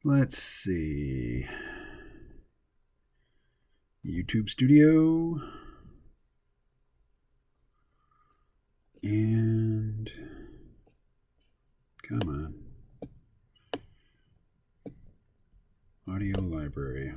Let's see. YouTube Studio. And come on. Audio library.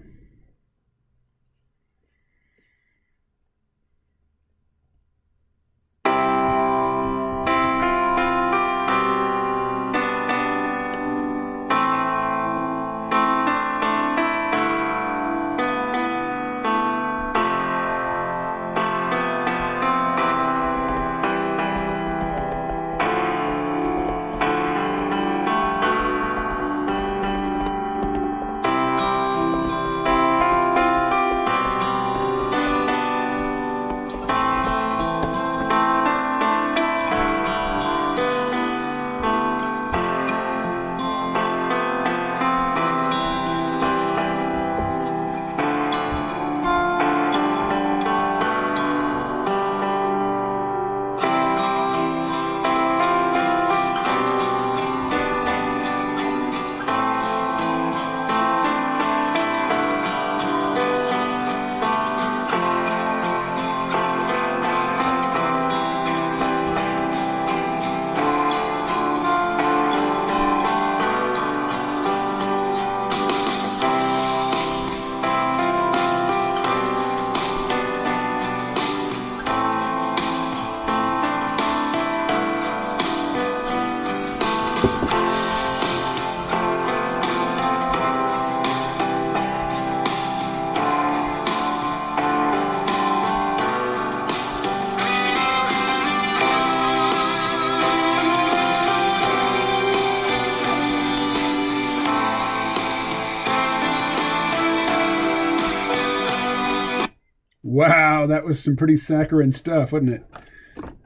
Wow, that was some pretty saccharine stuff, wasn't it?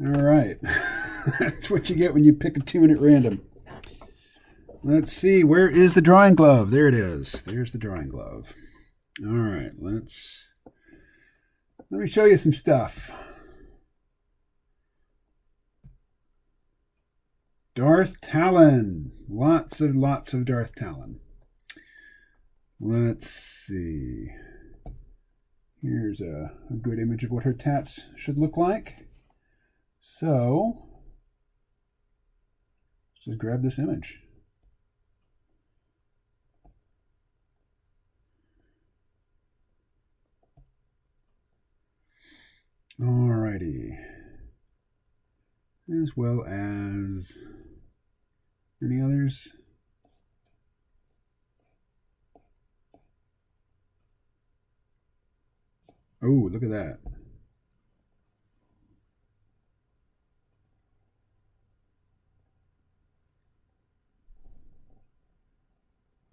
All right. That's what you get when you pick a tune at random. Let's see, where is the drawing glove? There it is. There's the drawing glove. All right, let me show you some stuff. Darth Talon. Lots of Darth Talon. Let's see. Here's a good image of what her tats should look like. So, let's just grab this image. Alrighty. As well as any others? Oh, look at that.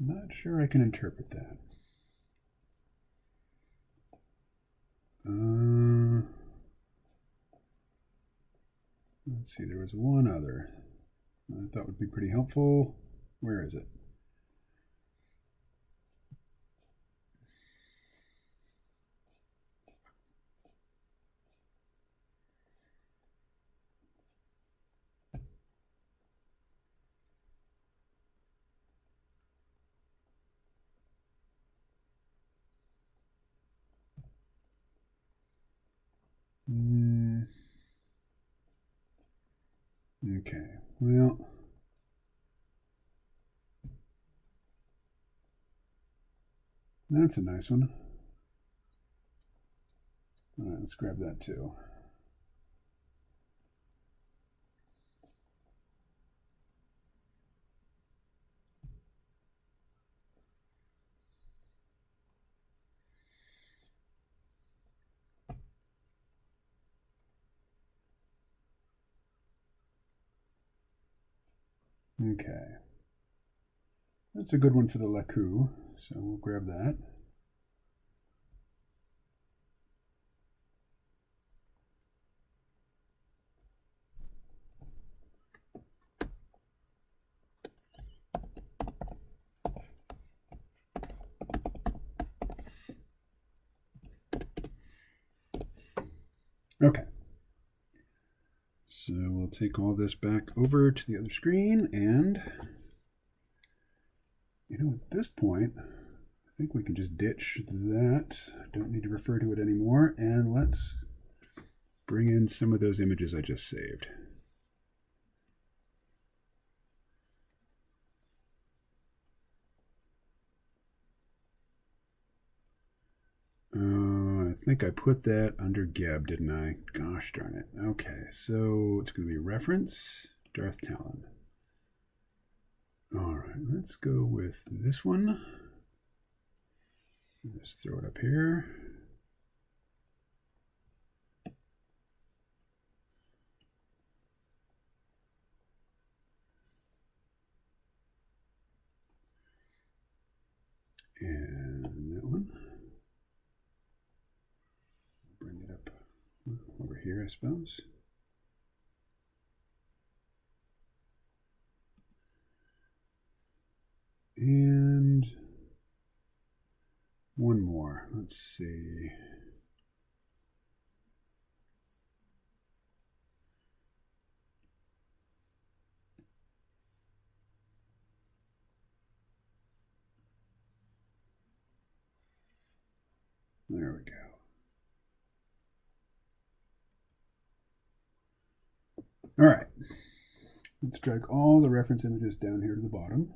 Not sure I can interpret that. Let's see, there was one other I thought would be pretty helpful. Where is it? Okay, well, that's a nice one. All right, let's grab that too. Okay. That's a good one for the Laku, so we'll grab that. Okay. So we'll take all this back over to the other screen, and in know, at this point, I think we can just ditch that. Don't need to refer to it anymore. And let's bring in some of those images I just saved. I think I put that under Geb, didn't I? Gosh darn it. Okay, so it's going to be reference, Darth Talon. All right, let's go with this one. Just throw it up here. And that one. Bring it up over here, I suppose. And one more. Let's see. There we go. All right. Let's drag all the reference images down here to the bottom.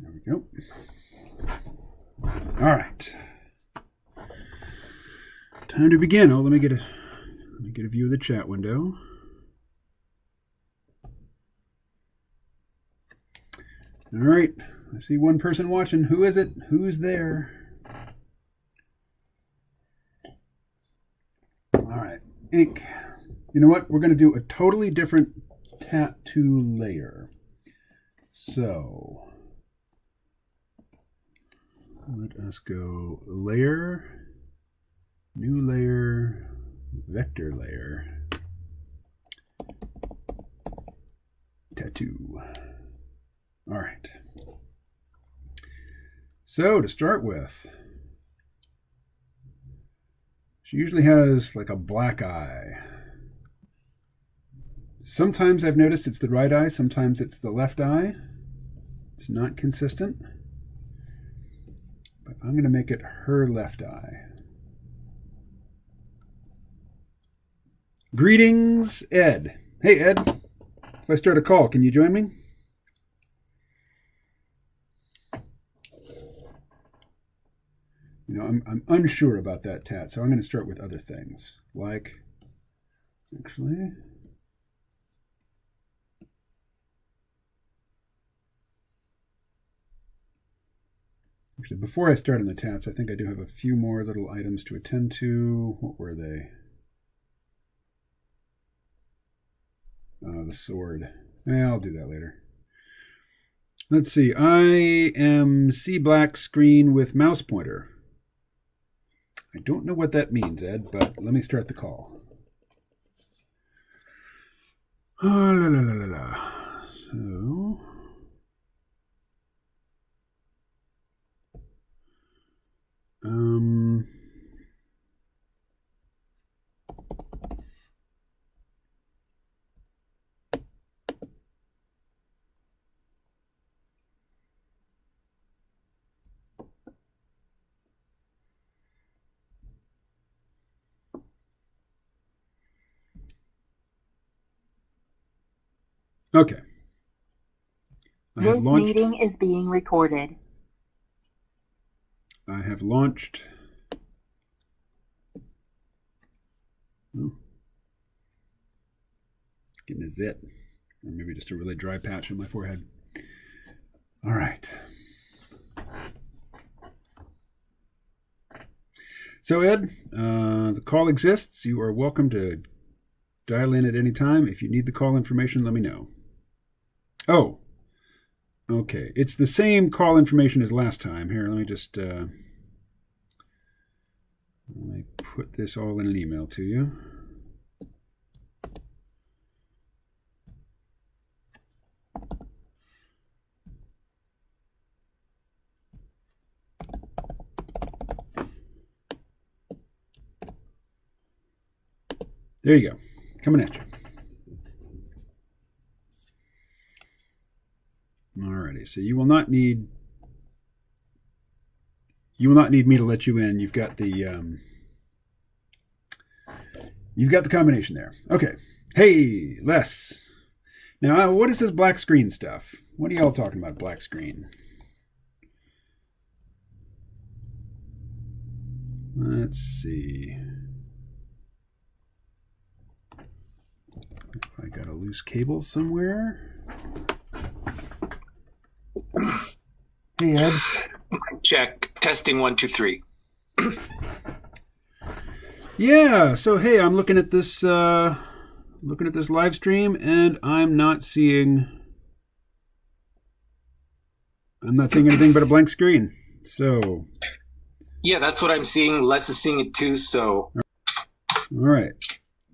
There we go. All right. Time to begin. Oh, let me get a view of the chat window. All right. I see one person watching. Who is it? Who's there? All right. Ink. You know what? We're going to do a totally different tattoo layer. So let us go layer, new layer, vector layer, tattoo. All right. So to start with, she usually has like a black eye. Sometimes I've noticed it's the right eye, sometimes it's the left eye. It's not consistent. But I'm going to make it her left eye. Greetings, Ed. Hey, Ed. If I start a call, can you join me? You know, I'm unsure about that tat, so I'm going to start with other things. Like, actually, before I start on the tats, I think I do have a few more little items to attend to. What were they? The sword. I'll do that later. Let's see. I am C black screen with mouse pointer. I don't know what that means, Ed, but let me start the call. Oh, la, la, la, la, la. So, okay. This meeting is being recorded. I have launched. Oh. Getting a zit. Or maybe just a really dry patch on my forehead. All right. So, Ed, the call exists. You are welcome to dial in at any time. If you need the call information, let me know. Oh, okay. It's the same call information as last time. Here, let me just let me put this all in an email to you. There you go. Coming at you. Alrighty, so you will not need me to let you in. You've got the combination there. Okay. Hey, Les. Now, what is this black screen stuff? What are y'all talking about, black screen? Let's see. If I got a loose cable somewhere. Hey, Ed. Check. Testing 1, 2, 3. Yeah. So hey, I'm looking at this live stream, and I'm not seeing anything but a blank screen. So. Yeah, that's what I'm seeing. Les is seeing it too. So. All right.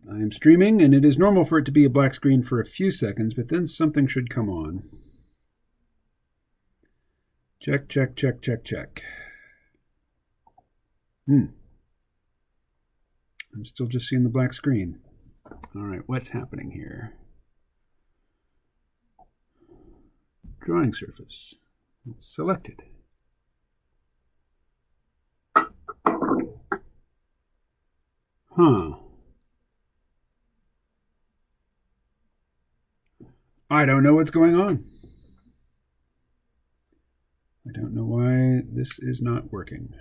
I'm streaming, and it is normal for it to be a black screen for a few seconds, but then something should come on. Check, check, check, check, check. I'm still just seeing the black screen. All right, what's happening here? Drawing surface. Selected. Huh. I don't know what's going on. I don't know why this is not working.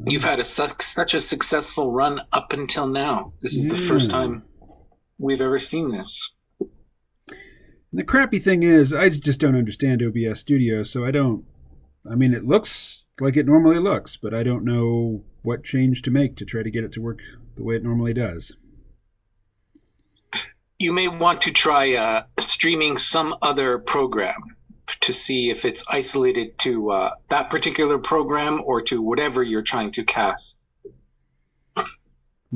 You've had such a successful run up until now. This is the first time we've ever seen this. The crappy thing is, I just don't understand OBS Studio, so it looks like it normally looks, but I don't know what change to make to try to get it to work the way it normally does. You may want to try streaming some other program to see if it's isolated to that particular program or to whatever you're trying to cast.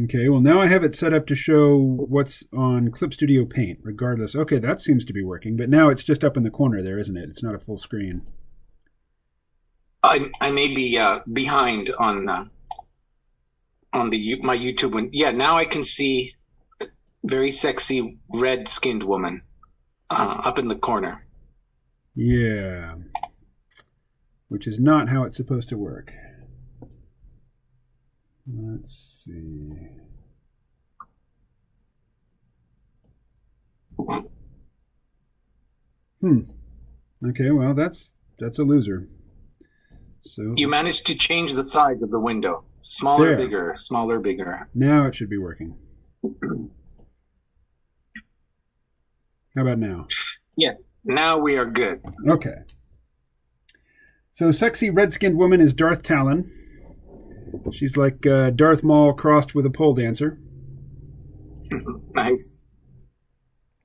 Okay, well now I have it set up to show what's on Clip Studio Paint, regardless. Okay, that seems to be working, but now it's just up in the corner there, isn't it? It's not a full screen. I may be behind on my YouTube one. Yeah, now I can see very sexy red-skinned woman up in the corner. Yeah, which is not how it's supposed to work. Let's see. Okay, well that's a loser. So you managed to change the size of the window. Smaller, bigger, smaller, bigger. Now it should be working. How about now? Yeah, now we are good. Okay. So sexy red-skinned woman is Darth Talon. She's like Darth Maul crossed with a pole dancer. Nice.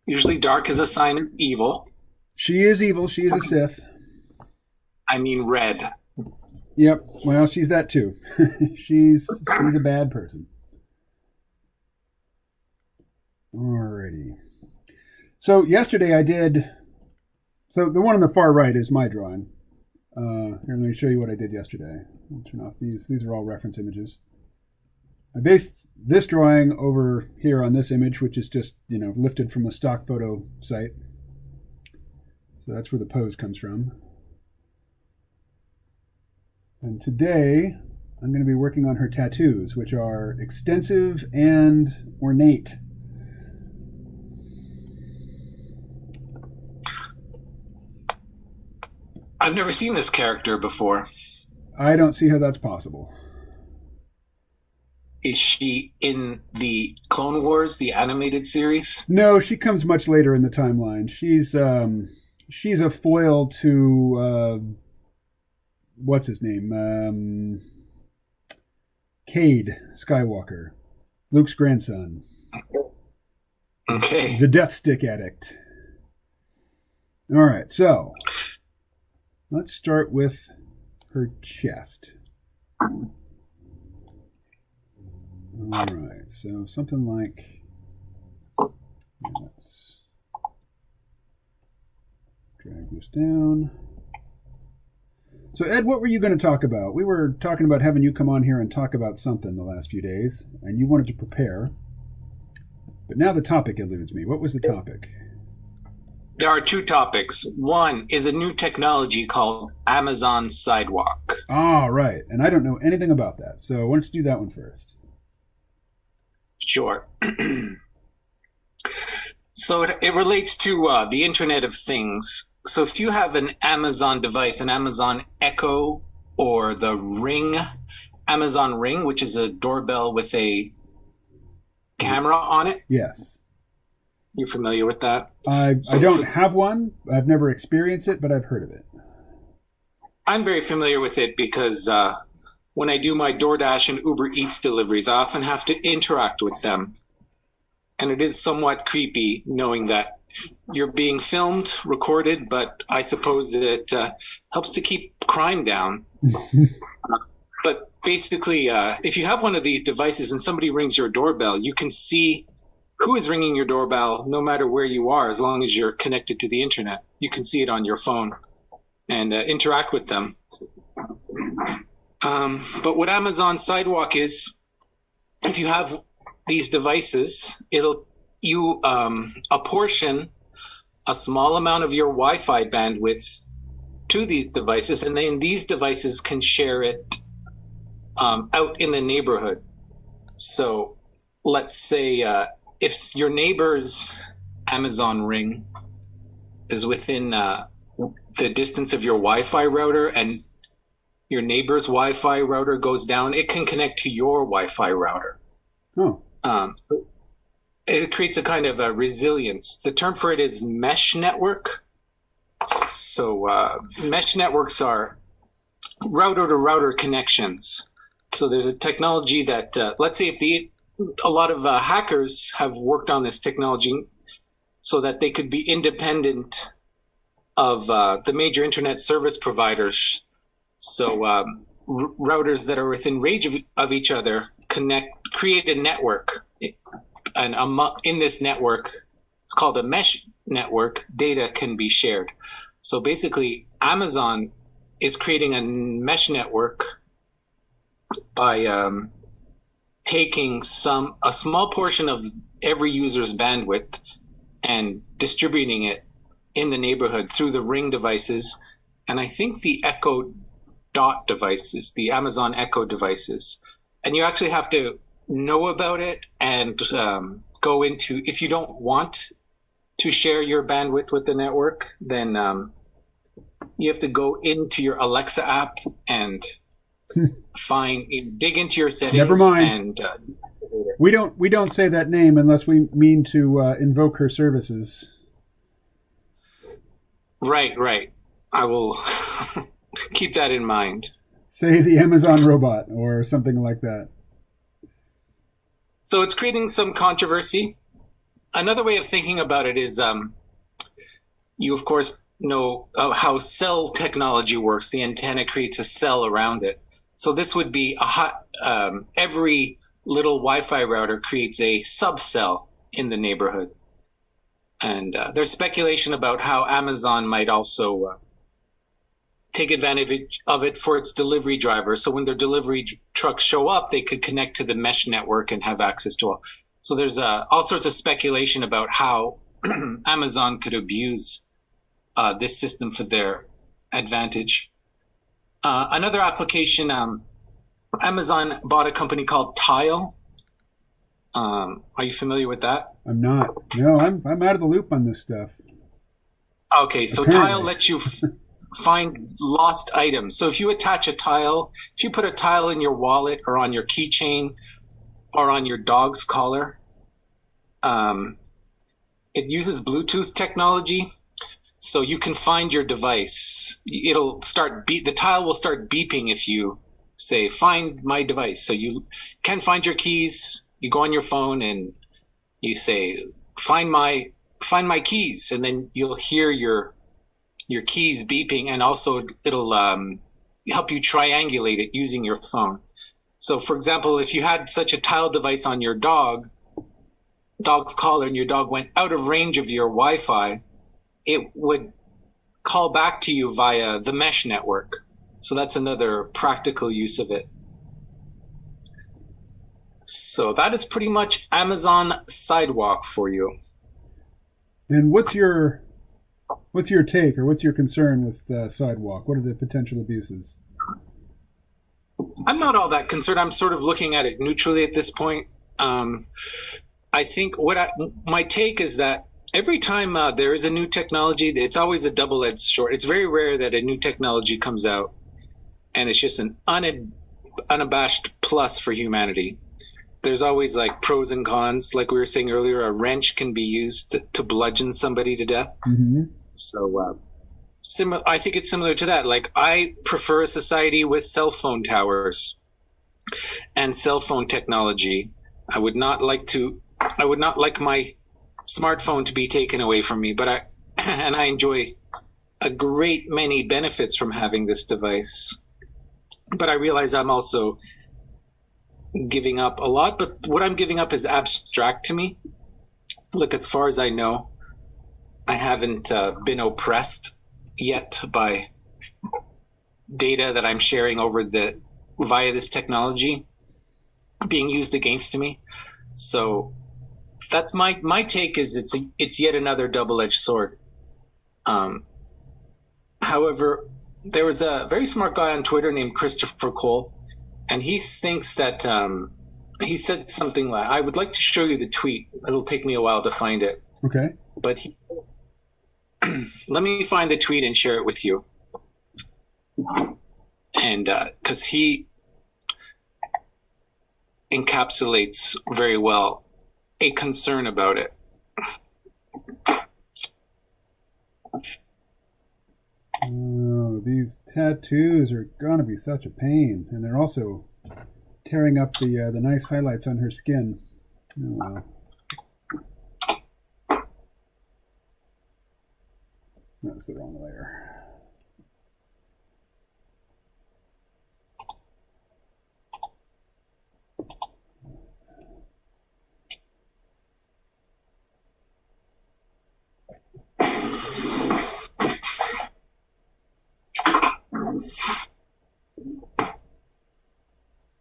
Usually dark is a sign of evil. She is evil. She is a Sith. I mean red. Yep. Well, she's that too. she's a bad person. Alrighty. So yesterday I did... So the one on the far right is my drawing. Here, let me show you what I did yesterday. I'll turn off these. These are all reference images. I based this drawing over here on this image, which is just, lifted from a stock photo site. So that's where the pose comes from. And today, I'm going to be working on her tattoos, which are extensive and ornate. I've never seen this character before. I don't see how that's possible. Is she in the Clone Wars, the animated series? No, she comes much later in the timeline. She's a foil to what's his name? Cade Skywalker, Luke's grandson. Okay. The Death Stick addict. All right, so let's start with her chest. All right, so something like, let's drag this down. So, Ed, what were you going to talk about? We were talking about having you come on here and talk about something the last few days, and you wanted to prepare. But now the topic eludes me. What was the topic? There are two topics. One is a new technology called Amazon Sidewalk. Ah, right. And I don't know anything about that. So, why don't you do that one first? Sure. So it relates to the Internet of Things. So if you have an Amazon device, an Amazon Echo, or the Ring, Amazon Ring, which is a doorbell with a camera on it. Yes. You're familiar with that? I don't have one. I've never experienced it, but I've heard of it. I'm very familiar with it because when I do my DoorDash and Uber Eats deliveries, I often have to interact with them. And it is somewhat creepy knowing that you're being filmed, recorded, but I suppose it helps to keep crime down. But basically, if you have one of these devices and somebody rings your doorbell, you can see who is ringing your doorbell no matter where you are, as long as you're connected to the internet. You can see it on your phone and interact with them. But what Amazon Sidewalk is, if you have these devices, you apportion a small amount of your Wi-Fi bandwidth to these devices, and then these devices can share it out in the neighborhood. So let's say if your neighbor's Amazon Ring is within the distance of your Wi-Fi router and your neighbor's Wi-Fi router goes down, it can connect to your Wi-Fi router. Oh. It creates a kind of a resilience. The term for it is mesh network. So mesh networks are router-to-router connections. So there's a technology that, let's say if a lot of hackers have worked on this technology so that they could be independent of the major internet service providers. So routers that are within range of each other create a network. And in this network, it's called a mesh network, data can be shared. So basically, Amazon is creating a mesh network by taking a small portion of every user's bandwidth and distributing it in the neighborhood through the Ring devices, and I think the Echo Dot devices, the Amazon Echo devices. And you actually have to know about it and go into, if you don't want to share your bandwidth with the network, then you have to go into your Alexa app and dig into your settings. Never mind. And we don't say that name unless we mean to invoke her services. Right. I will keep that in mind. Say the Amazon robot or something like that. So it's creating some controversy. Another way of thinking about it is you, of course, know how cell technology works. The antenna creates a cell around it. So this would be every little Wi-Fi router creates a subcell in the neighborhood. And there's speculation about how Amazon might also take advantage of it for its delivery drivers. So when their delivery trucks show up, they could connect to the mesh network and have access to all. So there's all sorts of speculation about how Amazon could abuse this system for their advantage. Another application, Amazon bought a company called Tile. Are you familiar with that? I'm not. No, I'm out of the loop on this stuff. Okay, so Apparently. Tile lets you find lost items. So if you attach a tile, if you put a tile in your wallet or on your keychain or on your dog's collar, it uses Bluetooth technology. So you can find your device. The tile will start beeping if you say, find my device. So you can find your keys. You go on your phone and you say, find my keys. And then you'll hear your keys beeping, and also it'll help you triangulate it using your phone. So for example, if you had such a tile device on your dog's collar and your dog went out of range of your Wi-Fi, it would call back to you via the mesh network. So that's another practical use of it. So that is pretty much Amazon Sidewalk for you. And what's your take, or what's your concern with Sidewalk? What are the potential abuses? I'm not all that concerned. I'm sort of looking at it neutrally at this point. I think my take is that every time there is a new technology, it's always a double-edged sword. It's very rare that a new technology comes out and it's just an unabashed plus for humanity. There's always like pros and cons. Like we were saying earlier, a wrench can be used to bludgeon somebody to death. Mm-hmm. So I think it's similar to that. Like I prefer a society with cell phone towers and cell phone technology. I would not like my smartphone to be taken away from me, but I enjoy a great many benefits from having this device. But I realize I'm also giving up a lot, but what I'm giving up is abstract to me. Look, as far as I know, I haven't been oppressed yet by data that I'm sharing via this technology being used against me. So that's my take. Is it's yet another double-edged sword. However, there was a very smart guy on Twitter named Christopher Cole, and he thinks that he said something like, I would like to show you the tweet. It'll take me a while to find it. Okay. But let me find the tweet and share it with you. And because he encapsulates very well a concern about it. Oh, these tattoos are gonna be such a pain, and they're also tearing up the nice highlights on her skin. Oh, wow. That's the wrong layer.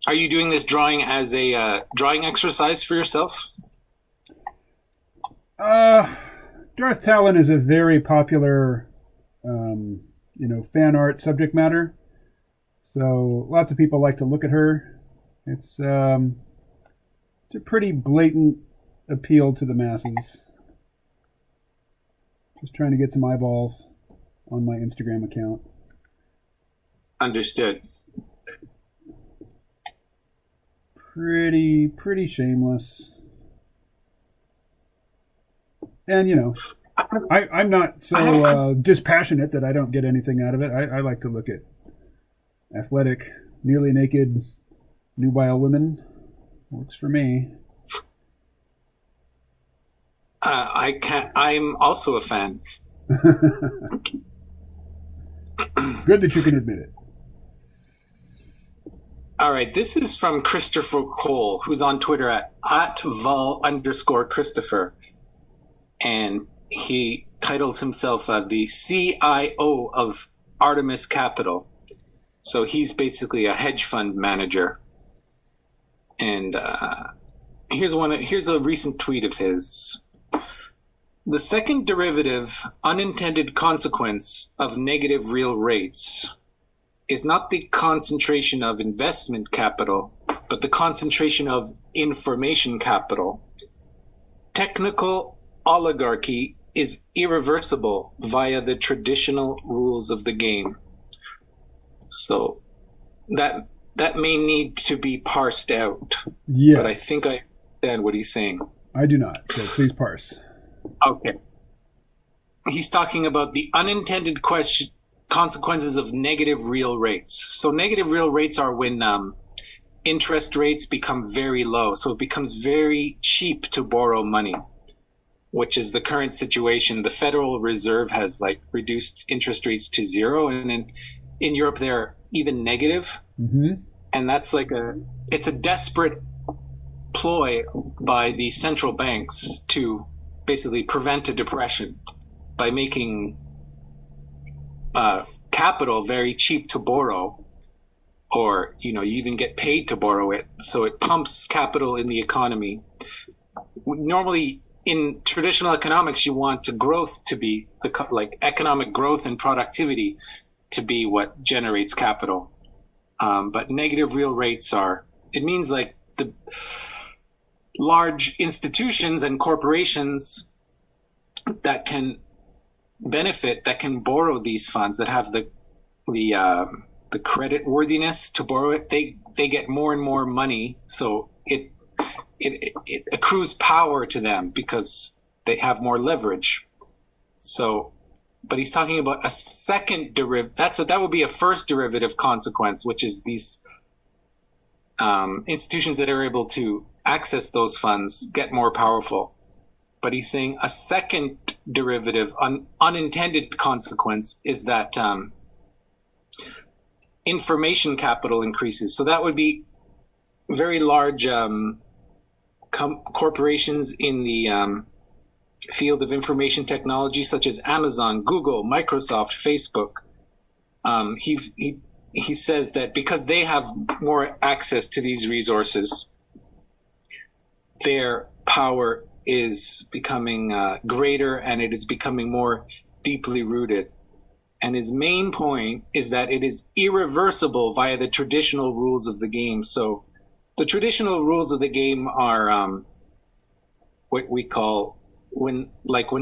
Are you doing this drawing as a drawing exercise for yourself? Darth Talon is a very popular, fan art subject matter. So lots of people like to look at her. It's a pretty blatant appeal to the masses. Just trying to get some eyeballs on my Instagram account. Understood. Pretty shameless. And, I'm not so dispassionate that I don't get anything out of it. I like to look at athletic, nearly naked, nubile women. Works for me. I'm also a fan. Good that you can admit it. All right, this is from Christopher Cole, who's on Twitter at @vol_Christopher. And he titles himself the CIO of Artemis Capital. So he's basically a hedge fund manager. And here's a recent tweet of his. The second derivative unintended consequence of negative real rates is not the concentration of investment capital, but the concentration of information capital. Technical oligarchy is irreversible via the traditional rules of the game. So that may need to be parsed out. Yes. But I think I understand what he's saying. I do not, so please parse. Okay. He's talking about the unintended consequences of negative real rates. So negative real rates are when interest rates become very low. So it becomes very cheap to borrow money, which is the current situation. The Federal Reserve has reduced interest rates to zero, and in Europe they're even negative. Mm-hmm. And that's it's a desperate ploy by the central banks to basically prevent a depression by making capital very cheap to borrow, or you even get paid to borrow it, so it pumps capital in the economy. Normally in traditional economics, you want growth to be like economic growth and productivity to be what generates capital, but negative real rates it means like the large institutions and corporations that can benefit, that can borrow these funds, that have the credit worthiness to borrow it, they get more and more money, so it accrues power to them because they have more leverage. So, but he's talking about a second derivative. That would be a first derivative consequence, which is these institutions that are able to access those funds get more powerful. But he's saying a second derivative, unintended consequence, is that information capital increases. So that would be very large corporations in the field of information technology, such as Amazon, Google, Microsoft, Facebook. He says that because they have more access to these resources, their power is becoming greater, and it is becoming more deeply rooted. And his main point is that it is irreversible via the traditional rules of the game. So the traditional rules of the game are what we call when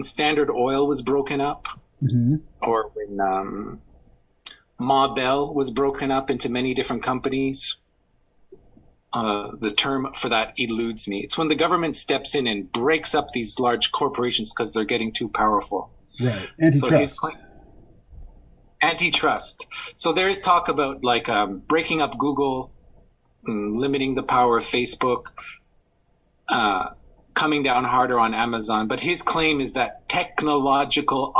Standard Oil was broken up, mm-hmm. or when Ma Bell was broken up into many different companies. The term for that eludes me. It's when the government steps in and breaks up these large corporations because they're getting too powerful. Right. Antitrust. So antitrust. So there's talk about breaking up Google, limiting the power of Facebook, coming down harder on Amazon. But his claim is that technological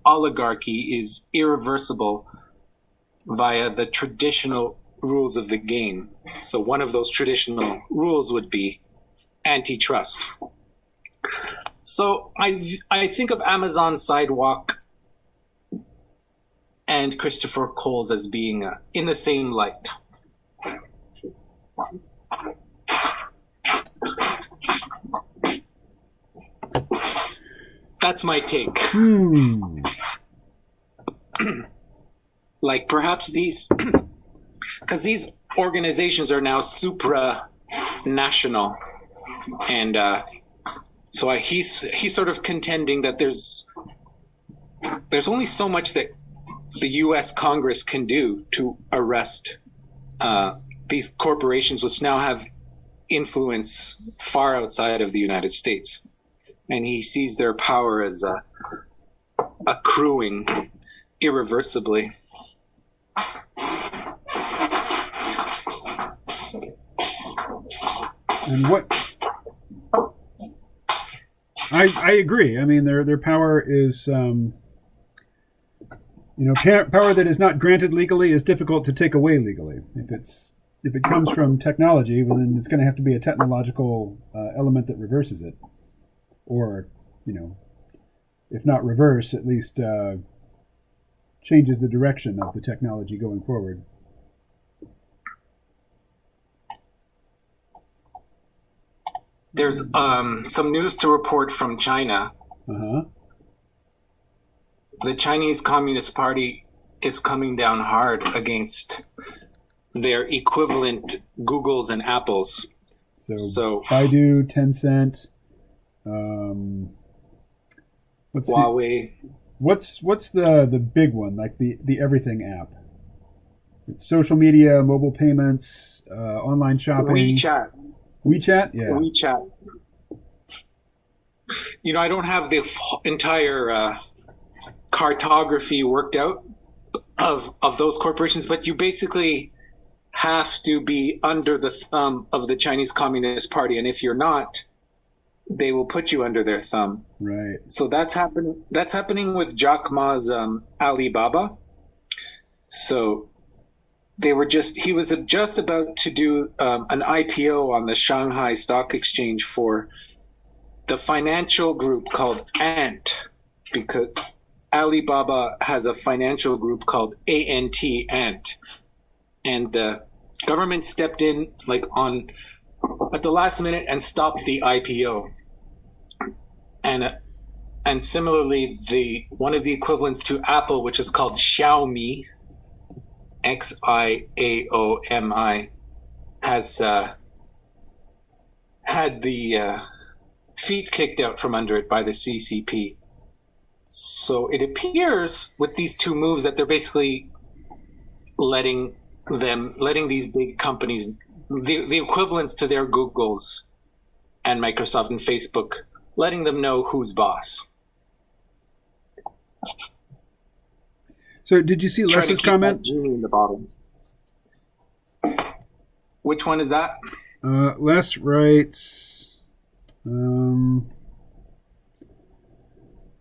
oligarchy is irreversible via the traditional rules of the game. So one of those traditional rules would be antitrust. So I think of Amazon Sidewalk and Christopher Coles as being in the same light. That's my take. Like perhaps because these organizations are now supranational, and so he's sort of contending that there's only so much that the U.S. Congress can do to arrest these corporations, which now have influence far outside of the United States, and he sees their power as accruing irreversibly. And what I agree. I mean, their power is, power that is not granted legally is difficult to take away legally. If it comes from technology, well, then it's going to have to be a technological element that reverses it, or if not reverse, at least changes the direction of the technology going forward. There's some news to report from China. Uh-huh. The Chinese Communist Party is coming down hard against their equivalent Googles and Apples. So Baidu, Tencent, Huawei. What's the big one, like the everything app? It's social media, mobile payments, online shopping. WeChat? Yeah. WeChat. I don't have the entire cartography worked out of those corporations, but you basically have to be under the thumb of the Chinese Communist Party, and if you're not, they will put you under their thumb. Right. So that's happening with Jack Ma's Alibaba. So he was just about to do an IPO on the Shanghai Stock Exchange for the financial group called Ant, because Alibaba has a financial group called Ant, and the government stepped in like on at the last minute and stopped the IPO. And similarly, the one of the equivalents to Apple, which is called Xiaomi, Xiaomi, has had the feet kicked out from under it by the CCP. So it appears with these two moves that they're basically letting these big companies, the equivalents to their Googles and Microsoft and Facebook, letting them know who's boss. So did you see Les's comment? In the bottom. Which one is that? Les writes,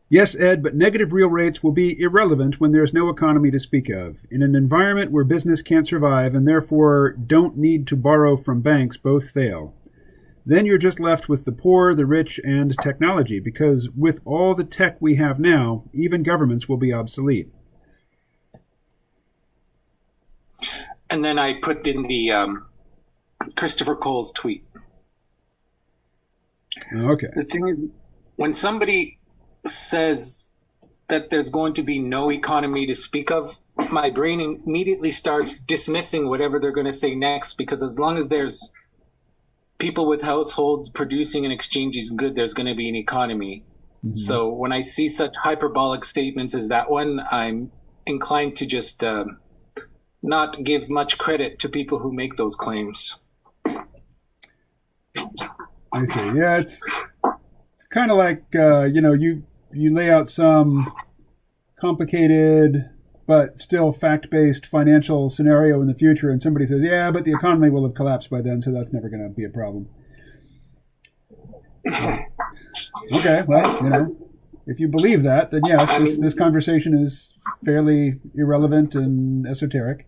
yes, Ed, but negative real rates will be irrelevant when there's no economy to speak of. In an environment where business can't survive and therefore don't need to borrow from banks, both fail. Then you're just left with the poor, the rich, and technology, because with all the tech we have now, even governments will be obsolete. And then I put in the Christopher Cole's tweet. Okay. The thing is, when somebody says that there's going to be no economy to speak of, my brain immediately starts dismissing whatever they're going to say next, because as long as there's people with households producing and exchanging goods, there's going to be an economy. Mm-hmm. So when I see such hyperbolic statements as that one, I'm inclined to just not give much credit to people who make those claims. I see. Yeah, it's kind of like you lay out some complicated but still fact-based financial scenario in the future, and somebody says, yeah, but the economy will have collapsed by then, so that's never going to be a problem. Okay, well, if you believe that, then yes, this conversation is fairly irrelevant and esoteric.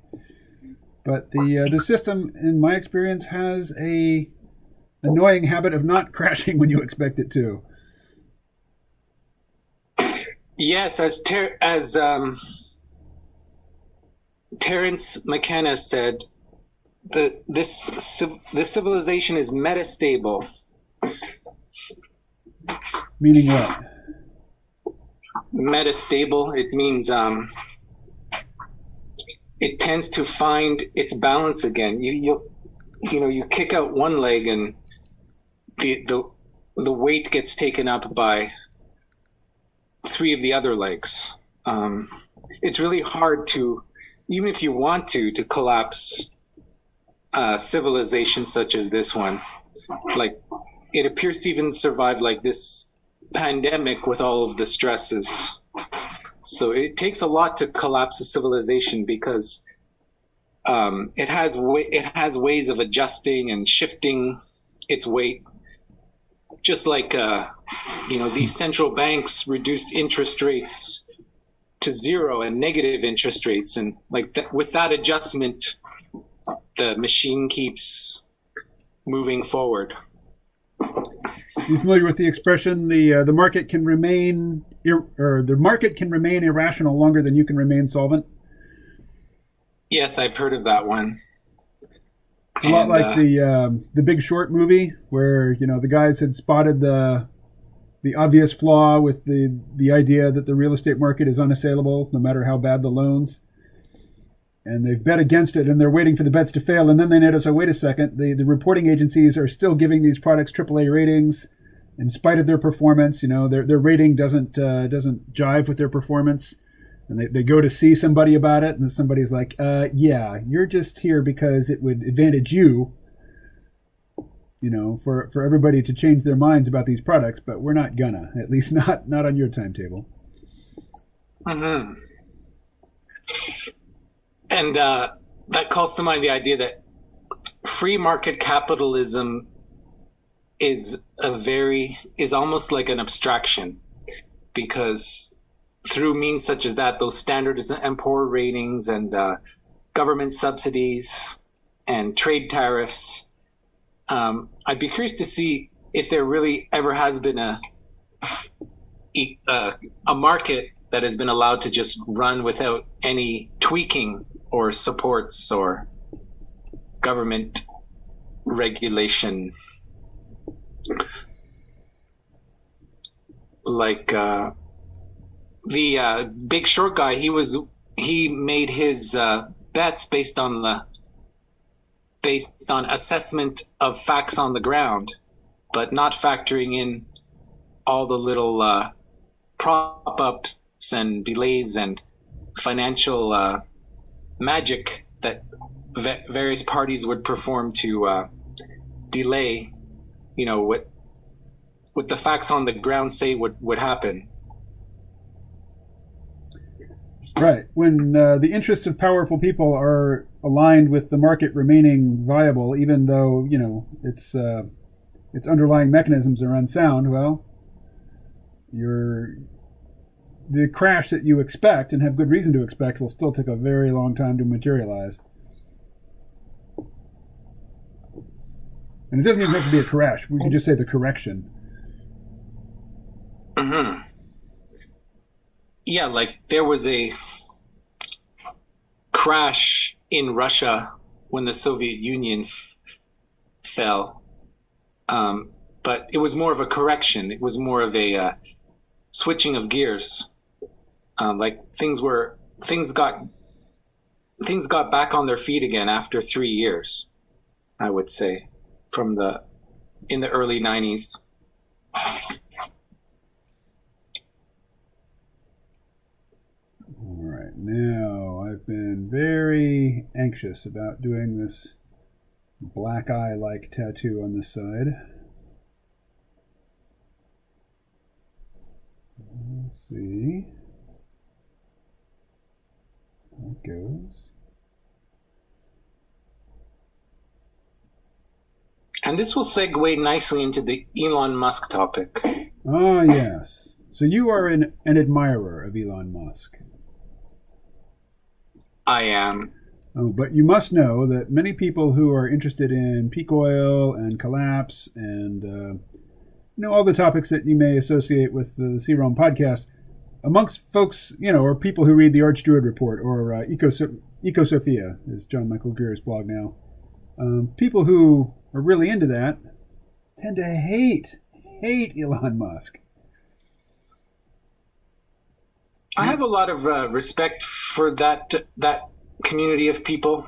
But the system, in my experience, has a annoying habit of not crashing when you expect it to. Yes, as Terence McKenna said, this civilization is metastable. Meaning what? Metastable. It means it tends to find its balance again. You kick out one leg and the weight gets taken up by three of the other legs. It's really hard to, even if you want to collapse civilization such as this one. Like, it appears to even survive like this pandemic with all of the stresses. So it takes a lot to collapse a civilization, because it has ways of adjusting and shifting its weight. Just like these central banks reduced interest rates to zero and negative interest rates, and with that adjustment, the machine keeps moving forward. You familiar with the expression the market can remain irrational longer than you can remain solvent? Yes, I've heard of that one. It's a lot like the Big Short movie, where the guys had spotted the obvious flaw with the idea that the real estate market is unassailable no matter how bad the loans. And they've bet against it, and they're waiting for the bets to fail. And then they notice, oh, wait a second, the reporting agencies are still giving these products AAA ratings in spite of their performance. Their rating doesn't jive with their performance. And they go to see somebody about it, and somebody's like, yeah, you're just here because it would advantage you, for everybody to change their minds about these products, but we're not gonna, at least not on your timetable. Mm-hmm. And that calls to mind the idea that free market capitalism is almost like an abstraction, because through means such as that, those Standard and Poor ratings and government subsidies and trade tariffs, I'd be curious to see if there really ever has been a market that has been allowed to just run without any tweaking or supports or government regulation. Like the Big Short guy, he made his bets based on assessment of facts on the ground, but not factoring in all the little prop ups and delays and financial magic that various parties would perform to delay, what the facts on the ground say would happen. Right. When the interests of powerful people are aligned with the market remaining viable, even though, its underlying mechanisms are unsound, well, the crash that you expect and have good reason to expect will still take a very long time to materialize. And it doesn't even have to be a crash. We can just say the correction. Mm-hmm. Yeah, like there was a crash in Russia when the Soviet Union fell. But it was more of a correction. It was more of a switching of gears. Like things got back on their feet again after 3 years, I would say, in the early 90s. All right, now I've been very anxious about doing this black eye-like tattoo on this side. Let's see how it goes. And this will segue nicely into the Elon Musk topic. Ah, yes. So you are an admirer of Elon Musk. I am. Oh, but you must know that many people who are interested in peak oil and collapse and all the topics that you may associate with the C-Realm podcast, amongst folks, or people who read the Archdruid Report or Ecosophia, is John Michael Greer's blog now. People who are really into that tend to hate Elon Musk. I have a lot of respect for that community of people,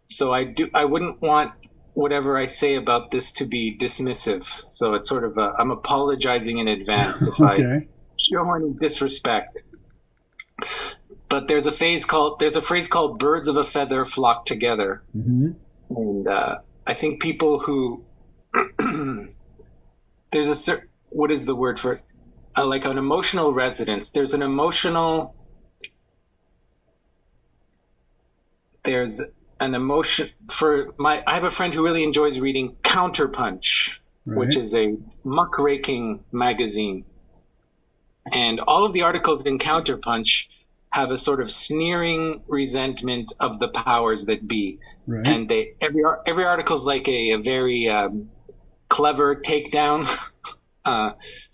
so I wouldn't want whatever I say about this to be dismissive. So it's sort of I'm apologizing in advance if okay. I show any disrespect. But there's a phrase called "birds of a feather flock together," and I think people who there's a certain, what is the word for it? Like an emotional resonance. There's an emotion I have a friend who really enjoys reading Counterpunch, right, which is a muckraking magazine. And all of the articles in Counterpunch have a sort of sneering resentment of the powers that be. right. And every article is like a very clever takedown,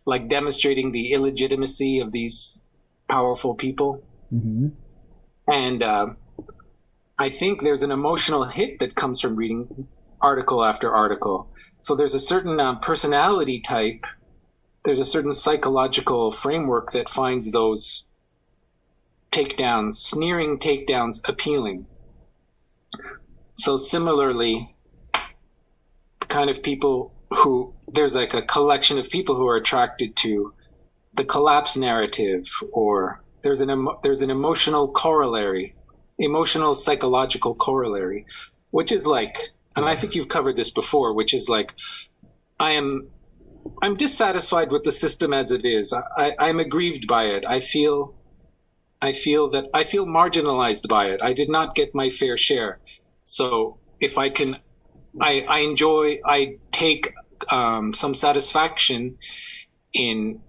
like demonstrating the illegitimacy of these powerful people. Mm-hmm. And I think there's an emotional hit that comes from reading article after article. So there's a certain personality type, there's a certain psychological framework that finds those takedowns, sneering takedowns, appealing. So similarly, the kind of people who, there's like a collection of people who are attracted to the collapse narrative, or there's an emotional corollary, emotional psychological corollary, which is like, and I think you've covered this before, which is like, I'm dissatisfied with the system as it is. I'm aggrieved by it. I feel marginalized by it. I did not get my fair share. So if I can, I take some satisfaction in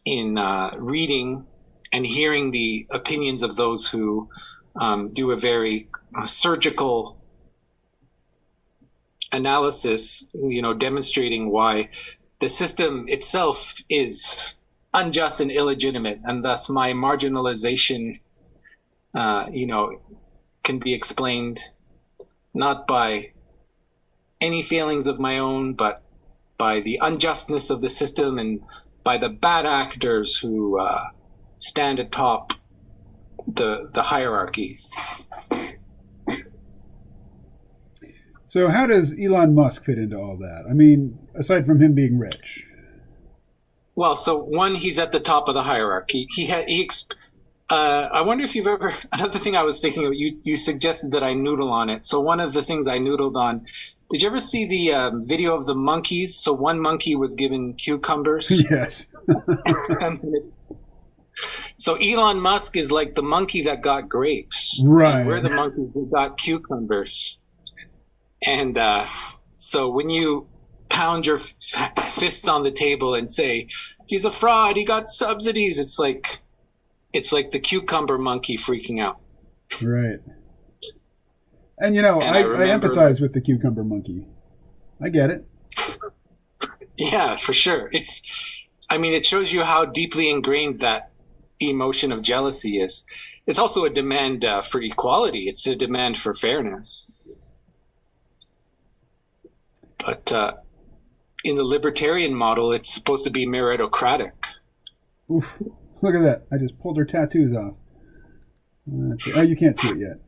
reading and hearing the opinions of those who do a very surgical analysis, demonstrating why the system itself is unjust and illegitimate, and thus my marginalization, can be explained not by any feelings of my own, but by the unjustness of the system and by the bad actors who stand atop the hierarchy. So how does Elon Musk fit into all that? I mean, aside from him being rich. Well, so one, he's at the top of the hierarchy. I wonder if you've ever, another thing I was thinking of, you suggested that I noodle on it. So one of the things I noodled on, did you ever see the video of the monkeys? So one monkey was given cucumbers. Yes. So Elon Musk is like the monkey that got grapes. Right. We're the monkeys who got cucumbers. And so when you pound your fists on the table and say, he's a fraud, he got subsidies, it's like the cucumber monkey freaking out. Right. And I empathize with the cucumber monkey. I get it. Yeah, for sure. It shows you how deeply ingrained that emotion of jealousy is. It's also a demand for equality. It's a demand for fairness. But in the libertarian model, it's supposed to be meritocratic. Oof. Look at that. I just pulled her tattoos off. Oh, you can't see it yet.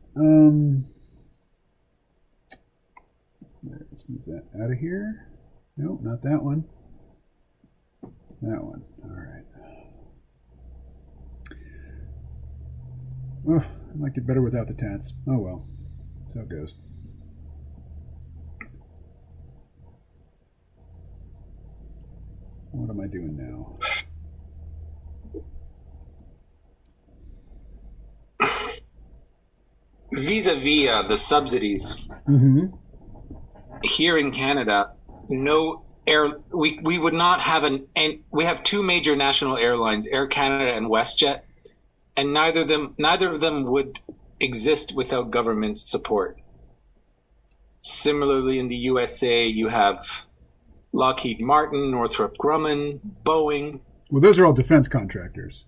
Let's move that out of here. No, not that one. That one. All right. Oh, I like it better without the tats. Oh well. So it goes. What am I doing now? Vis-a-vis the subsidies, here in Canada, we would not have we have two major national airlines, Air Canada and WestJet, and neither of them would exist without government support. Similarly, in the USA, you have Lockheed Martin, Northrop Grumman, Boeing. Well, those are all defense contractors.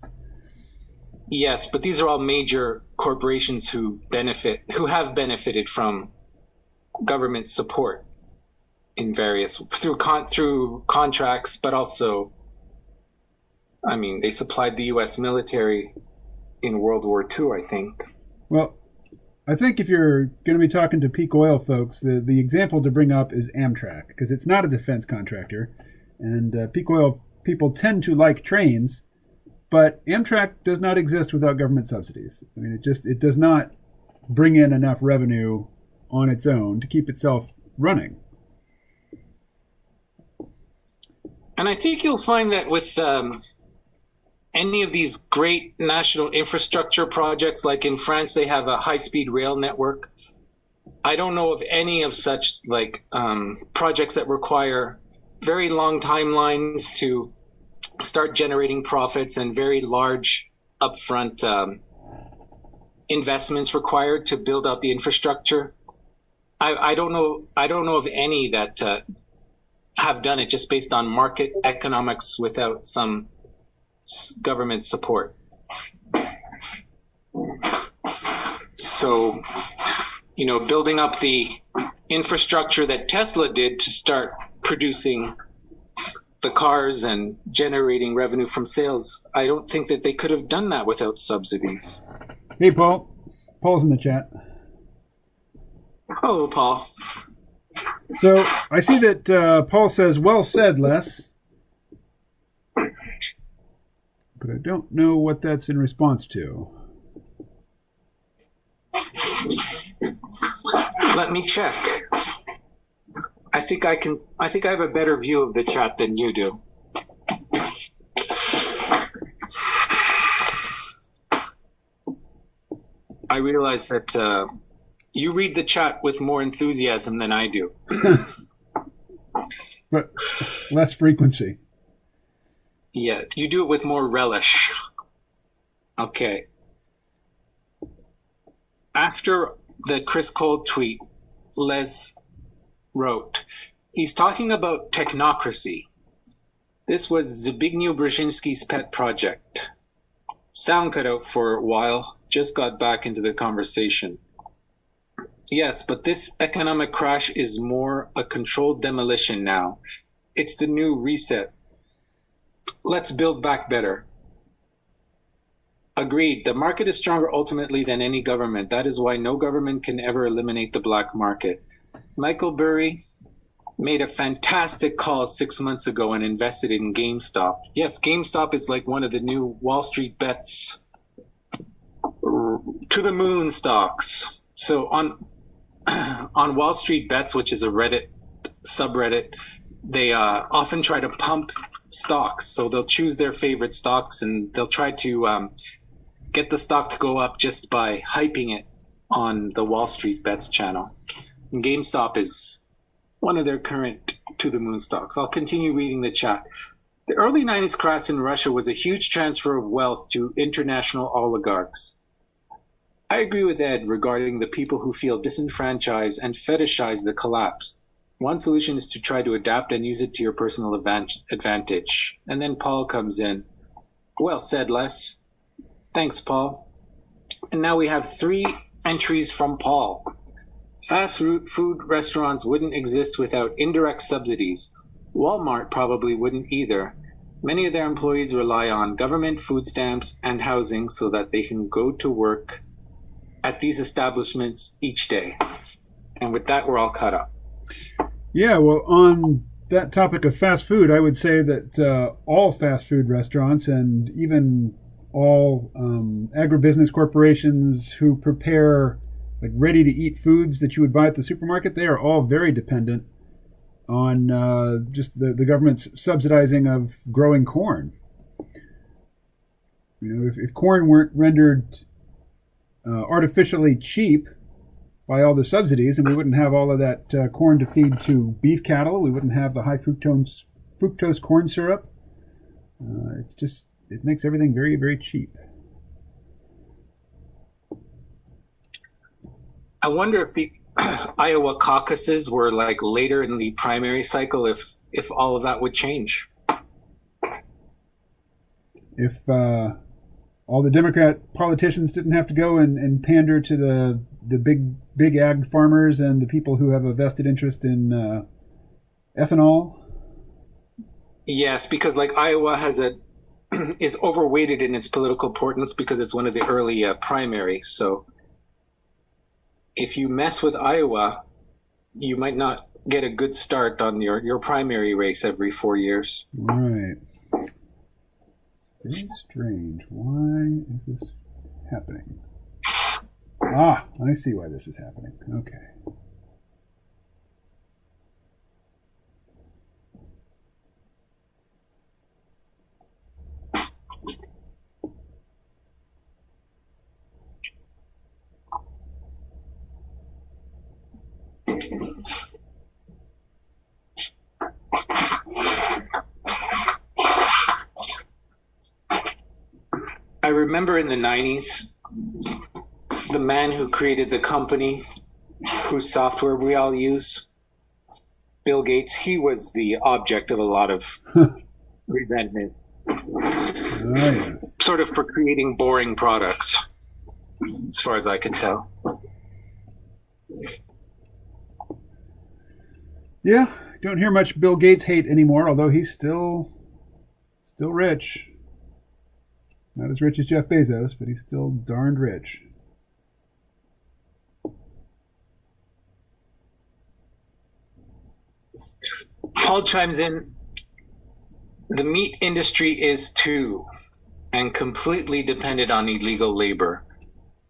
Yes, but these are all major corporations who have benefited from government support in various through contracts, but also, they supplied the U.S. military in World War II, I think. Well, I think if you're going to be talking to peak oil folks, the example to bring up is Amtrak, because it's not a defense contractor, and peak oil people tend to like trains. But Amtrak does not exist without government subsidies. It does not bring in enough revenue on its own to keep itself running. And I think you'll find that with any of these great national infrastructure projects, like in France, they have a high-speed rail network. I don't know of any of such projects that require very long timelines to start generating profits and very large upfront investments required to build out the infrastructure. I don't know of any that have done it just based on market economics without some government support. So, building up the infrastructure that Tesla did to start producing the cars and generating revenue from sales, I don't think that they could have done that without subsidies. Hey, Paul. Paul's in the chat. Hello, Paul. So I see that Paul says, well said, Les. But I don't know what that's in response to. Let me check. I think I have a better view of the chat than you do. I realize that you read the chat with more enthusiasm than I do. But less frequency. Yeah, you do it with more relish. Okay. After the Chris Cole tweet, Les wrote, he's talking about technocracy. This was Zbigniew Brzezinski's pet project. Sound cut out for a while, just got back into the conversation. Yes, but this economic crash is more a controlled demolition now. It's the new reset. Let's build back better. Agreed. The market is stronger ultimately than any government. That is why no government can ever eliminate the black market. Michael Burry made a fantastic call 6 months ago and invested in GameStop. Yes, GameStop is like one of the new Wall Street bets to the moon stocks. So on Wall Street Bets, which is a Reddit subreddit, they often try to pump stocks. So they'll choose their favorite stocks and they'll try to get the stock to go up just by hyping it on the Wall Street Bets channel. And GameStop is one of their current to-the-moon stocks. I'll continue reading the chat. The early 90s crash in Russia was a huge transfer of wealth to international oligarchs. I agree with Ed regarding the people who feel disenfranchised and fetishize the collapse. One solution is to try to adapt and use it to your personal advantage. And then Paul comes in. Well said, Les. Thanks, Paul. And now we have 3 entries from Paul. Fast food restaurants wouldn't exist without indirect subsidies. Walmart probably wouldn't either. Many of their employees rely on government food stamps and housing so that they can go to work at these establishments each day. And with that, we're all caught up. Yeah, well, on that topic of fast food, I would say that all fast food restaurants and even all agribusiness corporations who prepare like ready-to-eat foods that you would buy at the supermarket, they are all very dependent on just the government's subsidizing of growing corn. You know, if corn weren't rendered artificially cheap by all the subsidies, and we wouldn't have all of that corn to feed to beef cattle, we wouldn't have the high fructose corn syrup. It makes everything very, very cheap. I wonder if the Iowa caucuses were like later in the primary cycle, if all of that would change. If all the Democrat politicians didn't have to go and pander to the big ag farmers and the people who have a vested interest in ethanol. Yes, because like Iowa is overweighted in its political importance because it's one of the early primaries. So if you mess with Iowa, you might not get a good start on your primary race every 4 years. Right. Very strange. Why is this happening? Ah, I see why this is happening. Okay. I remember in the 90s, the man who created the company whose software we all use, Bill Gates, he was the object of a lot of resentment. Oh, yes. Sort of for creating boring products, as far as I can tell. Yeah, don't hear much Bill Gates hate anymore, although he's still rich. Not as rich as Jeff Bezos, but he's still darned rich. Paul chimes in, the meat industry is too, and completely dependent on illegal labor.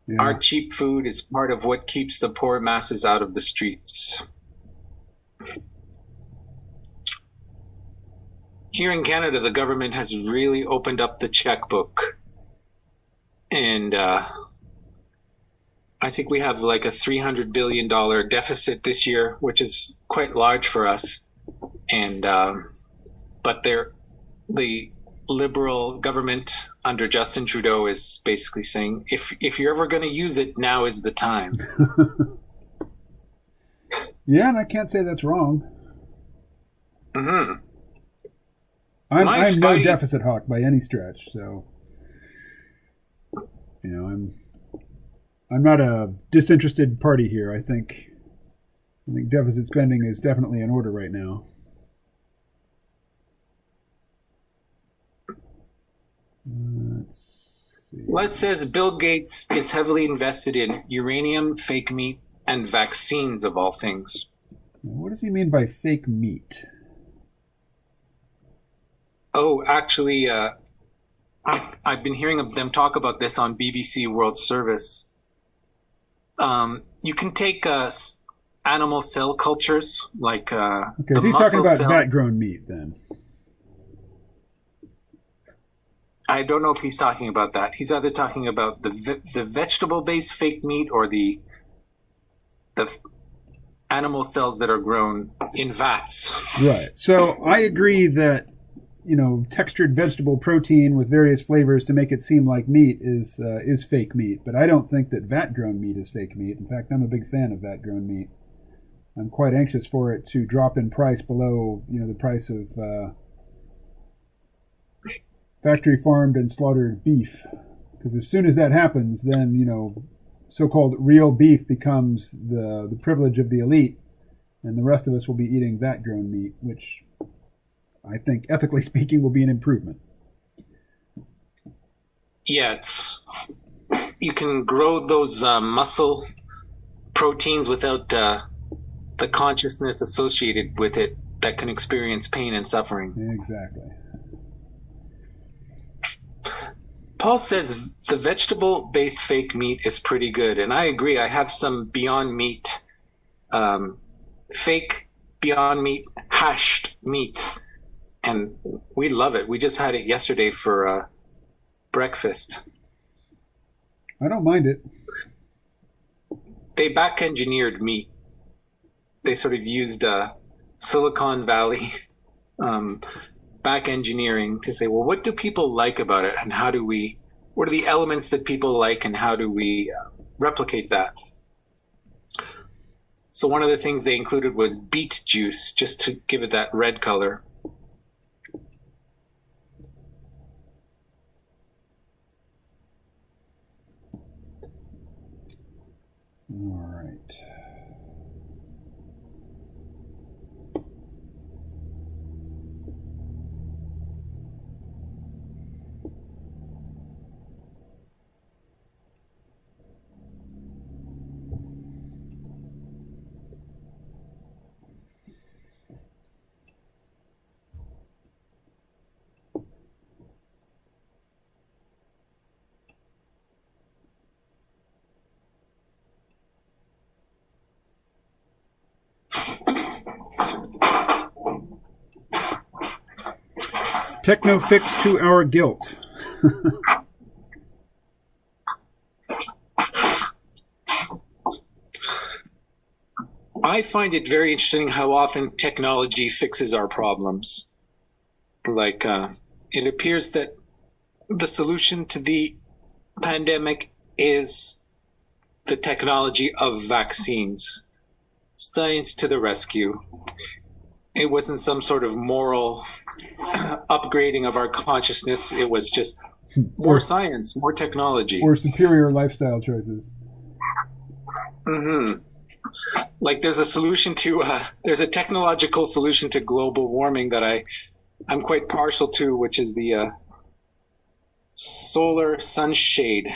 Yeah. Our cheap food is part of what keeps the poor masses out of the streets. Here in Canada, the government has really opened up the checkbook. And I think we have like a $300 billion deficit this year, which is quite large for us. And but the Liberal government under Justin Trudeau is basically saying, if you're ever going to use it, now is the time. Yeah, and I can't say that's wrong. Mm-hmm. I'm no deficit hawk by any stretch. So, I'm not a disinterested party here. I think deficit spending is definitely in order right now. Let's see. Well, it says Bill Gates is heavily invested in uranium, fake meat, and vaccines of all things. What does he mean by fake meat? Oh, actually, I've been hearing them talk about this on BBC World Service. You can take animal cell cultures, like okay, so he's talking about vat-grown meat, then. I don't know if he's talking about that. He's either talking about the vegetable-based fake meat or the animal cells that are grown in vats. Right. So I agree that textured vegetable protein with various flavors to make it seem like meat is fake meat. But I don't think that vat-grown meat is fake meat. In fact, I'm a big fan of vat-grown meat. I'm quite anxious for it to drop in price below, the price of factory farmed and slaughtered beef. Because as soon as that happens, then, so-called real beef becomes the privilege of the elite, and the rest of us will be eating vat-grown meat, which I think, ethically speaking, will be an improvement. Yeah, you can grow those muscle proteins without the consciousness associated with it that can experience pain and suffering. Exactly. Paul says the vegetable-based fake meat is pretty good, and I agree. I have some Beyond Meat, fake Beyond Meat hashed meat, and we love it. We just had it yesterday for breakfast. I don't mind it. They back-engineered meat. They sort of used Silicon Valley back engineering to say, well, what do people like about it, and what are the elements that people like, and how do we replicate that? So one of the things they included was beet juice, just to give it that red color. All right. Techno fix to our guilt. I find it very interesting how often technology fixes our problems. Like, it appears that the solution to the pandemic is the technology of vaccines. Science to the rescue. It wasn't some sort of moral upgrading of our consciousness. It was just more science, more technology. Or superior lifestyle choices. Mm-hmm. Like there's a technological solution to global warming that I'm quite partial to, which is the solar sunshade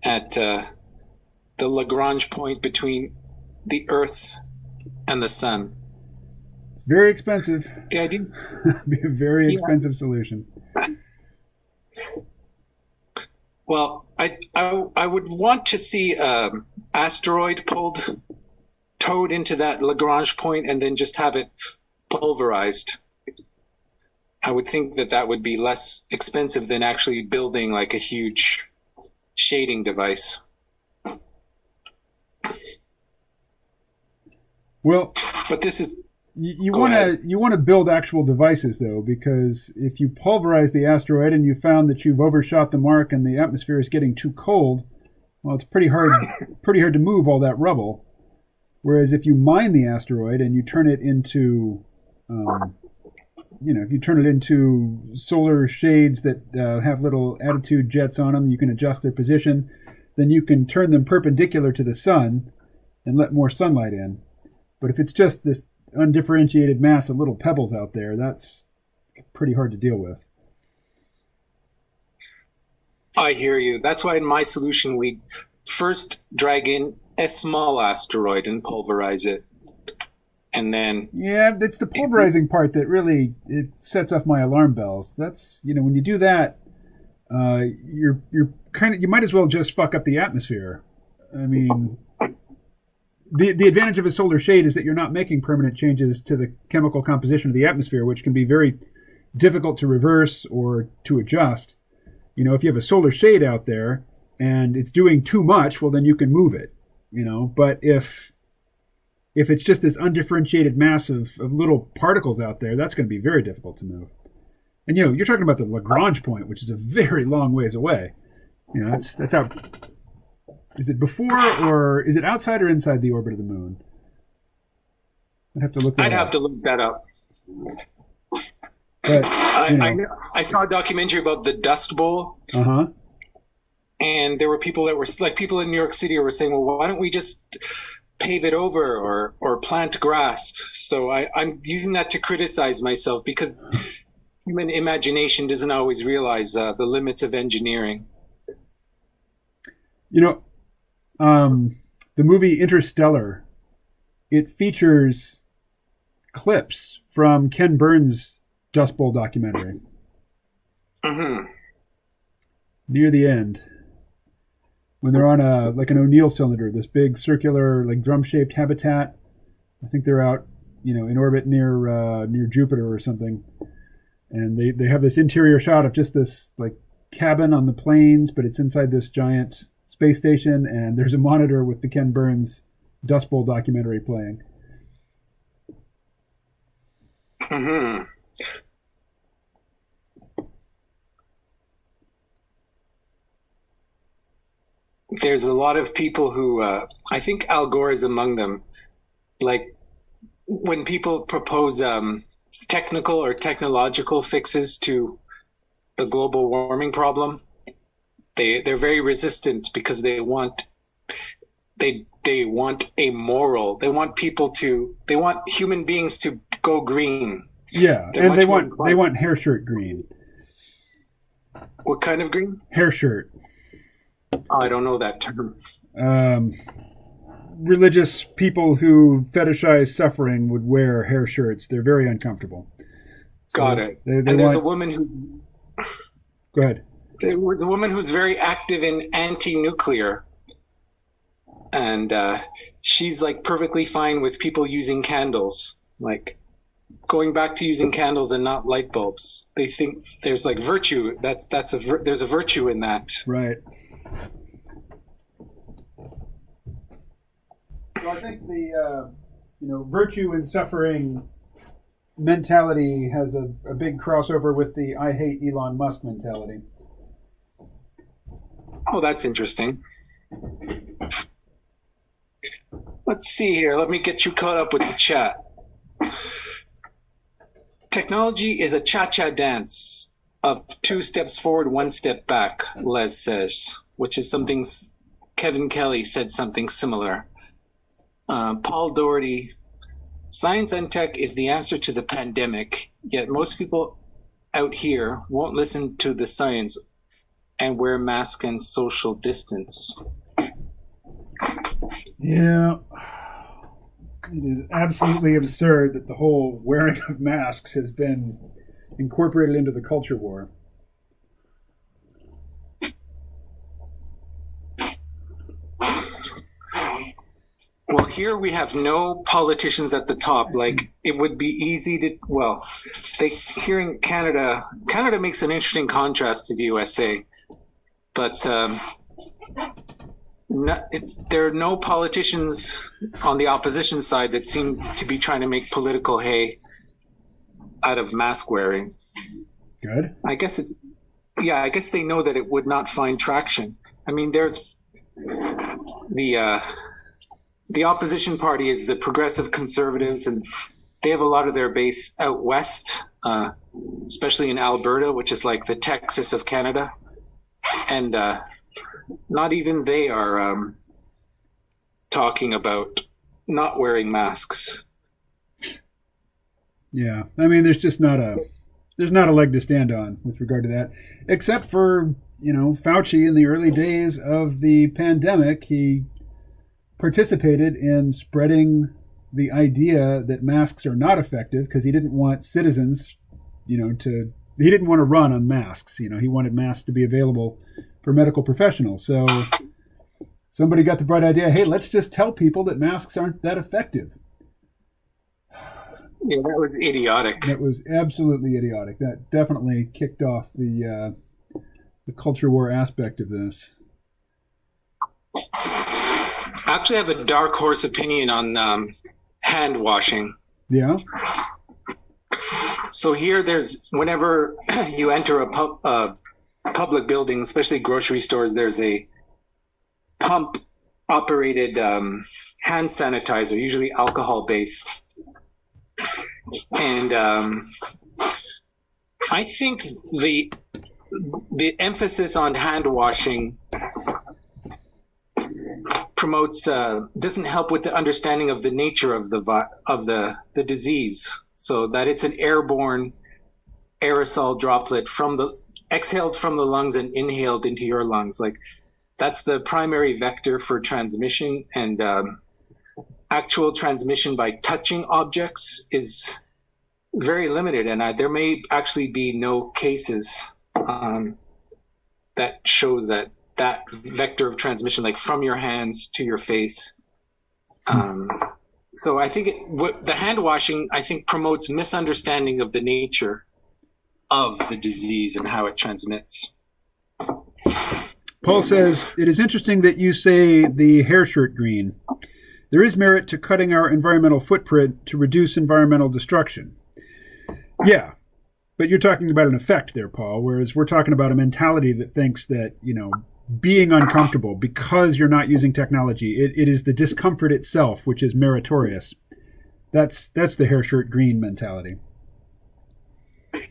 at the Lagrange point between the Earth and the sun. It's very expensive. The idea be a very expensive solution. Well, I would want to see asteroid towed into that Lagrange point and then just have it pulverized. I would think that would be less expensive than actually building like a huge shading device. Well, but this is you want to build actual devices though, because if you pulverize the asteroid and you found that you've overshot the mark and the atmosphere is getting too cold, well, it's pretty hard to move all that rubble. Whereas if you mine the asteroid and you turn it into if you turn it into solar shades that have little attitude jets on them, you can adjust their position. Then you can turn them perpendicular to the sun and let more sunlight in. But if it's just this undifferentiated mass of little pebbles out there, that's pretty hard to deal with. I hear you. That's why in my solution, we first drag in a small asteroid and pulverize it. And then... Yeah, it's the pulverizing part that really it sets off my alarm bells. That's, when you do that, you're you might as well just fuck up the atmosphere. I mean, the advantage of a solar shade is that you're not making permanent changes to the chemical composition of the atmosphere, which can be very difficult to reverse or to adjust. If you have a solar shade out there and it's doing too much, well, then you can move it, But if it's just this undifferentiated mass of little particles out there, that's going to be very difficult to move. And, you're talking about the Lagrange point, which is a very long ways away. That's out. Is it before or is it outside or inside the orbit of the moon? I'd have to look that up. I'd have to look that up. But, I saw a documentary about the Dust Bowl. Uh-huh. And there were people that were like people in New York City were saying, well, why don't we just pave it over or plant grass? So I'm using that to criticize myself because human imagination doesn't always realize the limits of engineering. The movie Interstellar, it features clips from Ken Burns' Dust Bowl documentary. Mm-hmm. Near the end, when they're on an O'Neill cylinder, this big circular drum-shaped habitat. I think they're out, in orbit near Jupiter or something, and they have this interior shot of just this cabin on the plains, but it's inside this giant space station, and there's a monitor with the Ken Burns Dust Bowl documentary playing. Mm-hmm. There's a lot of people who, I think Al Gore is among them. When people propose technical or technological fixes to the global warming problem, they're very resistant because they want a moral. They want human beings to go green. Yeah, and they want hair shirt green. What kind of green? Hair shirt. Oh, I don't know that term. Religious people who fetishize suffering would wear hair shirts. They're very uncomfortable. So Got it. There's a woman who... Go ahead. There was a woman who's very active in anti-nuclear. And she's perfectly fine with people using candles. Going back to using candles and not light bulbs. They think there's virtue. There's a virtue in that. Right. So I think the virtue in suffering mentality has a big crossover with the I hate Elon Musk mentality. Oh, that's interesting. Let's see here. Let me get you caught up with the chat. Technology is a cha-cha dance of 2 steps forward, 1 step back, Les says, which is something Kevin Kelly said something similar. Paul Doherty, science and tech is the answer to the pandemic, yet most people out here won't listen to the science and wear masks and social distance. Yeah. It is absolutely absurd that the whole wearing of masks has been incorporated into the culture war. Well, here we have no politicians at the top. It would be easy to, here in Canada makes an interesting contrast to the USA. But there are no politicians on the opposition side that seem to be trying to make political hay out of mask wearing. Good. I guess they know that it would not find traction. I mean, there's the opposition party is the Progressive Conservatives, and they have a lot of their base out west, especially in Alberta, which is like the Texas of Canada. And not even they are talking about not wearing masks. Yeah, I mean, there's not a leg to stand on with regard to that, except for, Fauci in the early days of the pandemic. He participated in spreading the idea that masks are not effective because he didn't want citizens, he didn't want to run on masks. He wanted masks to be available for medical professionals. So somebody got the bright idea, hey, let's just tell people that masks aren't that effective. Yeah, that was idiotic. That was absolutely idiotic. That definitely kicked off the culture war aspect of this. I actually have a dark horse opinion on hand washing. Yeah. So here, whenever you enter a public building, especially grocery stores, there's a pump-operated hand sanitizer, usually alcohol-based. And I think the emphasis on hand washing doesn't help with the understanding of the nature of the disease. So that it's an airborne aerosol droplet exhaled from the lungs and inhaled into your lungs. Like, that's the primary vector for transmission, and actual transmission by touching objects is very limited, and there may actually be no cases that shows that vector of transmission, like from your hands to your face. So I think the hand washing, I think, promotes misunderstanding of the nature of the disease and how it transmits. Paul says, it is interesting that you say the hair shirt green. There is merit to cutting our environmental footprint to reduce environmental destruction. Yeah, but you're talking about an effect there, Paul, whereas we're talking about a mentality that thinks that, being uncomfortable because you're not using technology, it is the discomfort itself which is meritorious. That's the hair shirt green mentality. Right.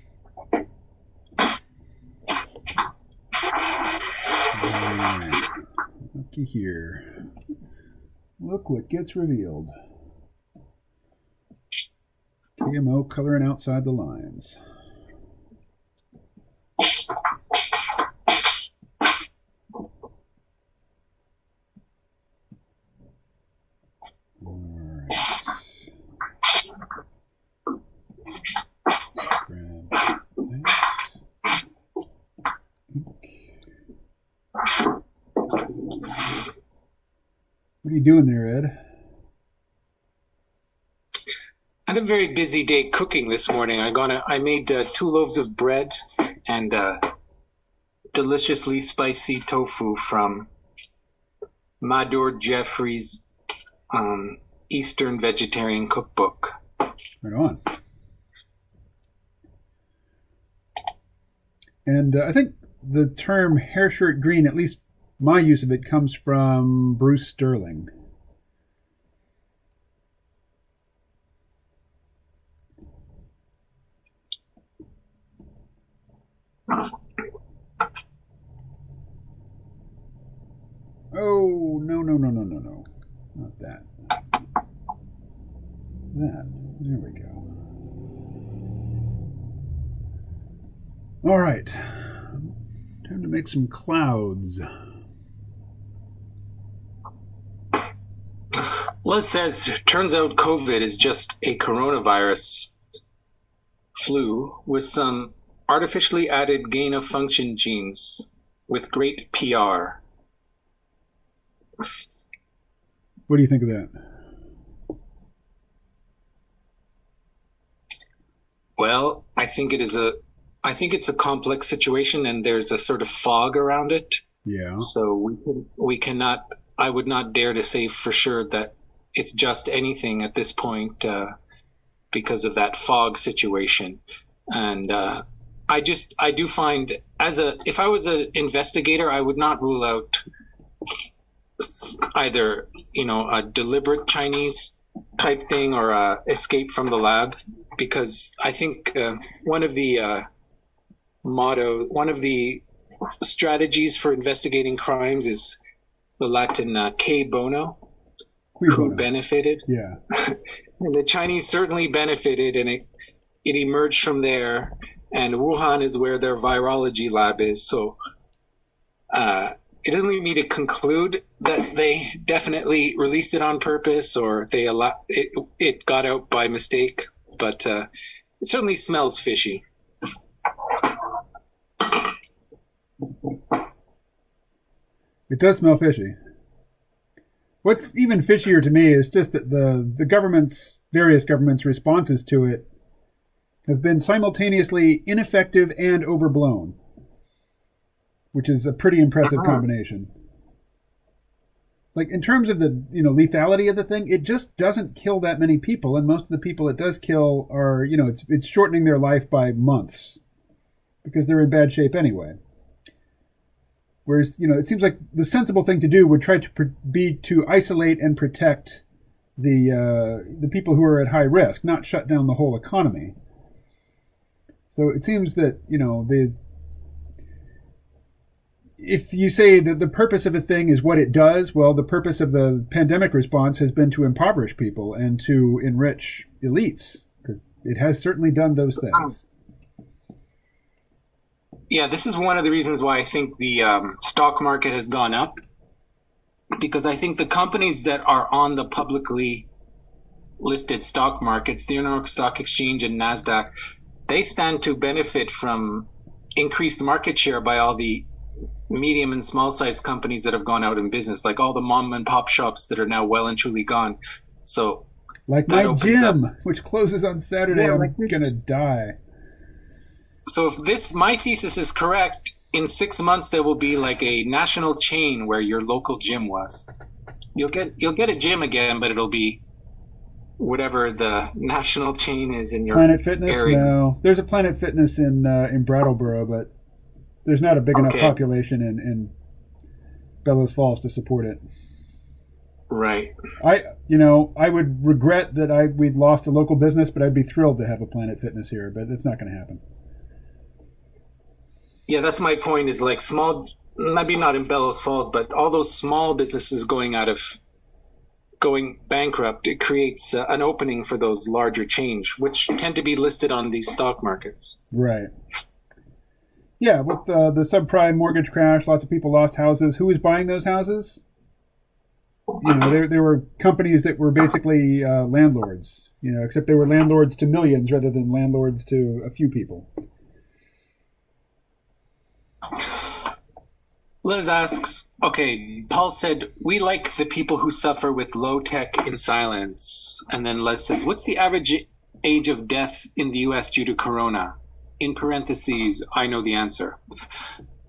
Looky here. Look what gets revealed. GMO coloring outside the lines. What are you doing there, Ed? I had a very busy day cooking this morning. I made 2 loaves of bread and deliciously spicy tofu from Mador Jeffrey's Eastern Vegetarian Cookbook. Right on. And I think the term hair shirt green, at least my use of it, comes from Bruce Sterling. Oh, no. Not that. That. There we go. All right. Time to make some clouds. Well, turns out COVID is just a coronavirus flu with some artificially added gain of function genes with great PR. What do you think of that? Well, I think it's a complex situation, and there's a sort of fog around it. Yeah. So we cannot. I would not dare to say for sure that it's just anything at this point because of that fog situation. And I do find if I was an investigator, I would not rule out either a deliberate Chinese type thing or escape from the lab, because I think one of the one of the strategies for investigating crimes is the Latin que bono, Qui who bono. benefited. Yeah. And the Chinese certainly benefited, and it emerged from there. And Wuhan is where their virology lab is. So it doesn't lead me to conclude that they definitely released it on purpose or it got out by mistake. But it certainly smells fishy. It does smell fishy. What's even fishier to me is just that the various governments' responses to it have been simultaneously ineffective and overblown, which is a pretty impressive combination. Like, in terms of the lethality of the thing, it just doesn't kill that many people, and most of the people it does kill are it's shortening their life by months because they're in bad shape anyway. Whereas, it seems like the sensible thing to do would try to be to isolate and protect the people who are at high risk, not shut down the whole economy. So it seems that, if you say that the purpose of a thing is what it does, well, the purpose of the pandemic response has been to impoverish people and to enrich elites, because it has certainly done those things. Yeah, this is one of the reasons why I think the stock market has gone up, because I think the companies that are on the publicly listed stock markets, the New York Stock Exchange and NASDAQ, they stand to benefit from increased market share by all the medium and small sized companies that have gone out in business, like all the mom and pop shops that are now well and truly gone. So, like my gym, which closes on Saturday, I'm gonna die. So if my thesis is correct, in 6 months there will be like a national chain where your local gym was. You'll get a gym again, but it'll be whatever the national chain is in your Planet Fitness. area. No, there's a Planet Fitness in Brattleboro, but there's not a big enough population in Bellows Falls to support it. Right. I would regret that we'd lost a local business, but I'd be thrilled to have a Planet Fitness here, but it's not going to happen. Yeah, that's my point, is like small, maybe not in Bellows Falls, but all those small businesses going bankrupt, it creates an opening for those larger chains, which tend to be listed on these stock markets. Right. Yeah, with the subprime mortgage crash, lots of people lost houses. Who was buying those houses? There were companies that were basically landlords, except they were landlords to millions rather than landlords to a few people. Liz asks, okay, Paul said, we like the people who suffer with low tech in silence. And then Liz says, what's the average age of death in the US due to corona? In parentheses, I know the answer.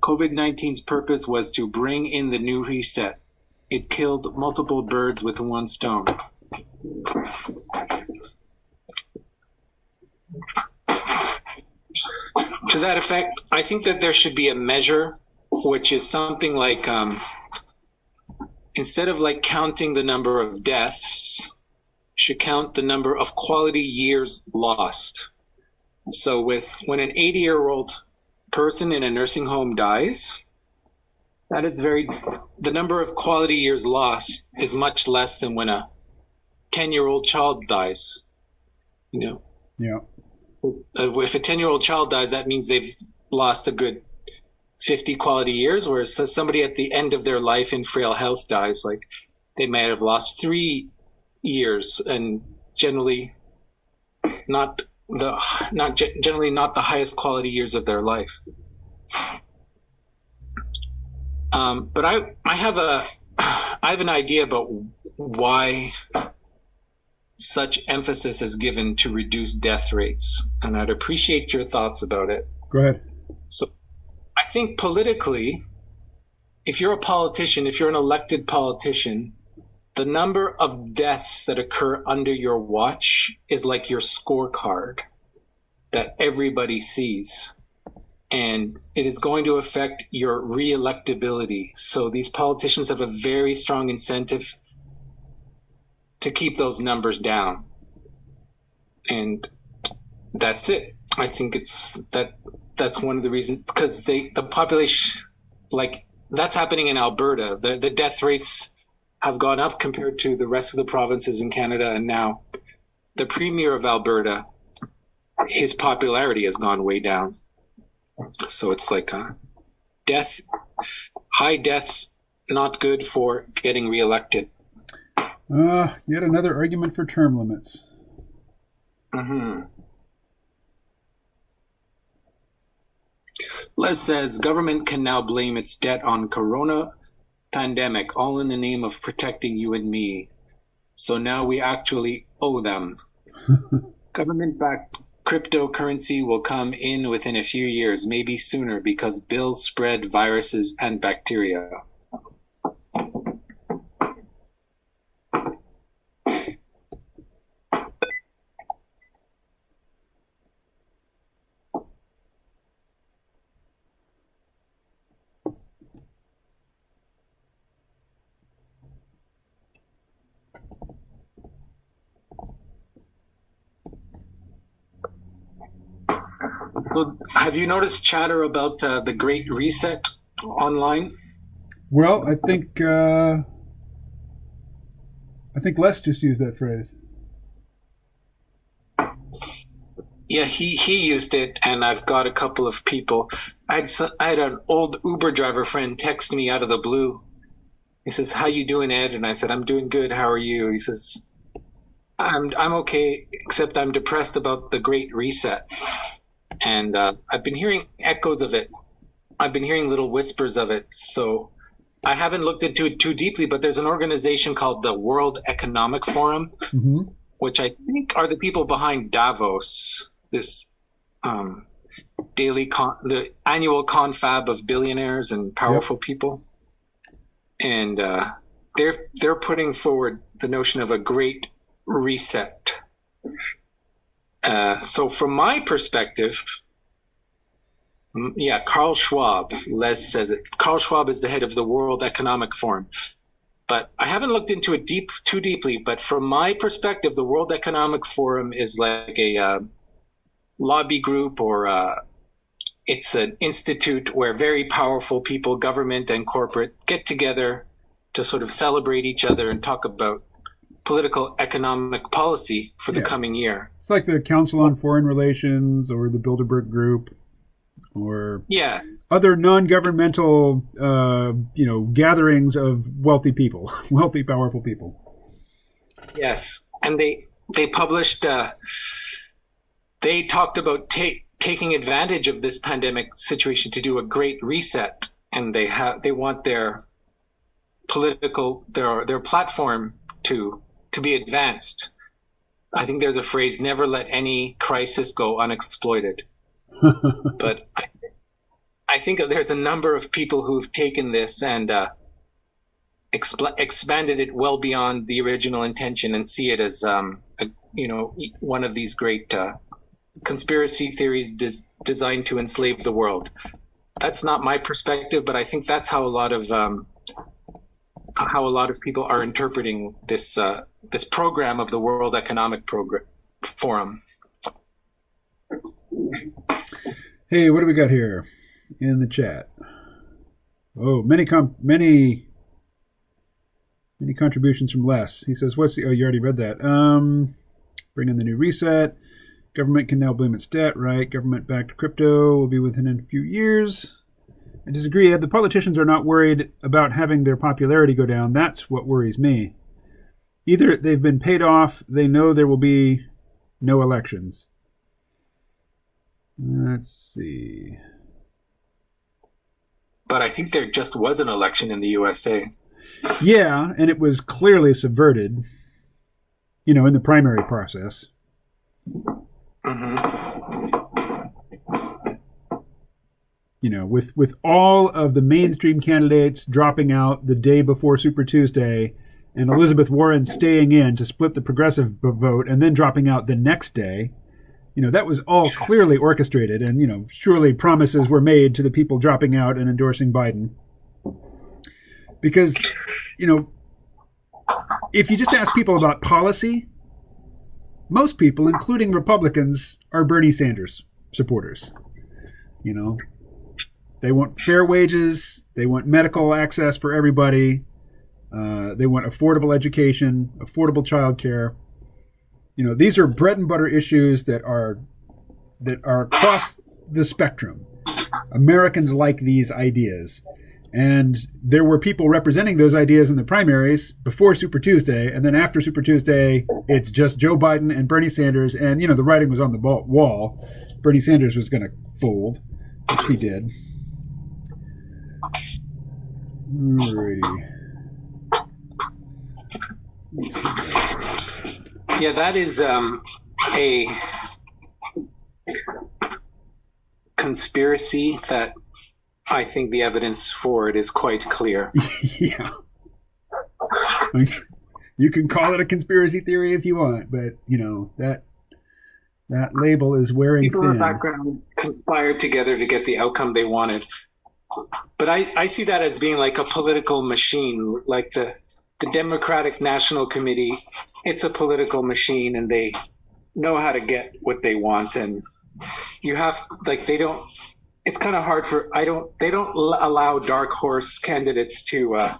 COVID-19's purpose was to bring in the new reset. It killed multiple birds with one stone. To that effect, I think that there should be a measure, which is something like, instead of like counting the number of deaths, should count the number of quality years lost. So when an 80-year-old person in a nursing home dies, the number of quality years lost is much less than when a 10-year-old child dies. Yeah. If a 10-year-old child dies, that means they've lost a good 50 quality years, whereas somebody at the end of their life in frail health dies, like they may have lost 3 years, and generally not the highest quality years of their life. But I have an idea about why such emphasis is given to reduce death rates, and I'd appreciate your thoughts about it. Go ahead. So I think politically, if you're a politician, if you're an elected politician, the number of deaths that occur under your watch is like your scorecard that everybody sees. And it is going to affect your re-electability. So these politicians have a very strong incentive to keep those numbers down. And that's it. I think that's one of the reasons, because the population, like, that's happening in Alberta. The death rates have gone up compared to the rest of the provinces in Canada, and now the premier of Alberta, his popularity has gone way down. So it's like high deaths, not good for getting reelected. Yet another argument for term limits. Mm-hmm. Les says government can now blame its debt on corona pandemic, all in the name of protecting you and me. So now we actually owe them. Government-backed cryptocurrency will come in within a few years, maybe sooner, because bills spread viruses and bacteria. So have you noticed chatter about the Great Reset online? Well, I think Les just used that phrase. Yeah, he used it, and I've got a couple of people. I had an old Uber driver friend text me out of the blue. He says, "How you doing, Ed?" And I said, "I'm doing good. How are you?" He says, I'm okay, except I'm depressed about the Great Reset." And I've been hearing echoes of it. I've been hearing little whispers of it. So I haven't looked into it too deeply, but there's an organization called the World Economic Forum, mm-hmm. which I think are the people behind Davos, this the annual confab of billionaires and powerful people. And they're putting forward the notion of a great reset. So from my perspective, Carl Schwab, Les says it. Carl Schwab is the head of the World Economic Forum. But I haven't looked into it too deeply. But from my perspective, the World Economic Forum is like a lobby group, or it's an institute where very powerful people, government and corporate, get together to sort of celebrate each other and talk about political economic policy for the coming year. It's like the Council on Foreign Relations or the Bilderberg Group, or other non-governmental gatherings of wealthy people, wealthy, powerful people. Yes, and they published. They talked about taking advantage of this pandemic situation to do a great reset, and they want their political their platform to be advanced. I think there's a phrase: "Never let any crisis go unexploited." But I think there's a number of people who've taken this and expanded it well beyond the original intention and see it as one of these great conspiracy theories designed to enslave the world. That's not my perspective, but I think that's how a lot of people are interpreting this this program of the World Economic Forum. Hey, what do we got here in the chat? Oh, many contributions from Les. He says, you already read that. Bring in the new reset. Government can now blame its debt, right? Government-backed crypto will be within a few years. I disagree, Ed. The politicians are not worried about having their popularity go down. That's what worries me. Either they've been paid off, they know there will be no elections. Let's see. But I think there just was an election in the USA. Yeah, and it was clearly subverted, in the primary process. Mm-hmm. With all of the mainstream candidates dropping out the day before Super Tuesday and Elizabeth Warren staying in to split the progressive vote and then dropping out the next day, that was all clearly orchestrated, and, surely promises were made to the people dropping out and endorsing Biden. Because, if you just ask people about policy, most people, including Republicans, are Bernie Sanders supporters. You know, they want fair wages. They want medical access for everybody. They want affordable education, affordable childcare. You know, these are bread and butter issues that are across the spectrum. Americans like these ideas. And there were people representing those ideas in the primaries before Super Tuesday, and then after Super Tuesday, it's just Joe Biden and Bernie Sanders. And, you know, the writing was on the wall. Bernie Sanders was going to fold, which he did. Alrighty. Yeah, that is a conspiracy that I think the evidence for it is quite clear. Yeah. You can call it a conspiracy theory if you want, but, you know, that label is wearing People thin. in the background conspired together to get the outcome they wanted. But I see that as being like a political machine, like the Democratic National Committee. It's a political machine, and they know how to get what they want. And you have, like, they don't, it's kind of hard for, they don't allow dark horse candidates to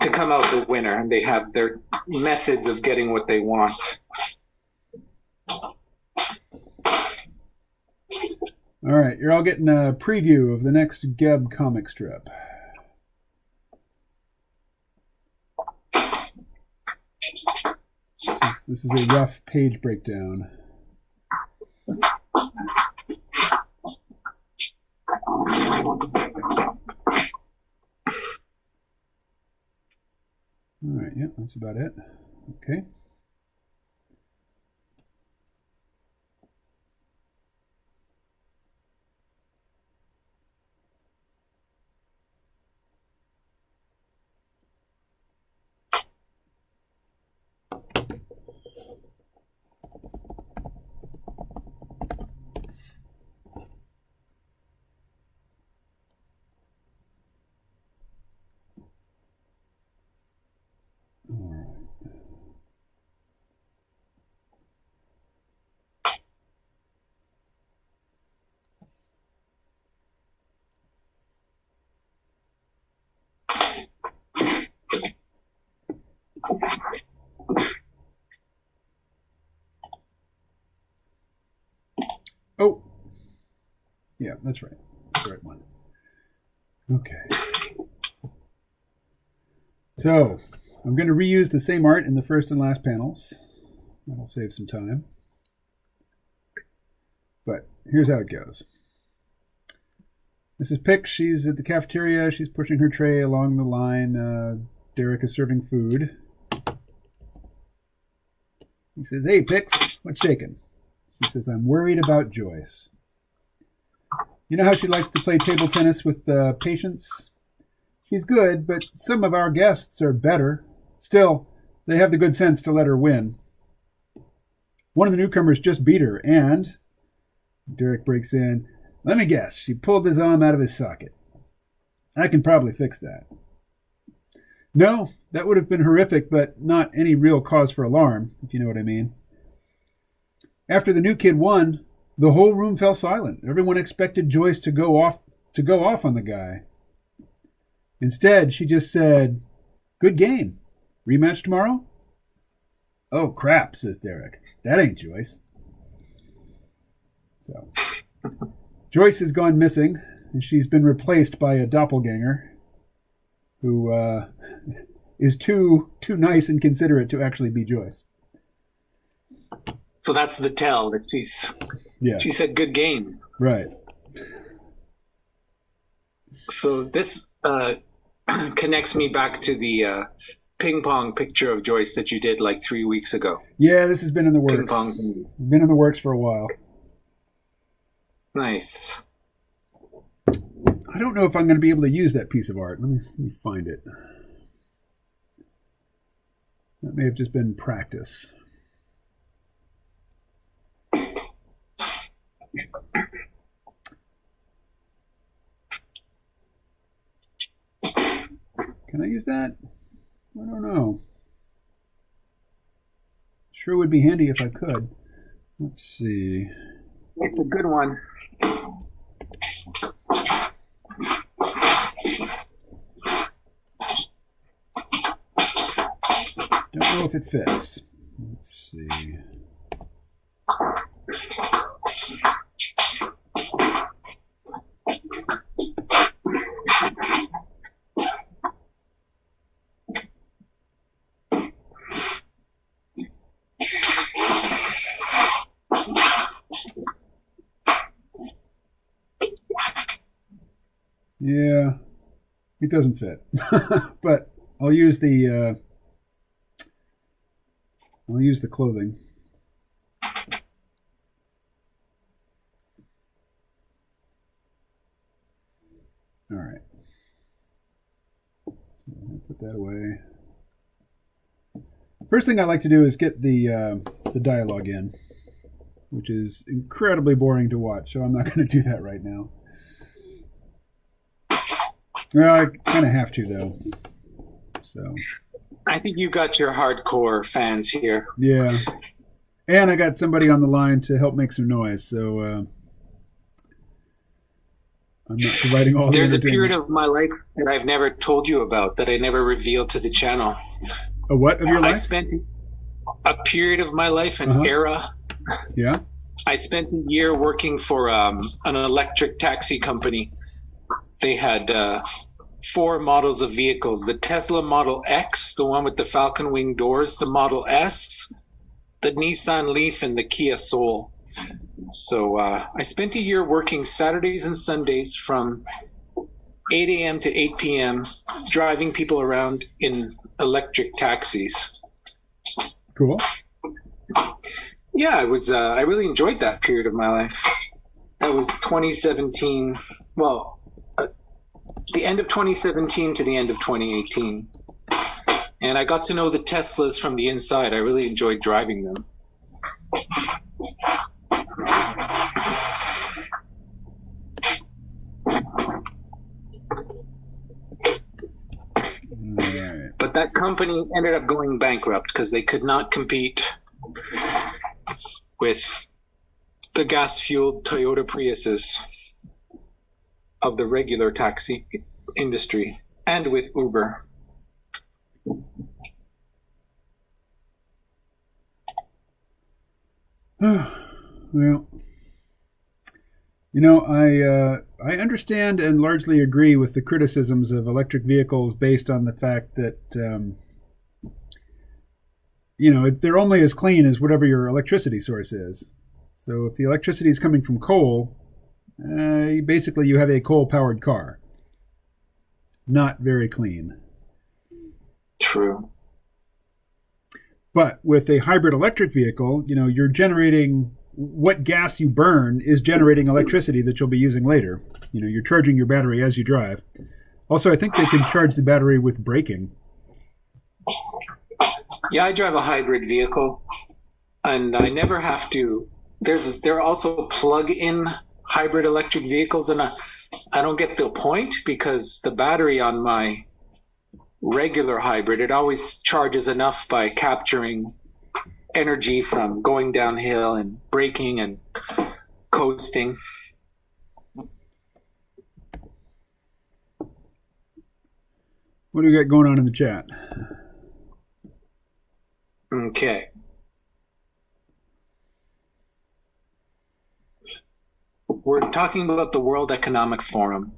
come out the winner, and they have their methods of getting what they want. All right, you're all getting a preview of the next Geb comic strip. This is a rough page breakdown. All right, yeah, that's about it. Okay. Oh, yeah, that's right. That's the right one. Okay. So, I'm going to reuse the same art in the first and last panels. That'll save some time. But here's how it goes. Mrs. Pick, she's at the cafeteria. She's pushing her tray along the line. Derek is serving food. He says, "Hey, Pix, what's shaking?" She says, "I'm worried about Joyce. You know how she likes to play table tennis with patients? She's good, but some of our guests are better. Still, they have the good sense to let her win. One of the newcomers just beat her, and..." Derek breaks in. "Let me guess, she pulled his arm out of his socket. I can probably fix that." "No, that would have been horrific, but not any real cause for alarm, if you know what I mean." After the new kid won, the whole room fell silent. Everyone expected Joyce to go off on the guy. Instead, she just said, "Good game. Rematch tomorrow?" "Oh, crap," says Derek. "That ain't Joyce." So, Joyce has gone missing, and she's been replaced by a doppelganger who is too nice and considerate to actually be Joyce. So that's the tell that she said good game. Right. So this connects me back to the ping pong picture of Joyce that you did like 3 weeks ago. Yeah, this has been in the works. Ping pong. Been in the works for a while. Nice. I don't know if I'm going to be able to use that piece of art. Let me find it. That may have just been practice. Can I use that? I don't know. Sure would be handy if I could. Let's see. It's a good one. Don't know if it fits. Let's see. Yeah, it doesn't fit, but I'll use the clothing. All right. So I'll put that away. First thing I like to do is get the dialogue in, which is incredibly boring to watch. So I'm not going to do that right now. Well, I kind of have to though. So. I think you got your hardcore fans here. Yeah, and I got somebody on the line to help make some noise. So I'm not providing all. There's a period of my life that I've never told you about, that I never revealed to the channel. A what of your life? I spent a period of my life, an era. Yeah. I spent a year working for an electric taxi company. They had 4 models of vehicles: the Tesla Model X, the one with the falcon wing doors, the Model S, the Nissan Leaf, and the Kia Soul. So I spent a year working Saturdays and Sundays from 8 a.m. to 8 p.m. driving people around in electric taxis. Cool. Yeah, I really enjoyed that period of my life. That was 2017. Well, the end of 2017 to the end of 2018. And I got to know the Teslas from the inside. I really enjoyed driving them. Right. But that company ended up going bankrupt because they could not compete with the gas-fueled Toyota Priuses of the regular taxi industry, and with Uber. Well, I understand and largely agree with the criticisms of electric vehicles based on the fact that they're only as clean as whatever your electricity source is. So if the electricity is coming from coal, basically you have a coal-powered car. Not very clean. True. But with a hybrid electric vehicle, you're generating what gas you burn is generating electricity that you'll be using later. You're charging your battery as you drive. Also, I think they can charge the battery with braking. Yeah, I drive a hybrid vehicle, and I never have to. There are also plug-in hybrid electric vehicles, and I don't get the point because the battery on my regular hybrid, it always charges enough by capturing energy from going downhill and braking and coasting. What do we got going on in the chat? Okay. We're talking about the World Economic Forum,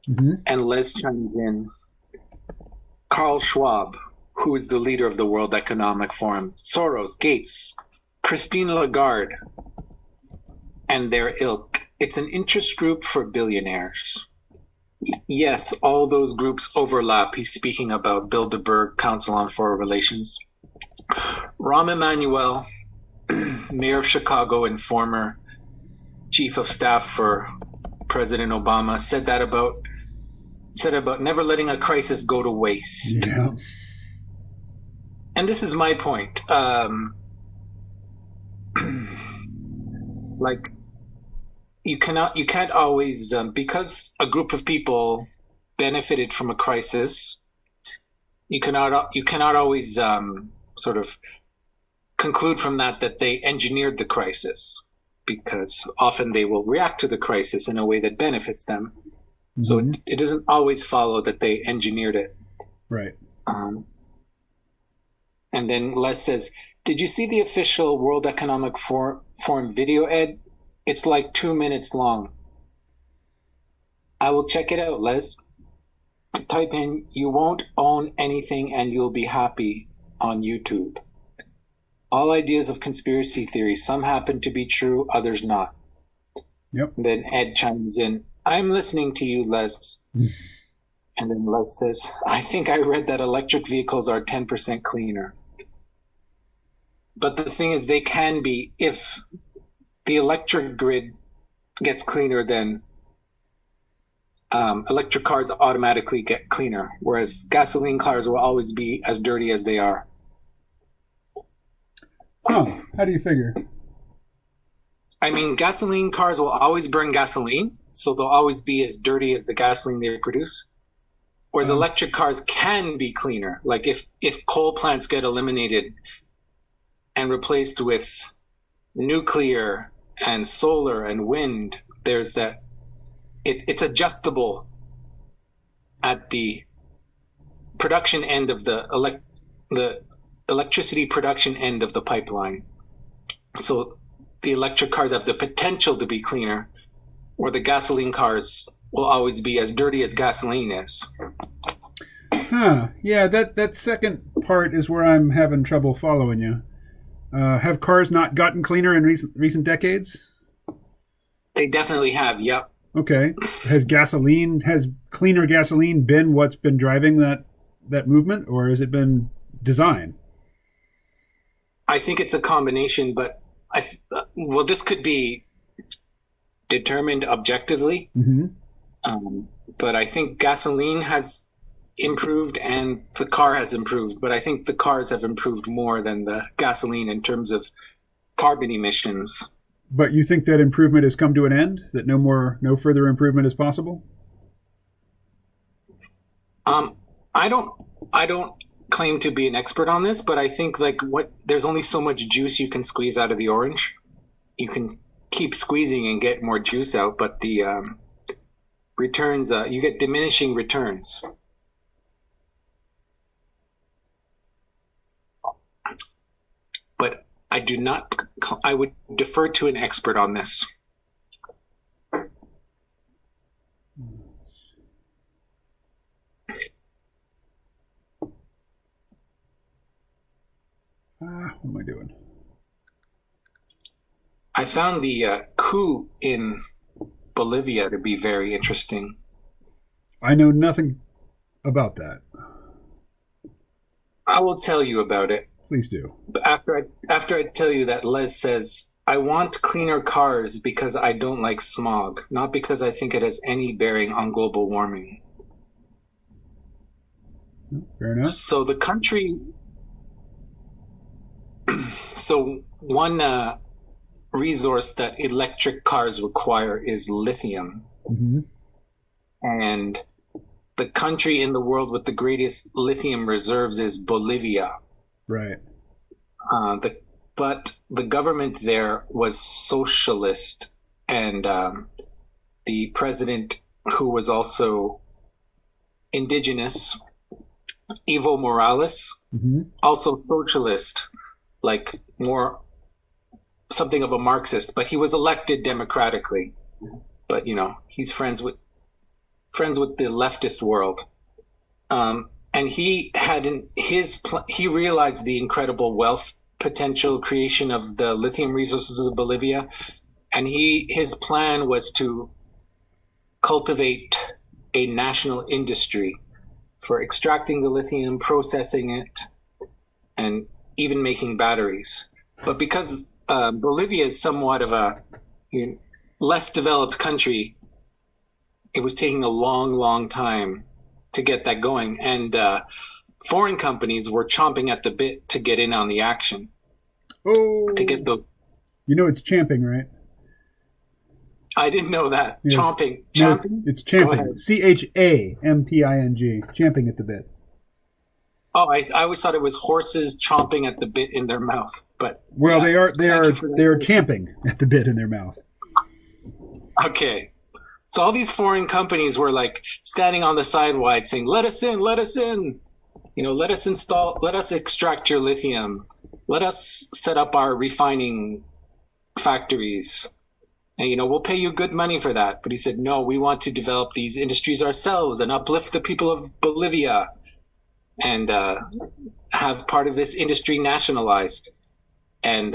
and Les chimes in. Carl Schwab, who is the leader of the World Economic Forum, Soros, Gates, Christine Lagarde, and their ilk. It's an interest group for billionaires. Yes, all those groups overlap. He's speaking about Bilderberg Council on Foreign Relations. Rahm Emanuel, mayor of Chicago and former chief of staff for President Obama, said about never letting a crisis go to waste. Yeah. And this is my point. Like, you can't always, because a group of people benefited from a crisis, you cannot always sort of conclude from that they engineered the crisis, because often they will react to the crisis in a way that benefits them. Mm-hmm. So it doesn't always follow that they engineered it. Right. And then Les says, did you see the official World Economic Forum video, Ed? It's like 2 minutes long. I will check it out, Les. Type in, "You won't own anything and you'll be happy" on YouTube. All ideas of conspiracy theories. Some happen to be true, others not. Yep. Then Ed chimes in, "I'm listening to you, Les." And then Les says, "I think I read that electric vehicles are 10% cleaner." But the thing is, they can be. If the electric grid gets cleaner, then electric cars automatically get cleaner, whereas gasoline cars will always be as dirty as they are. Oh, how do you figure? I mean, gasoline cars will always burn gasoline, so they'll always be as dirty as the gasoline they produce. Whereas electric cars can be cleaner. Like if coal plants get eliminated and replaced with nuclear and solar and wind, there's that. It's adjustable at the production end of the electricity production end of the pipeline. So the electric cars have the potential to be cleaner, where the gasoline cars will always be as dirty as gasoline is. Huh. Yeah, that second part is where I'm having trouble following you. Have cars not gotten cleaner in recent decades? They definitely have, yep. Okay. Has cleaner gasoline been what's been driving that movement, or has it been design? I think it's a combination, but this could be determined objectively. Mm-hmm. But I think gasoline has improved and the car has improved. But I think the cars have improved more than the gasoline in terms of carbon emissions. But you think that improvement has come to an end? That no further improvement is possible? I don't claim to be an expert on this, but I think there's only so much juice you can squeeze out of the orange. You can keep squeezing and get more juice out, but the returns, you get diminishing returns. But I would defer to an expert on this. What am I doing? I found the coup in Bolivia to be very interesting. I know nothing about that. I will tell you about it. Please do. After I tell you that, Les says, "I want cleaner cars because I don't like smog, not because I think it has any bearing on global warming." Fair enough. So the country... So one resource that electric cars require is lithium. Mm-hmm. And the country in the world with the greatest lithium reserves is Bolivia. Right. But the government there was socialist, and the president, who was also indigenous, Evo Morales, mm-hmm. also socialist, like more something of a Marxist, but he was elected democratically. But he's friends with the leftist world. And he had he realized the incredible wealth potential creation of the lithium resources of Bolivia, and his plan was to cultivate a national industry for extracting the lithium, processing it, and even making batteries. But because Bolivia is somewhat of a less developed country, it was taking a long, long time to get that going, and foreign companies were chomping at the bit to get in on the action. Oh, to get those. It's champing, right? I didn't know that. Yes. Chomping. No, it's champing. CHAMPING. Champing at the bit. Oh, I always thought it was horses chomping at the bit in their mouth. But well, yeah, they are champing at the bit in their mouth. Okay. So all these foreign companies were like standing on the sidewalk saying, let us in, let us in. Let us extract your lithium. Let us set up our refining factories. And, we'll pay you good money for that. But he said, no, we want to develop these industries ourselves and uplift the people of Bolivia and have part of this industry nationalized. And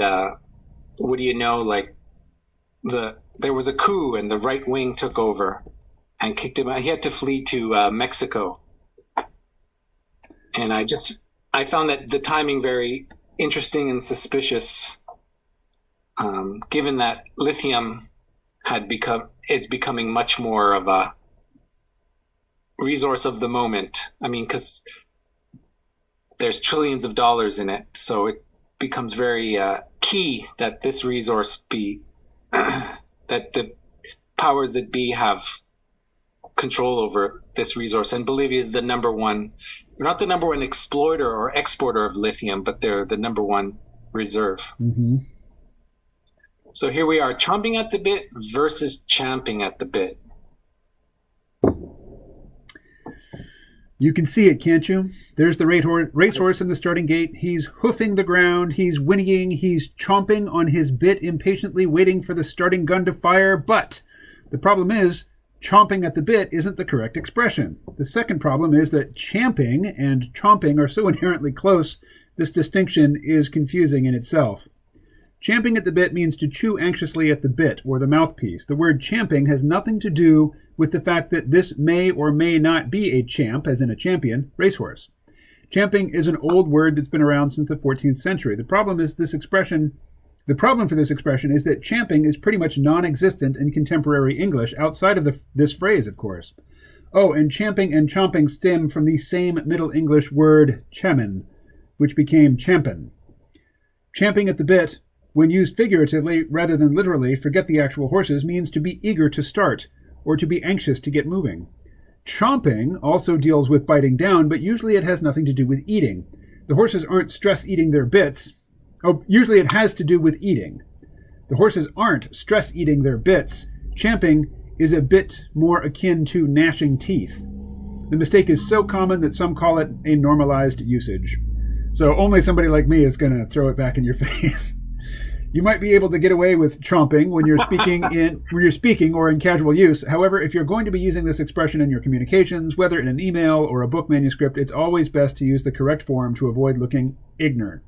what do you know, like there was a coup and the right wing took over and kicked him out. He had to flee to Mexico. And I found that the timing very interesting and suspicious, given that lithium is becoming much more of a resource of the moment. I mean, because there's trillions of dollars in it, so it becomes very key that this resource be that the powers that be have control over this resource. And Bolivia is they're not the number one exploiter or exporter of lithium, but they're the number one reserve. Mm-hmm. So here we are, chomping at the bit versus champing at the bit. You can see it, can't you? There's the racehorse in the starting gate. He's hoofing the ground. He's whinnying. He's chomping on his bit, impatiently waiting for the starting gun to fire. But the problem is, chomping at the bit isn't the correct expression. The second problem is that champing and chomping are so inherently close, this distinction is confusing in itself. Champing at the bit means to chew anxiously at the bit or the mouthpiece. The word champing has nothing to do with the fact that this may or may not be a champ, as in a champion, racehorse. Champing is an old word that's been around since the 14th century. The problem for this expression is that champing is pretty much non-existent in contemporary English, outside of this phrase, of course. Oh, and champing and chomping stem from the same Middle English word chamin, which became champin. Champing at the bit, when used figuratively rather than literally, forget the actual horses, means to be eager to start, or to be anxious to get moving. Chomping also deals with biting down, but usually it has nothing to do with eating. The horses aren't stress-eating their bits. Oh, usually it has to do with eating. The horses aren't stress-eating their bits. Champing is a bit more akin to gnashing teeth. The mistake is so common that some call it a normalized usage. So only somebody like me is going to throw it back in your face. You might be able to get away with chomping when you're speaking or in casual use. However, if you're going to be using this expression in your communications, whether in an email or a book manuscript, it's always best to use the correct form to avoid looking ignorant.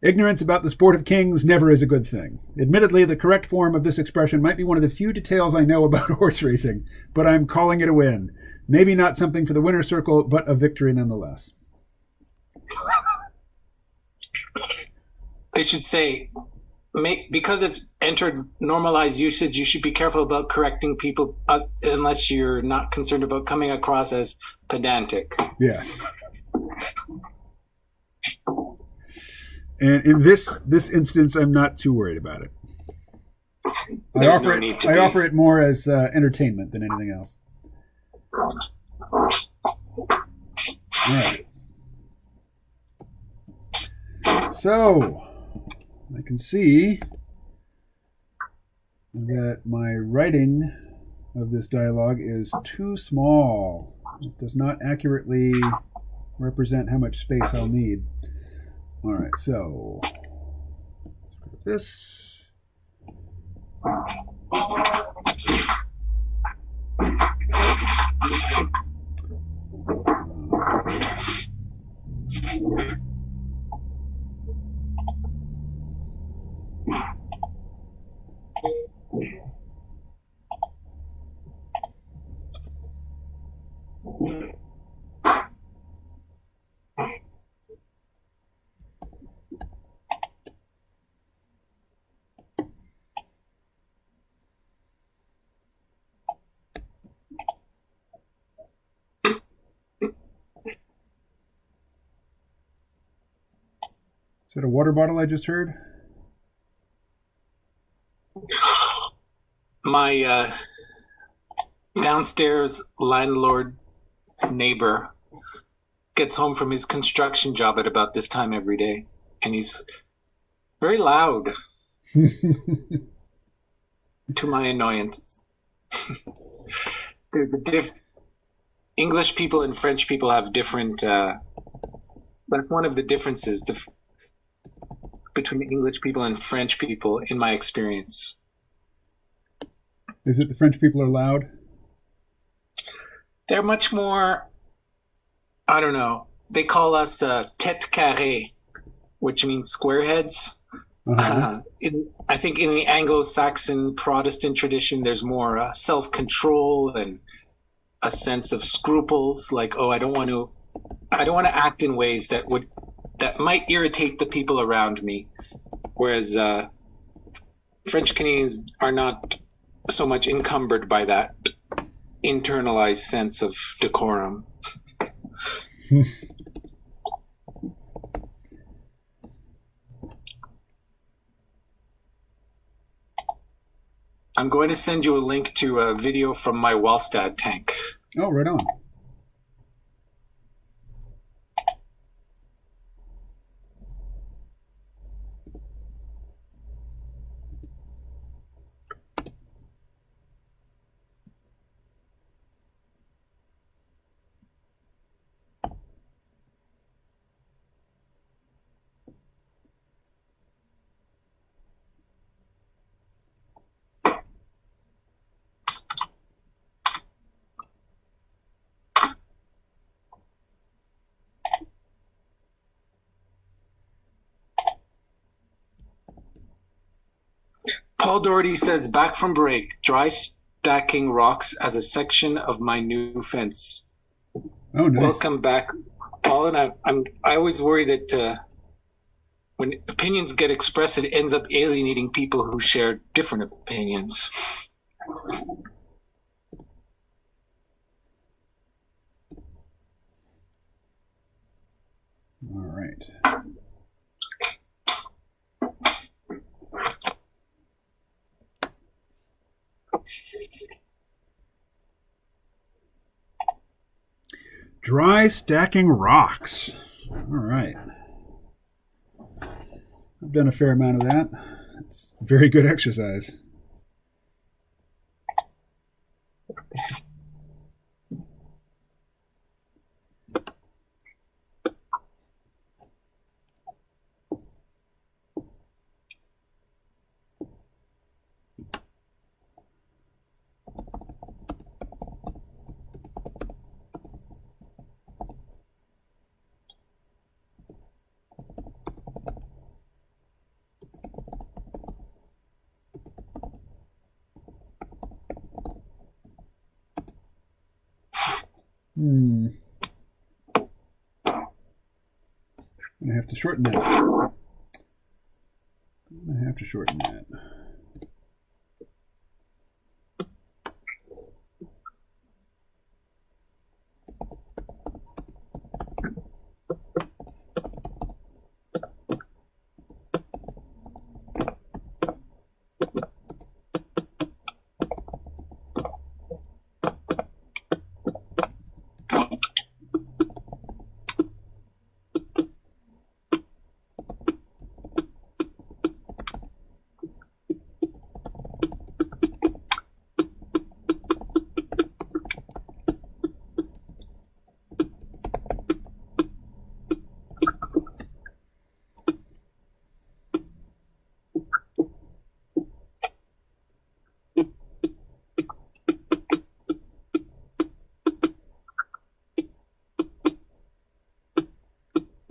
Ignorance about the sport of kings never is a good thing. Admittedly, the correct form of this expression might be one of the few details I know about horse racing, but I'm calling it a win. Maybe not something for the winner's circle, but a victory nonetheless. They should say, because it's entered normalized usage, you should be careful about correcting people unless you're not concerned about coming across as pedantic. Yes. And in this instance, I'm not too worried about it. I offer it more as entertainment than anything else. All right. So, I can see that my writing of this dialogue is too small. It does not accurately represent how much space I'll need. All right, so this. Is that a water bottle I just heard? My downstairs landlord neighbor gets home from his construction job at about this time every day, and he's very loud to my annoyance. There's a English people and French people have different. That's one of the differences between English people and French people, in my experience. Is it the French people are loud? They're much more. I don't know. They call us tête carrée, which means squareheads. Uh-huh. I think in the Anglo-Saxon Protestant tradition, there's more self-control and a sense of scruples. Like, oh, I don't want to act in ways that might irritate the people around me. Whereas French Canadians are not so much encumbered by that internalized sense of decorum. I'm going to send you a link to a video from my Wallstad tank. Oh, right on. Paul Doherty says, back from break, dry stacking rocks as a section of my new fence. Oh, nice. Welcome back, Paul. And I always worry that when opinions get expressed, it ends up alienating people who share different opinions. All right. Dry stacking rocks. All right. I've done a fair amount of that. It's very good exercise. I'm going to have to shorten that.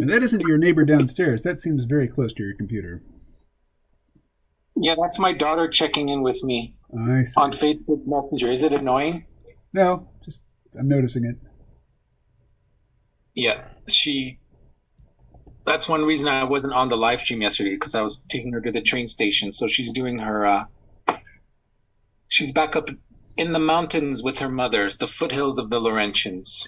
And that isn't your neighbor downstairs. That seems very close to your computer. Yeah, that's my daughter checking in with me I see. on Facebook Messenger. Is it annoying? No, just I'm noticing it. Yeah, that's one reason I wasn't on the live stream yesterday, because I was taking her to the train station. So she's doing her, she's back up in the mountains with her mother, the foothills of the Laurentians.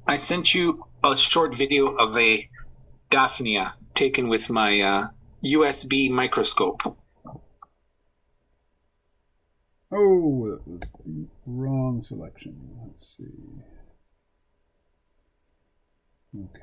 I sent you a short video of a Daphnia taken with my USB microscope. Oh, that was the wrong selection. Let's see. Okay.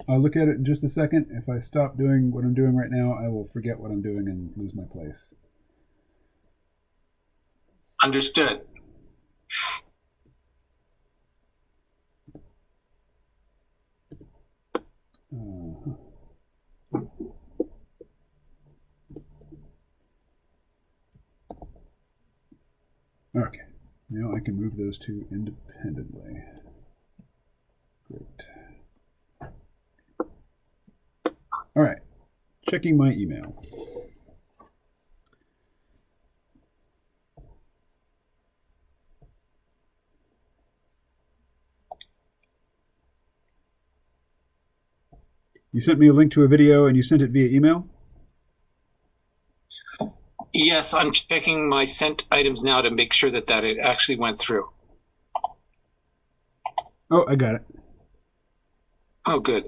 I'll look at it in just a second. If I stop doing what I'm doing right now, I will forget what I'm doing and lose my place. Understood. Okay, now I can move those two independently. Great. All right, checking my email. You sent me a link to a video and you sent it via email? Yes, I'm checking my sent items now to make sure that it actually went through. Oh, I got it. Oh, good.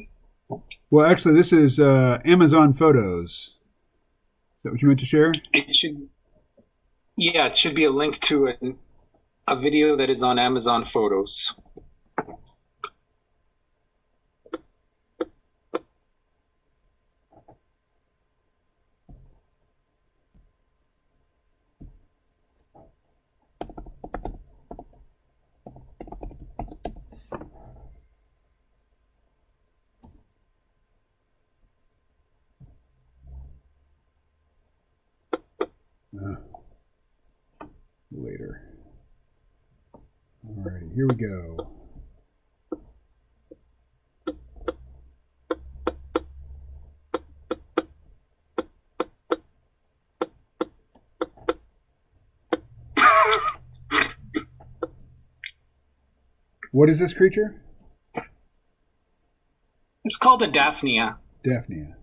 Well, actually, this is Amazon Photos. Is that what you meant to share? It should. Yeah, it should be a link to a video that is on Amazon Photos. Later. Alrighty, here we go. What is this creature? It's called a Daphnia. Daphnia.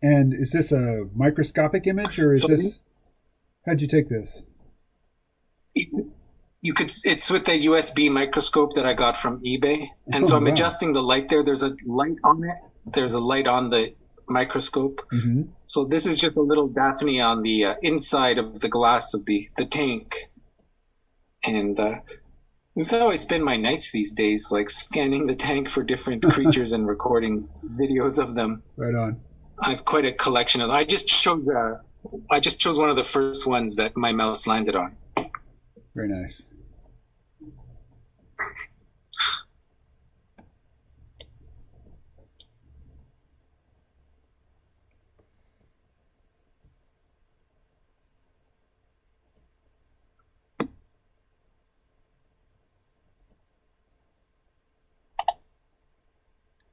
And is this a microscopic image, or is this? How'd you take this? You could. It's with the USB microscope that I got from eBay, and so I'm adjusting the light there. There's a light on it. There's a light on the microscope. Mm-hmm. So this is just a little Daphnia on the inside of the glass of the tank, and this is how I spend my nights these days, like scanning the tank for different creatures and recording videos of them. Right on. I have quite a collection of them. I just chose one of the first ones that my mouse landed on. Very nice.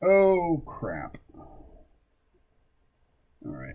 Oh, crap. All right.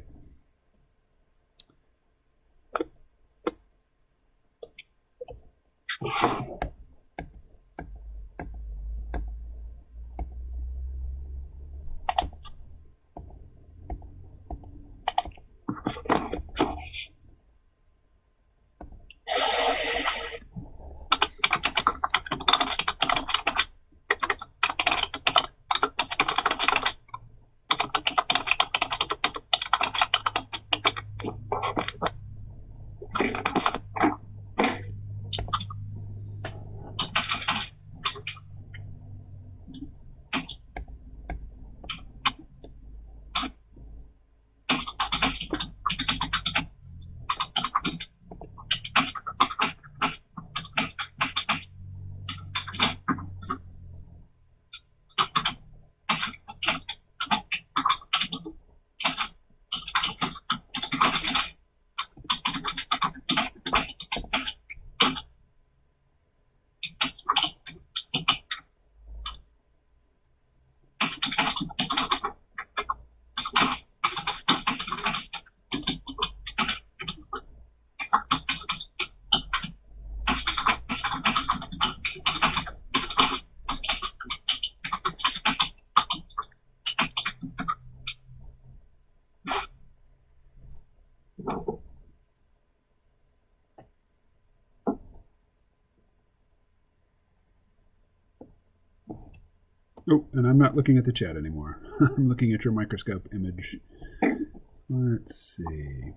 Oh, and I'm not looking at the chat anymore. I'm looking at your microscope image. Let's see.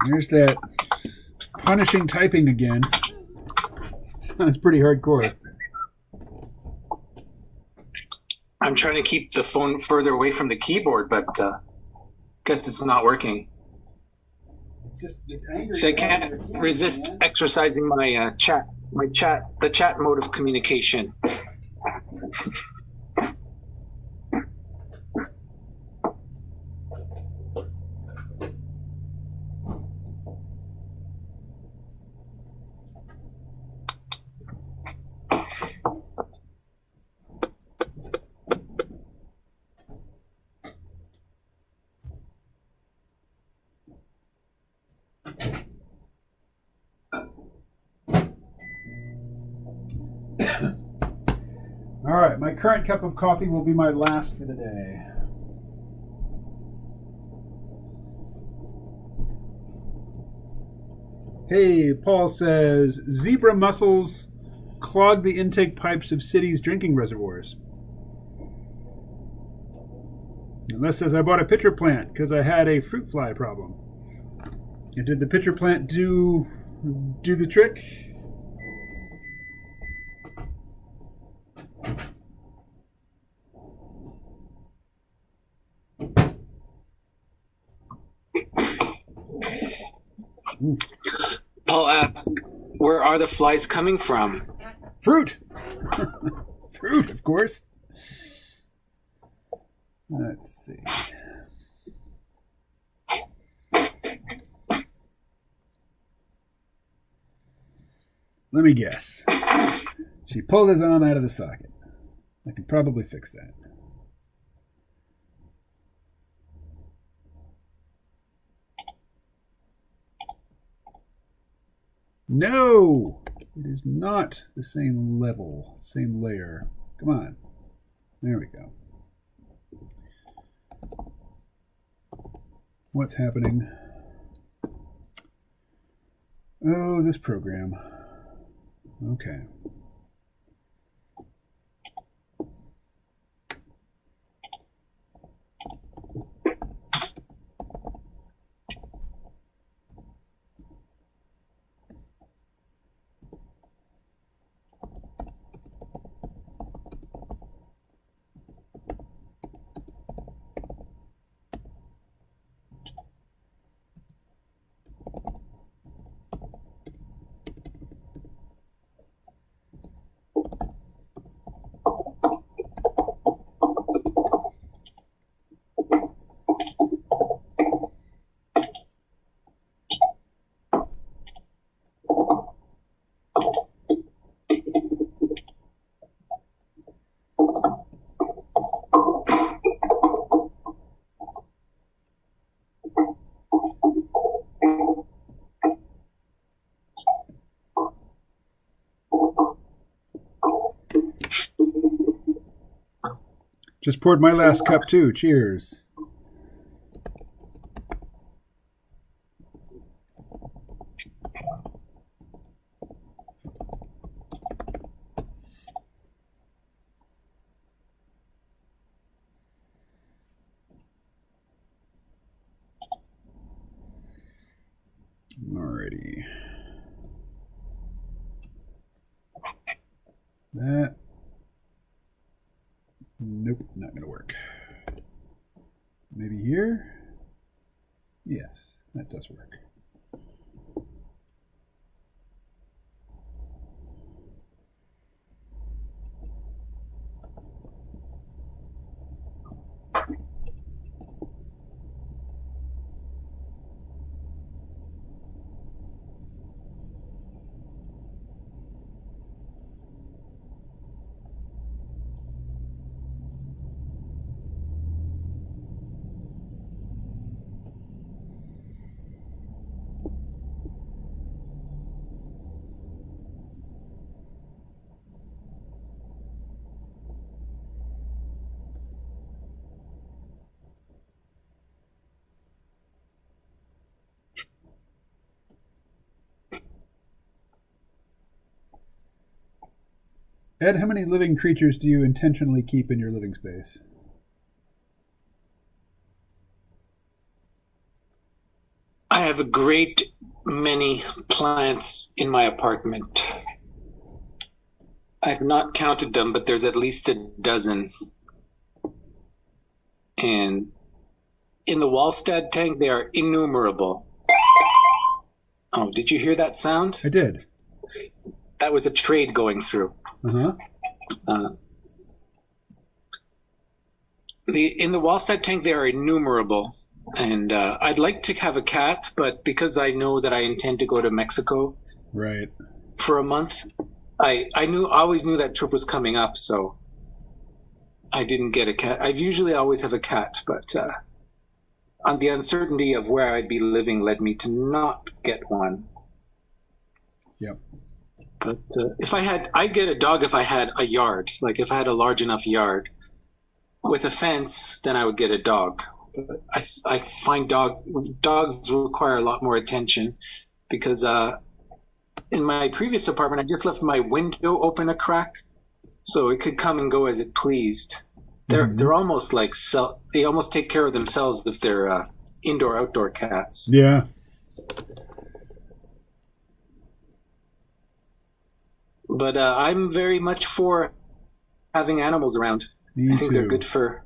There's that punishing typing again. Sounds pretty hardcore. I'm trying to keep the phone further away from the keyboard, but guess it's not working. So I can't resist exercising my the chat mode of communication. All right, my current cup of coffee will be my last for the day. Hey, Paul says, zebra mussels clog the intake pipes of cities' drinking reservoirs. And Les says, I bought a pitcher plant because I had a fruit fly problem. And did the pitcher plant do the trick? Paul asks, where are the flies coming from? Fruit. Fruit, of course. Let's see. Let me guess. She pulled his arm out of the socket. I can probably fix that. No! It is not the same level, same layer. Come on. There we go. What's happening? Oh, this program. Okay. Just poured my last cup too. Cheers. Alrighty. That. Nope, not going to work. Maybe here? Yes, that does work. Ed, how many living creatures do you intentionally keep in your living space? I have a great many plants in my apartment. I've not counted them, but there's at least a dozen. And in the Wallstad tank, they are innumerable. Oh, did you hear that sound? I did. That was a trade going through. Uh-huh. In the Wallstad tank, they are innumerable. And I'd like to have a cat, but because I know that I intend to go to Mexico right for a month, I always knew that trip was coming up, so I didn't get a cat. I usually always have a cat, but on the uncertainty of where I'd be living led me to not get one. Yep. But I'd get a dog if I had a yard. Like if I had a large enough yard with a fence, then I would get a dog. But I find dogs require a lot more attention because in my previous apartment, I just left my window open a crack so it could come and go as it pleased. They're almost like they almost take care of themselves if they're indoor outdoor cats. Yeah. But I'm very much for having animals around. Me I think too. they're good for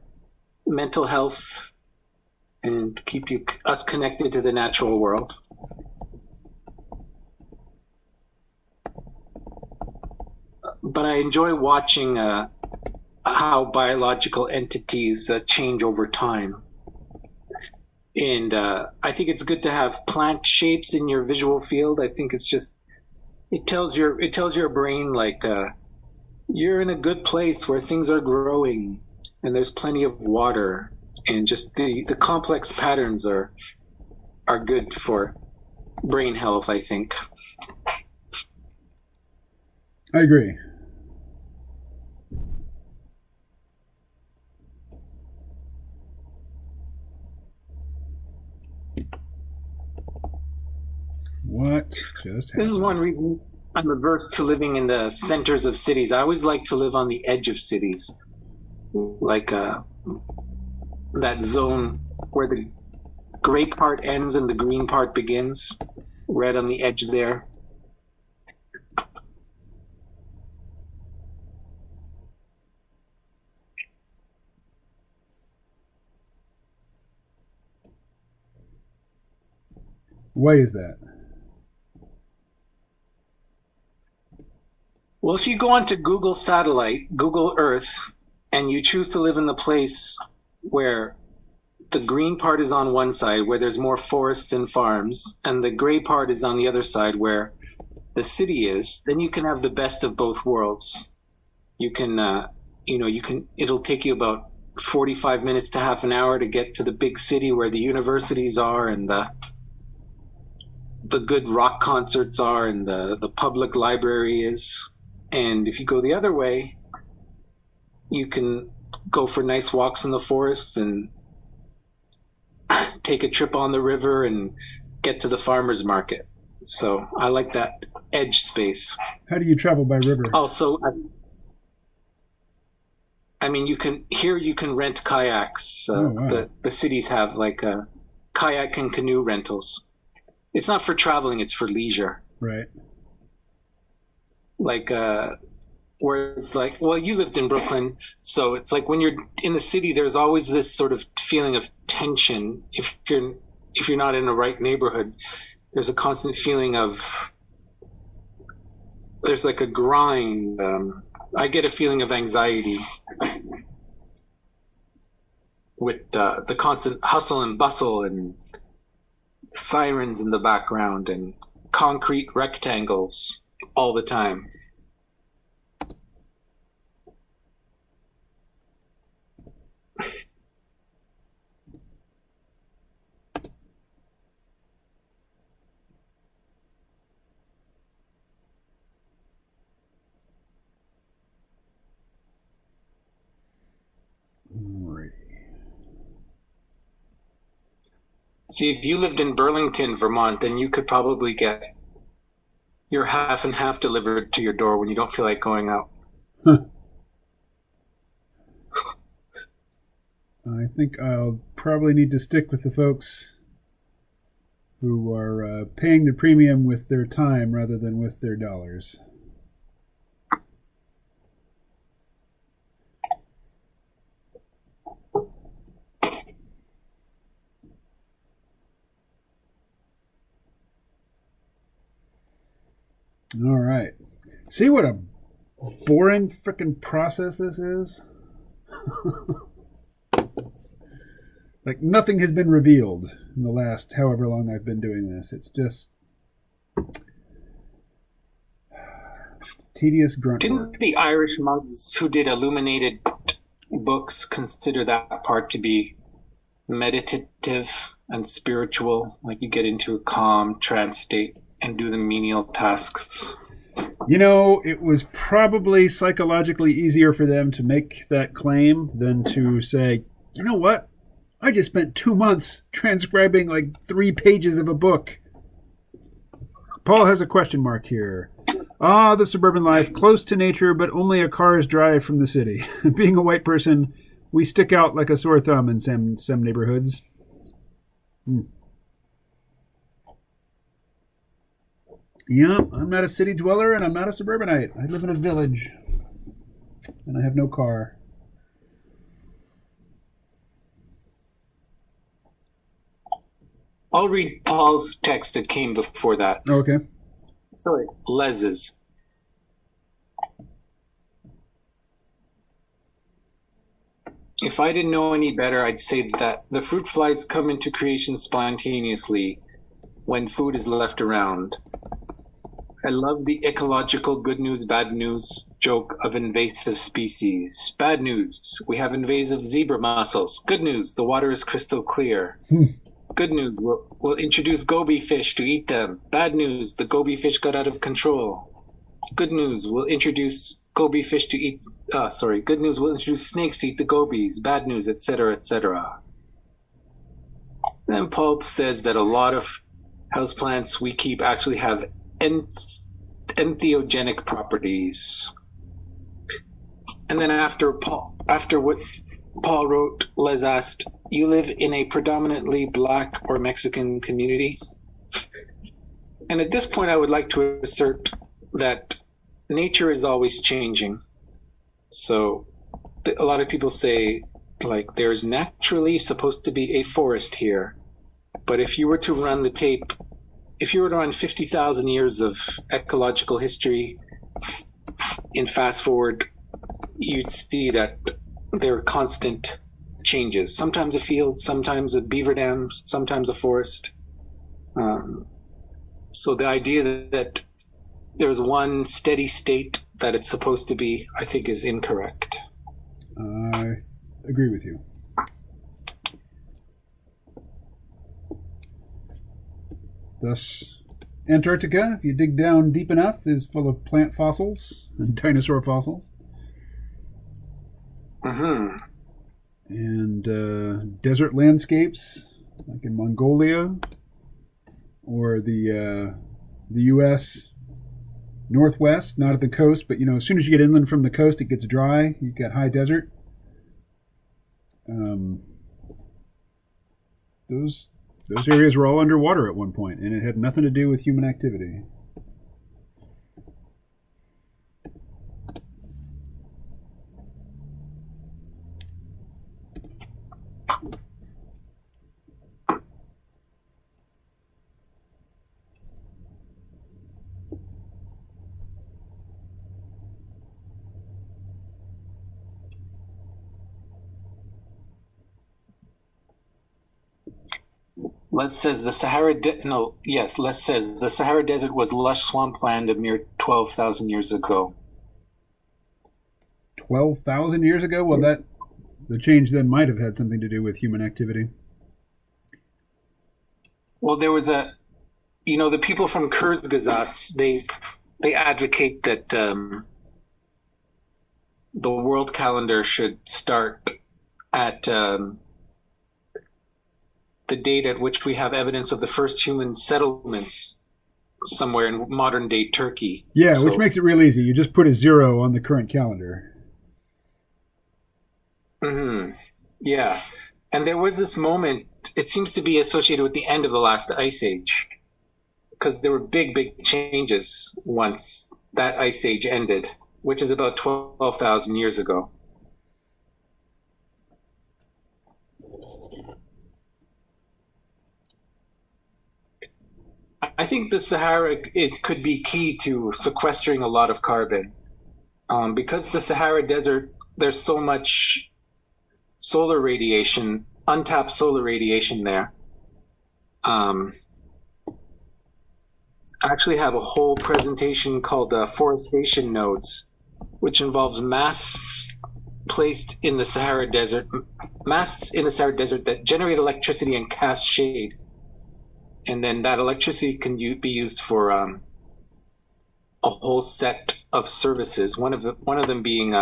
mental health and keep us connected to the natural world. but I enjoy watching how biological entities change over time. And I think it's good to have plant shapes in your visual field. I think it tells your brain like you're in a good place where things are growing and there's plenty of water, and just the complex patterns are good for brain health, I think. I agree. What just happened? This is one reason I'm averse to living in the centers of cities. I always like to live on the edge of cities, like that zone where the gray part ends and the green part begins, right on the edge there. Why is that? Well, if you go onto Google Satellite, Google Earth, and you choose to live in the place where the green part is on one side, where there's more forests and farms, and the gray part is on the other side, where the city is, then you can have the best of both worlds. You can, it'll take you about 45 minutes to half an hour to get to the big city where the universities are and the good rock concerts are and the public library is. And if you go the other way, you can go for nice walks in the forest and take a trip on the river and get to the farmer's market. So I like that edge space. How do you travel by river? Also, I mean, you can rent kayaks. Wow. The cities have like kayak and canoe rentals. It's not for traveling; it's for leisure. Right. Like where it's like, well, you lived in Brooklyn, so it's like when you're in the city, there's always this sort of feeling of tension. If you're not in the right neighborhood, there's a constant feeling of there's like a grind. I get a feeling of anxiety with the constant hustle and bustle and sirens in the background and concrete rectangles all the time. Alrighty. See, if you lived in Burlington, Vermont, then you could probably get your half and half delivered to your door when you don't feel like going out. Huh. I think I'll probably need to stick with the folks who are paying the premium with their time rather than with their dollars. All right. See what a boring freaking process this is? Like nothing has been revealed in the last however long I've been doing this. It's just tedious grunt work. Didn't the Irish monks who did illuminated books consider that part to be meditative and spiritual? Like you get into a calm trance state and do the menial tasks. You know, it was probably psychologically easier for them to make that claim than to say, you know what? I just spent 2 months transcribing like 3 pages of a book. Paul has a question mark here. The suburban life, close to nature, but only a car's drive from the city. Being a white person, we stick out like a sore thumb in some neighborhoods. Yeah, I'm not a city dweller and I'm not a suburbanite. I live in a village and I have no car. I'll read Paul's text that came before that. Okay. Sorry. Les's. If I didn't know any better, I'd say that the fruit flies come into creation spontaneously when food is left around. I love the ecological good news, bad news joke of invasive species. Bad news, we have invasive zebra mussels. Good news, the water is crystal clear. Good news, we'll introduce goby fish to eat them. Bad news, the goby fish got out of control. Good news, we'll introduce goby fish to eat. Good news, we'll introduce snakes to eat the gobies. Bad news, etc., etc. Then Pulp says that a lot of houseplants we keep actually have entheogenic properties. And then after what Paul wrote, Les asked, "You live in a predominantly Black or Mexican community?" And at this point, I would like to assert that nature is always changing. So a lot of people say, like, there's naturally supposed to be a forest here. But if you were to run the tape, if you were to run 50,000 years of ecological history and fast forward, you'd see that there are constant changes. Sometimes a field, sometimes a beaver dam, sometimes a forest. So the idea that there's one steady state that it's supposed to be, I think, is incorrect. I agree with you. Thus, Antarctica, if you dig down deep enough, is full of plant fossils and dinosaur fossils. Mm-hmm. And desert landscapes, like in Mongolia, or the U.S. Northwest, not at the coast, but as soon as you get inland from the coast, it gets dry. You get high desert. Those areas were all underwater at one point, and it had nothing to do with human activity. Les says the Sahara Desert was lush swampland a mere 12,000 years ago. 12,000 years ago? Well, the change then might have had something to do with human activity. Well, there was the people from Kurzgesagt, they advocate that the world calendar should start at the date at which we have evidence of the first human settlements somewhere in modern day Turkey. Yeah, which makes it real easy. You just put a 0 on the current calendar. Mm-hmm. Yeah. And there was this moment, it seems to be associated with the end of the last ice age, because there were big, big changes once that ice age ended, which is about 12,000 years ago. I think the Sahara, it could be key to sequestering a lot of carbon. Because the Sahara Desert, there's so much solar radiation, untapped solar radiation there. I actually have a whole presentation called Forestation Nodes, which involves masts placed in the Sahara Desert, that generate electricity and cast shade. And then that electricity can be used for a whole set of services. One of them being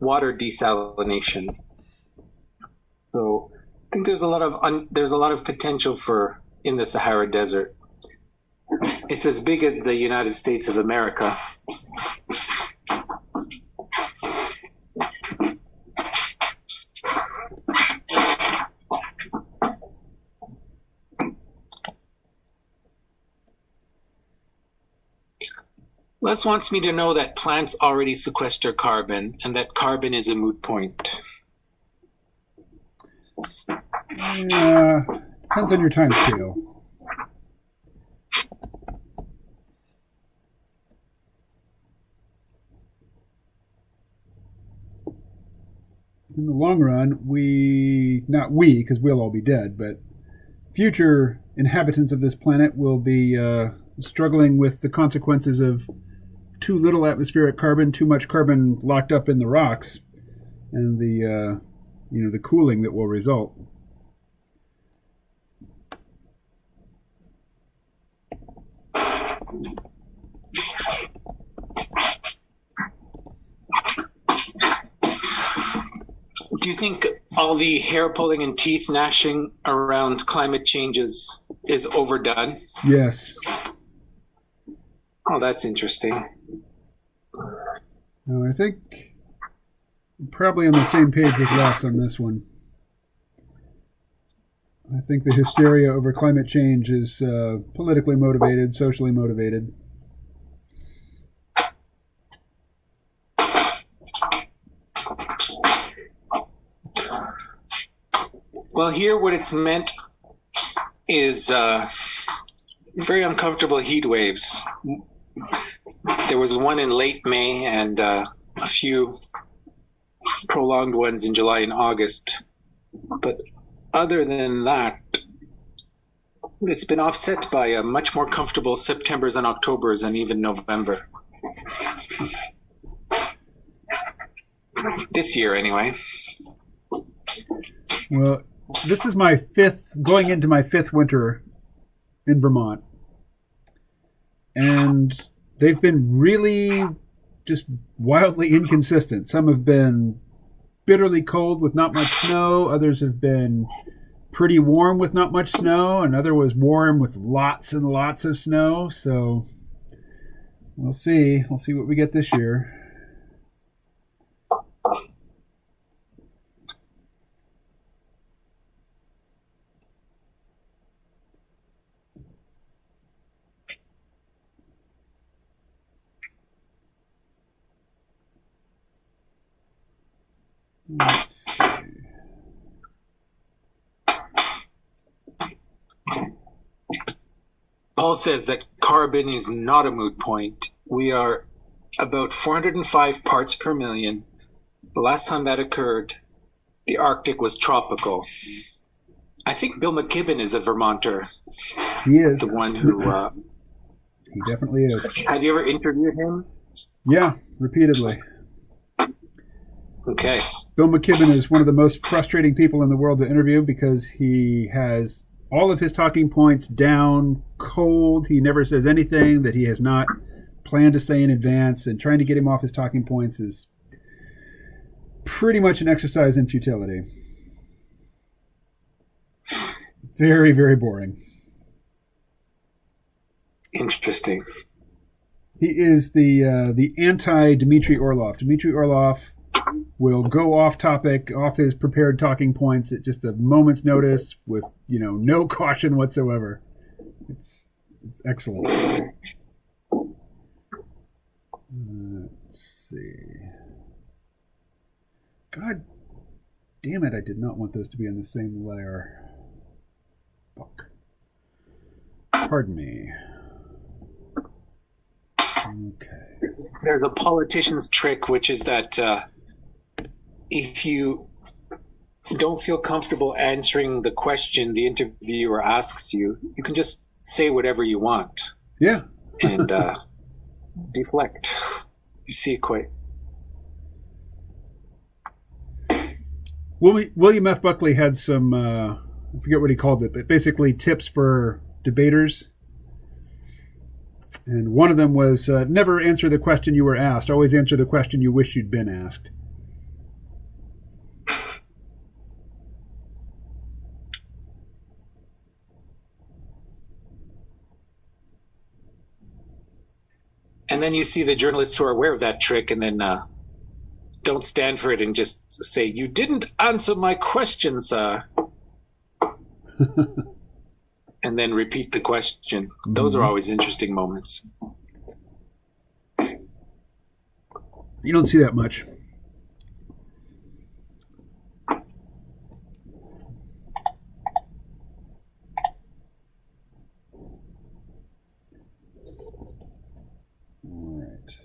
water desalination. So I think there's a lot of potential in the Sahara Desert. It's as big as the United States of America. Les wants me to know that plants already sequester carbon and that carbon is a moot point. Yeah, depends on your time scale. in the long run, not we, because we'll all be dead, but future inhabitants of this planet will be struggling with the consequences of too little atmospheric carbon, too much carbon locked up in the rocks, and the cooling that will result. Do you think all the hair pulling and teeth gnashing around climate change is overdone? Yes. Oh, that's interesting. No, I think I'm probably on the same page with Les on this one. I think the hysteria over climate change is politically motivated, socially motivated. Well, here what it's meant is very uncomfortable heat waves. There was one in late May and a few prolonged ones in July and August. But other than that, it's been offset by a much more comfortable Septembers and Octobers and even November. This year, anyway. Well, this is going into my fifth winter in Vermont. And they've been really just wildly inconsistent. Some have been bitterly cold with not much snow. Others have been pretty warm with not much snow. Another was warm with lots and lots of snow. So we'll see. We'll see what we get this year. Let's see. Paul says that carbon is not a moot point. We are about 405 parts per million. The last time that occurred, the Arctic was tropical. I think Bill McKibben is a Vermonter. He is. The one who... he definitely is. Have you ever interviewed him? Yeah, repeatedly. Okay. Bill McKibben is one of the most frustrating people in the world to interview because he has all of his talking points down cold. He never says anything that he has not planned to say in advance, and trying to get him off his talking points is pretty much an exercise in futility. Very, very boring. Interesting. He is the anti-Dmitry Orlov. Dmitry Orlov will go off topic, off his prepared talking points at just a moment's notice with, no caution whatsoever. It's excellent. Let's see. God damn it, I did not want those to be in the same layer. Fuck. Pardon me. Okay. There's a politician's trick, which is that if you don't feel comfortable answering the question the interviewer asks you, you can just say whatever you want. Yeah. And deflect. You see it quite. William F. Buckley had some, I forget what he called it, but basically tips for debaters. And one of them was never answer the question you were asked. Always answer the question you wish you'd been asked. And then you see the journalists who are aware of that trick and then don't stand for it and just say, "You didn't answer my question, sir." And then repeat the question. Those are always interesting moments. You don't see that much. All right.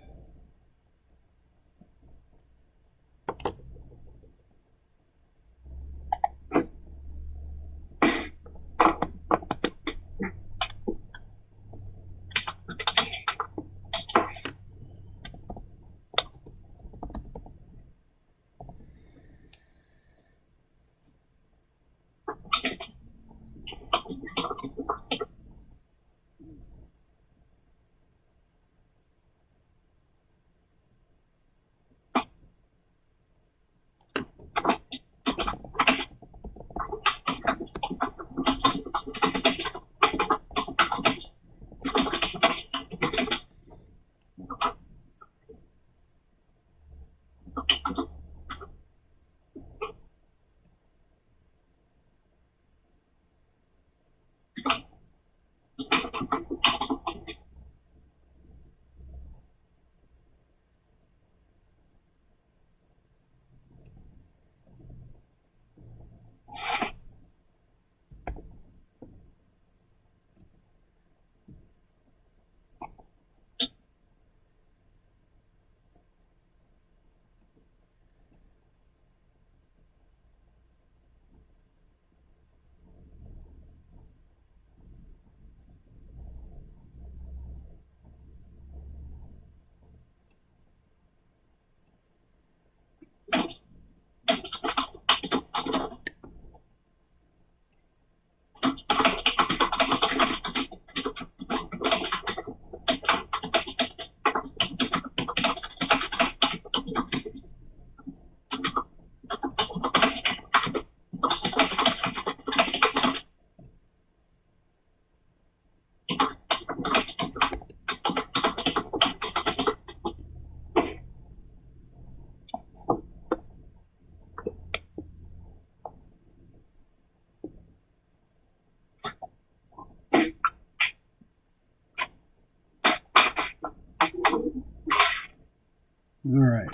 All right.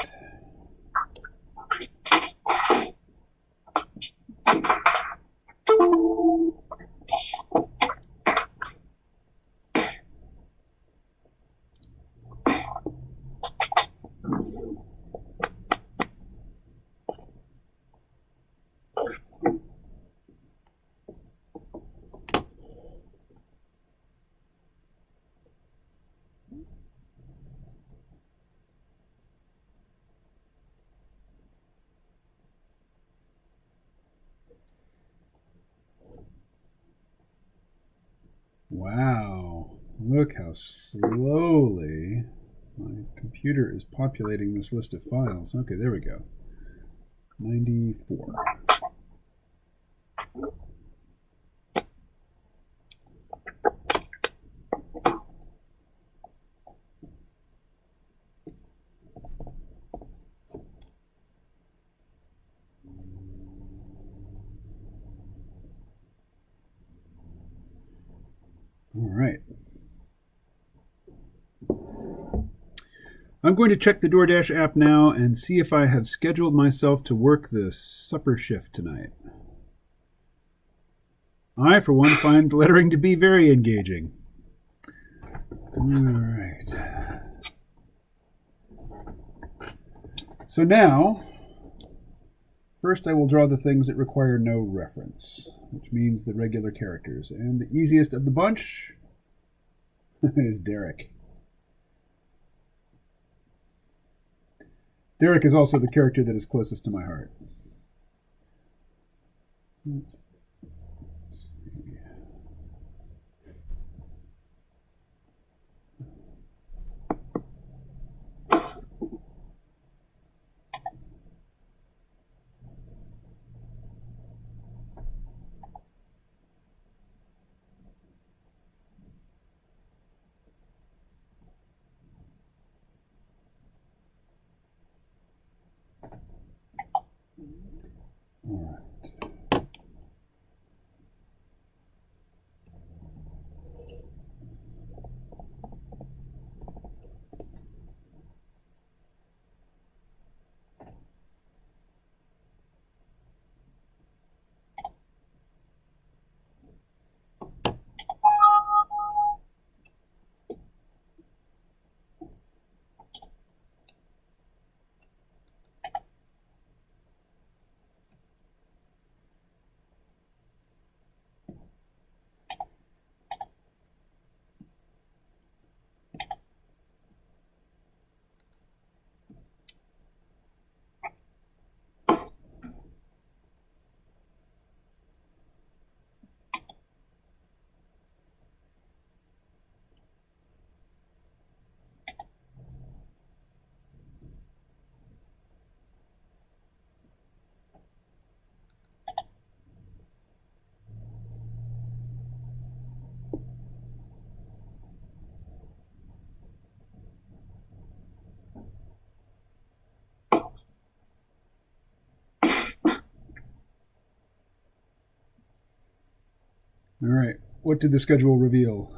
Wow, look how slowly my computer is populating this list of files. Okay, there we go. 94. All right. I'm going to check the DoorDash app now and see if I have scheduled myself to work the supper shift tonight. I, for one, find lettering to be very engaging. All right. So now, first I will draw the things that require no reference, which means the regular characters. And the easiest of the bunch is Derek. Derek is also the character that is closest to my heart. Let's see. All right. All right. What did the schedule reveal?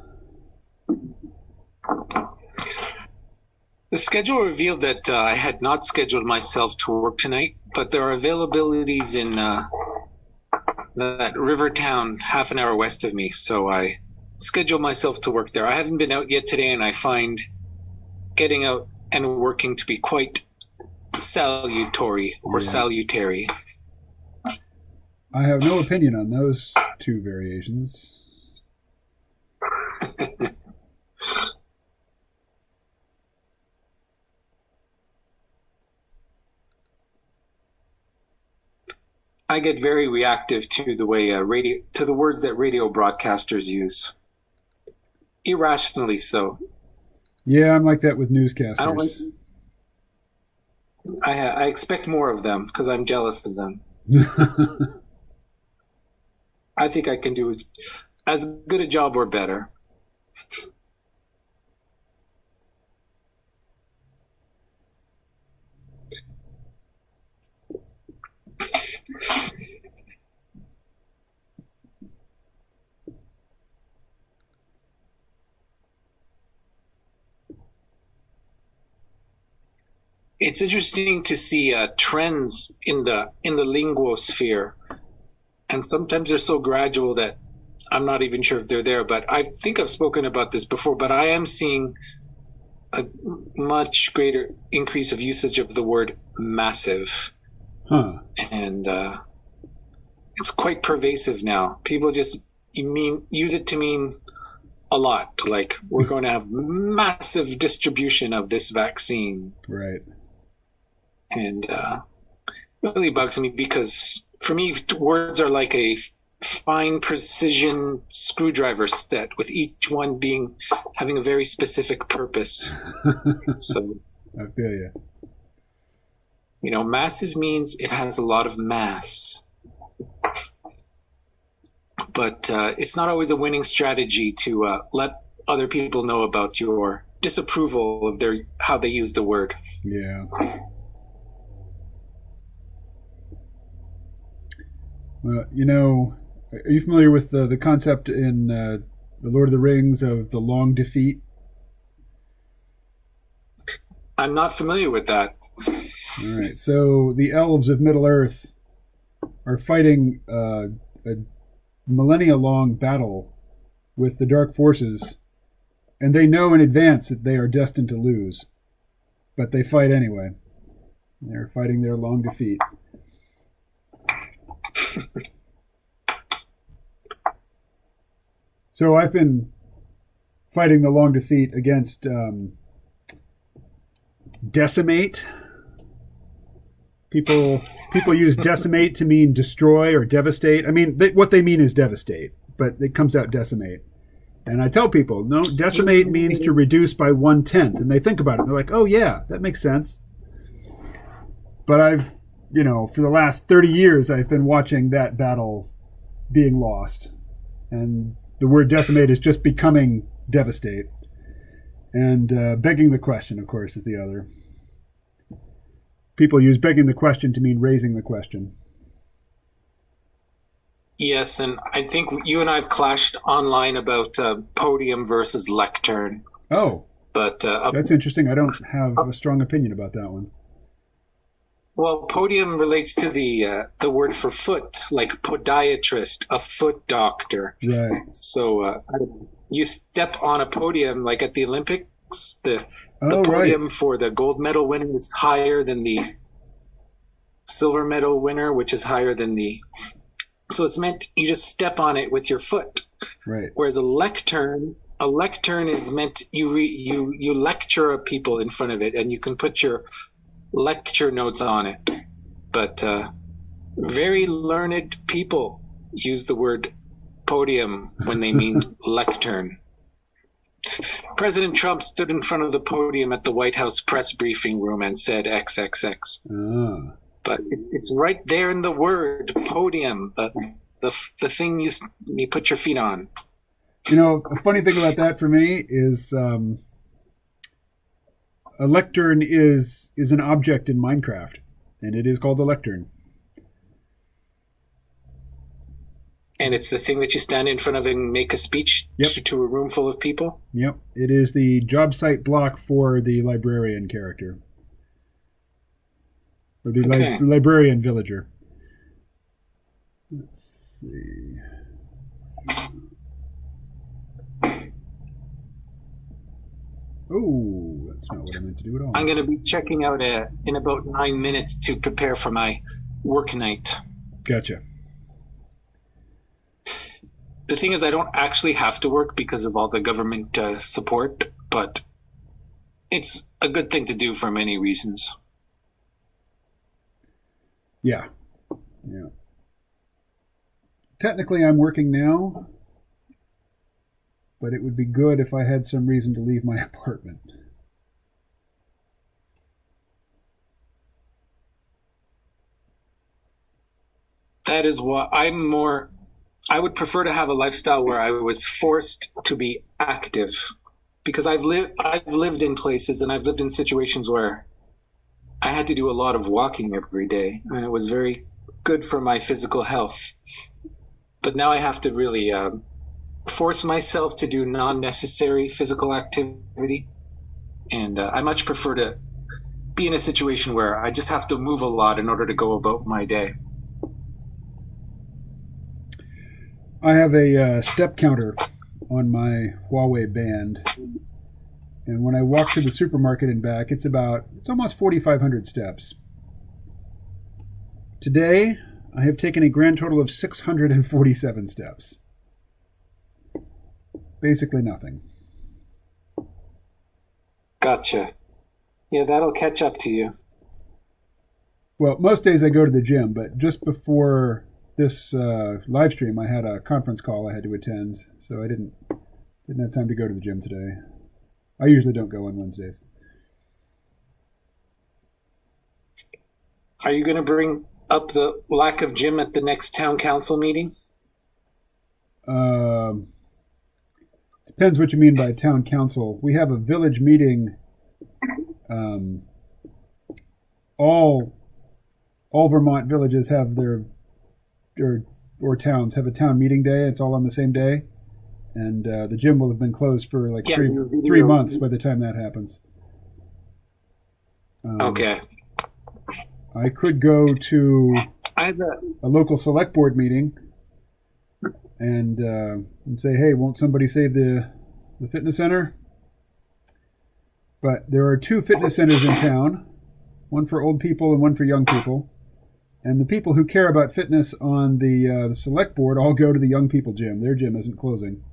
The schedule revealed that I had not scheduled myself to work tonight, but there are availabilities in that river town half an hour west of me, so I scheduled myself to work there. I haven't been out yet today, and I find getting out and working to be quite salutary or salutary. I have no opinion on those two variations. I get very reactive to the way to the words that radio broadcasters use, irrationally so. Yeah, I'm like that with newscasters. I don't like. I expect more of them because I'm jealous of them. I think I can do as good a job or better. it's interesting to see trends in the linguosphere, and sometimes they're so gradual that I'm not even sure if they're there. But I think I've spoken about this before. But I am seeing a much greater increase of usage of the word massive, and it's quite pervasive now. People just use it to mean a lot. Like, we're going to have massive distribution of this vaccine. Right. And it really bugs me because for me, words are like a fine precision screwdriver set, with each one having a very specific purpose. So I feel you. Massive means it has a lot of mass. But it's not always a winning strategy to let other people know about your disapproval of how they use the word. Yeah. Well, are you familiar with the concept in the Lord of the Rings of the long defeat? I'm not familiar with that. All right. So the elves of Middle-earth are fighting a millennia-long battle with the dark forces, and they know in advance that they are destined to lose, but they fight anyway. They're fighting their long defeat. So I've been fighting the long defeat against decimate. People use decimate to mean destroy or devastate. I mean, what they mean is devastate, but it comes out decimate. And I tell people, no, decimate means to reduce by 1/10. And they think about it. They're like, oh, yeah, that makes sense. But I've, for the last 30 years, I've been watching that battle being lost. And the word decimate is just becoming devastate. And begging the question, of course, is the other. People use begging the question to mean raising the question. Yes, and I think you and I have clashed online about podium versus lectern. Oh, but that's interesting. I don't have a strong opinion about that one. Well, podium relates to the word for foot, like podiatrist, a foot doctor. Right. So you step on a podium, like at the Olympics, the podium for the gold medal winner is higher than the silver medal winner, which is higher than so it's meant you just step on it with your foot. Right. Whereas a lectern is meant you lecture people in front of it, and you can put your lecture notes on it. But very learned people use the word podium when they mean lectern. President Trump stood in front of the podium at the White House press briefing room and said XXX. But it's right there in the word podium, the thing you put your feet on. A funny thing about that for me is a lectern is an object in Minecraft, and it is called a lectern. And it's the thing that you stand in front of and make a speech to a room full of people? Yep. It is the job site block for the librarian character. Or the librarian villager. Let's see. Oh, that's not what I meant to do at all. I'm going to be checking out in about 9 minutes to prepare for my work night. Gotcha. The thing is, I don't actually have to work because of all the government support, but it's a good thing to do for many reasons. Yeah. Technically, I'm working now, but it would be good if I had some reason to leave my apartment. That is what I would prefer to have a lifestyle where I was forced to be active, because I've lived in places and I've lived in situations where I had to do a lot of walking every day, and it was very good for my physical health. But now I have to really force myself to do non-necessary physical activity, and I much prefer to be in a situation where I just have to move a lot in order to go about my day. I have a step counter on my Huawei band, and when I walk to the supermarket and back, it's almost 4,500 steps. Today, I have taken a grand total of 647 steps. Basically nothing. Gotcha. Yeah, that'll catch up to you. Well, most days I go to the gym, but just before this live stream, I had a conference call I had to attend, so I didn't have time to go to the gym today. I usually don't go on Wednesdays. Are you going to bring up the lack of gym at the next town council meeting? Depends what you mean by town council. We have a village meeting. All Vermont villages have their or towns have a town meeting day. It's all on the same day, and the gym will have been closed for like three months by the time that happens. Okay. I could go to a local select board meeting and say, hey, won't somebody save the fitness center? But there are 2 fitness centers in town, one for old people and one for young people. And the people who care about fitness on the select board all go to the young people gym. Their gym isn't closing.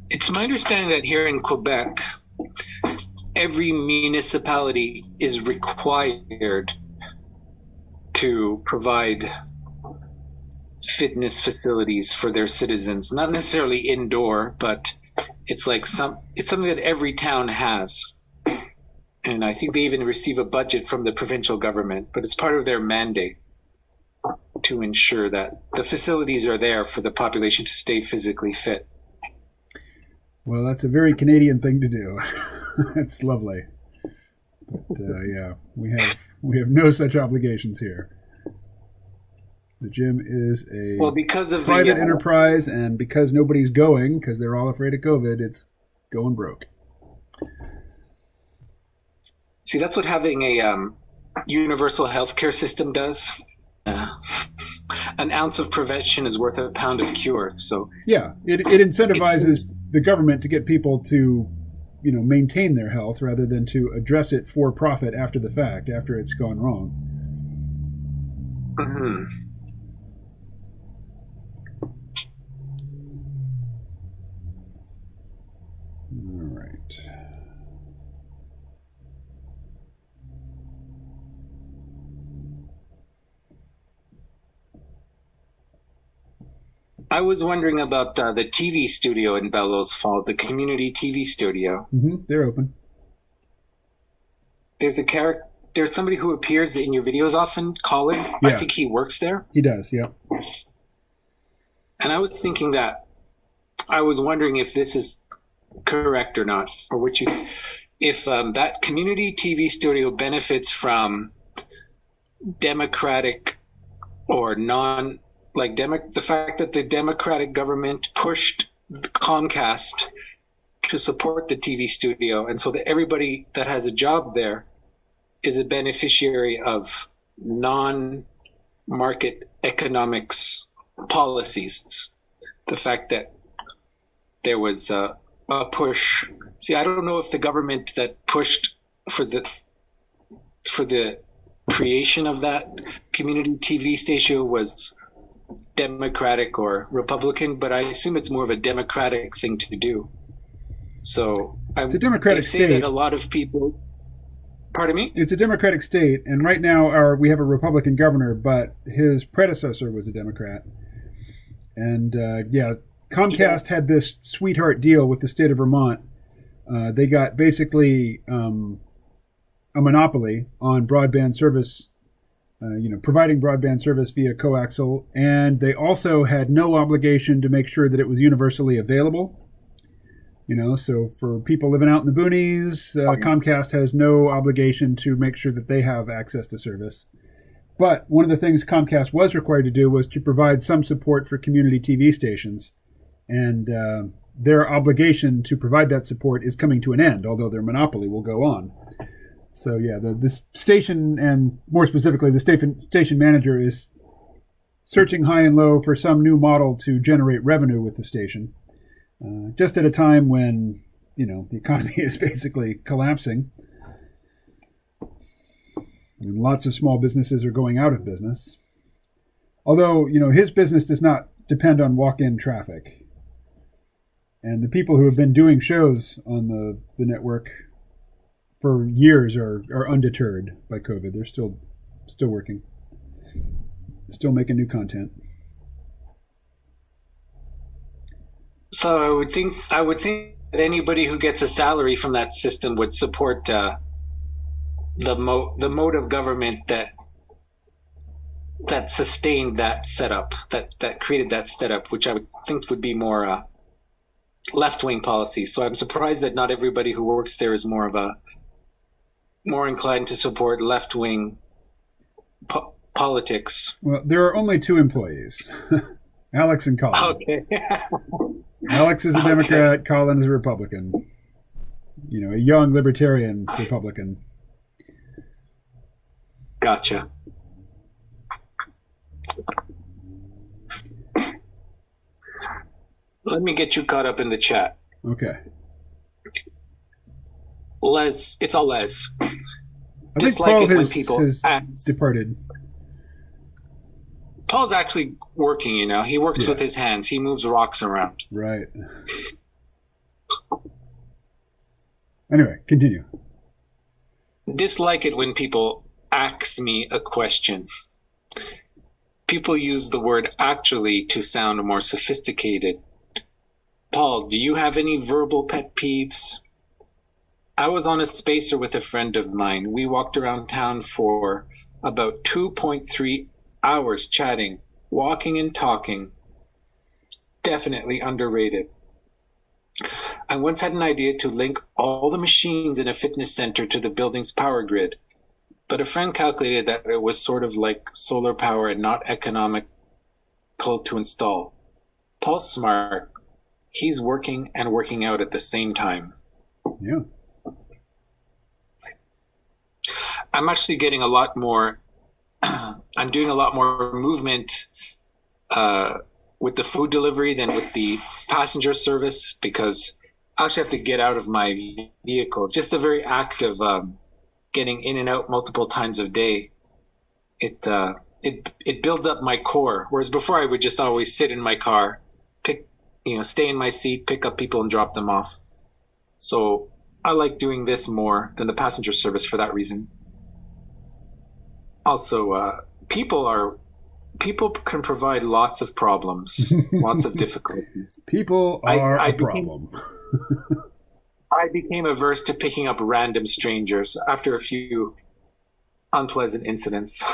It's my understanding that here in Quebec, every municipality is required to provide fitness facilities for their citizens. Not necessarily indoor, but it's like it's something that every town has. And I think they even receive a budget from the provincial government, but it's part of their mandate to ensure that the facilities are there for the population to stay physically fit. Well, that's a very Canadian thing to do. That's lovely. But yeah, we have no such obligations here. The gym is a because of private enterprise, and because nobody's going, because they're all afraid of COVID, it's going broke. See, that's what having a universal healthcare system does. An ounce of prevention is worth a pound of cure. So yeah, it incentivizes the government to get people to, maintain their health rather than to address it for profit after the fact, after it's gone wrong. Mm-hmm. All right. I was wondering about the TV studio in Bellows Falls, the community TV studio. Mm-hmm. They're open. There's somebody who appears in your videos often, Colin. Yeah. I think he works there. He does, yeah. And I was thinking I was wondering if this is correct or not, or if that community TV studio benefits from democratic or the fact that the Democratic government pushed Comcast to support the TV studio, and so that everybody that has a job there is a beneficiary of non-market economics policies. The fact that there was a push. See, I don't know if the government that pushed for the creation of that community TV station was Democratic or Republican, but I assume it's more of a Democratic thing to do. So it's a Democratic state. That a lot of people. Pardon me? It's a Democratic state, and right now we have a Republican governor, but his predecessor was a Democrat. And Comcast had this sweetheart deal with the state of Vermont. They got basically a monopoly on broadband service. Providing broadband service via coaxial, and they also had no obligation to make sure that it was universally available. So for people living out in the boonies, Comcast has no obligation to make sure that they have access to service. But one of the things Comcast was required to do was to provide some support for community TV stations. And their obligation to provide that support is coming to an end, although their monopoly will go on. So yeah, the station, and more specifically the station manager, is searching high and low for some new model to generate revenue with the station, just at a time when, the economy is basically collapsing. And lots of small businesses are going out of business. Although, his business does not depend on walk-in traffic. And the people who have been doing shows on the network for years are undeterred by COVID. They're still working, still making new content. So I would think that anybody who gets a salary from that system would support the mode of government that sustained that setup, that created that setup, which I would think would be more left-wing policy. So I'm surprised that not everybody who works there is more inclined to support left-wing politics. Well, there are only two employees, Alex and Colin. Okay. Alex is a Democrat, Colin is a Republican. A young libertarian Republican. Gotcha. Let me get you caught up in the chat. Okay. Les, it's all Les. I think Paul has departed. Paul's actually working, He works with his hands. He moves rocks around. Right. Anyway, continue. Dislike it when people ask me a question. People use the word actually to sound more sophisticated. Paul, do you have any verbal pet peeves? I was on a spacer with a friend of mine. We walked around town for about 2.3 hours chatting, walking and talking. Definitely underrated. I once had an idea to link all the machines in a fitness center to the building's power grid, but a friend calculated that it was sort of like solar power and not economical to install. Paul's smart. He's working and working out at the same time. Yeah. I'm actually getting a lot more, I'm doing a lot more movement with the food delivery than with the passenger service, because I actually have to get out of my vehicle. Just the very act of getting in and out multiple times a day, it builds up my core. Whereas before I would just always sit in my car, stay in my seat, pick up people and drop them off. So I like doing this more than the passenger service for that reason. Also, people can provide lots of problems, lots of difficulties. People are a problem. I became averse to picking up random strangers after a few unpleasant incidents.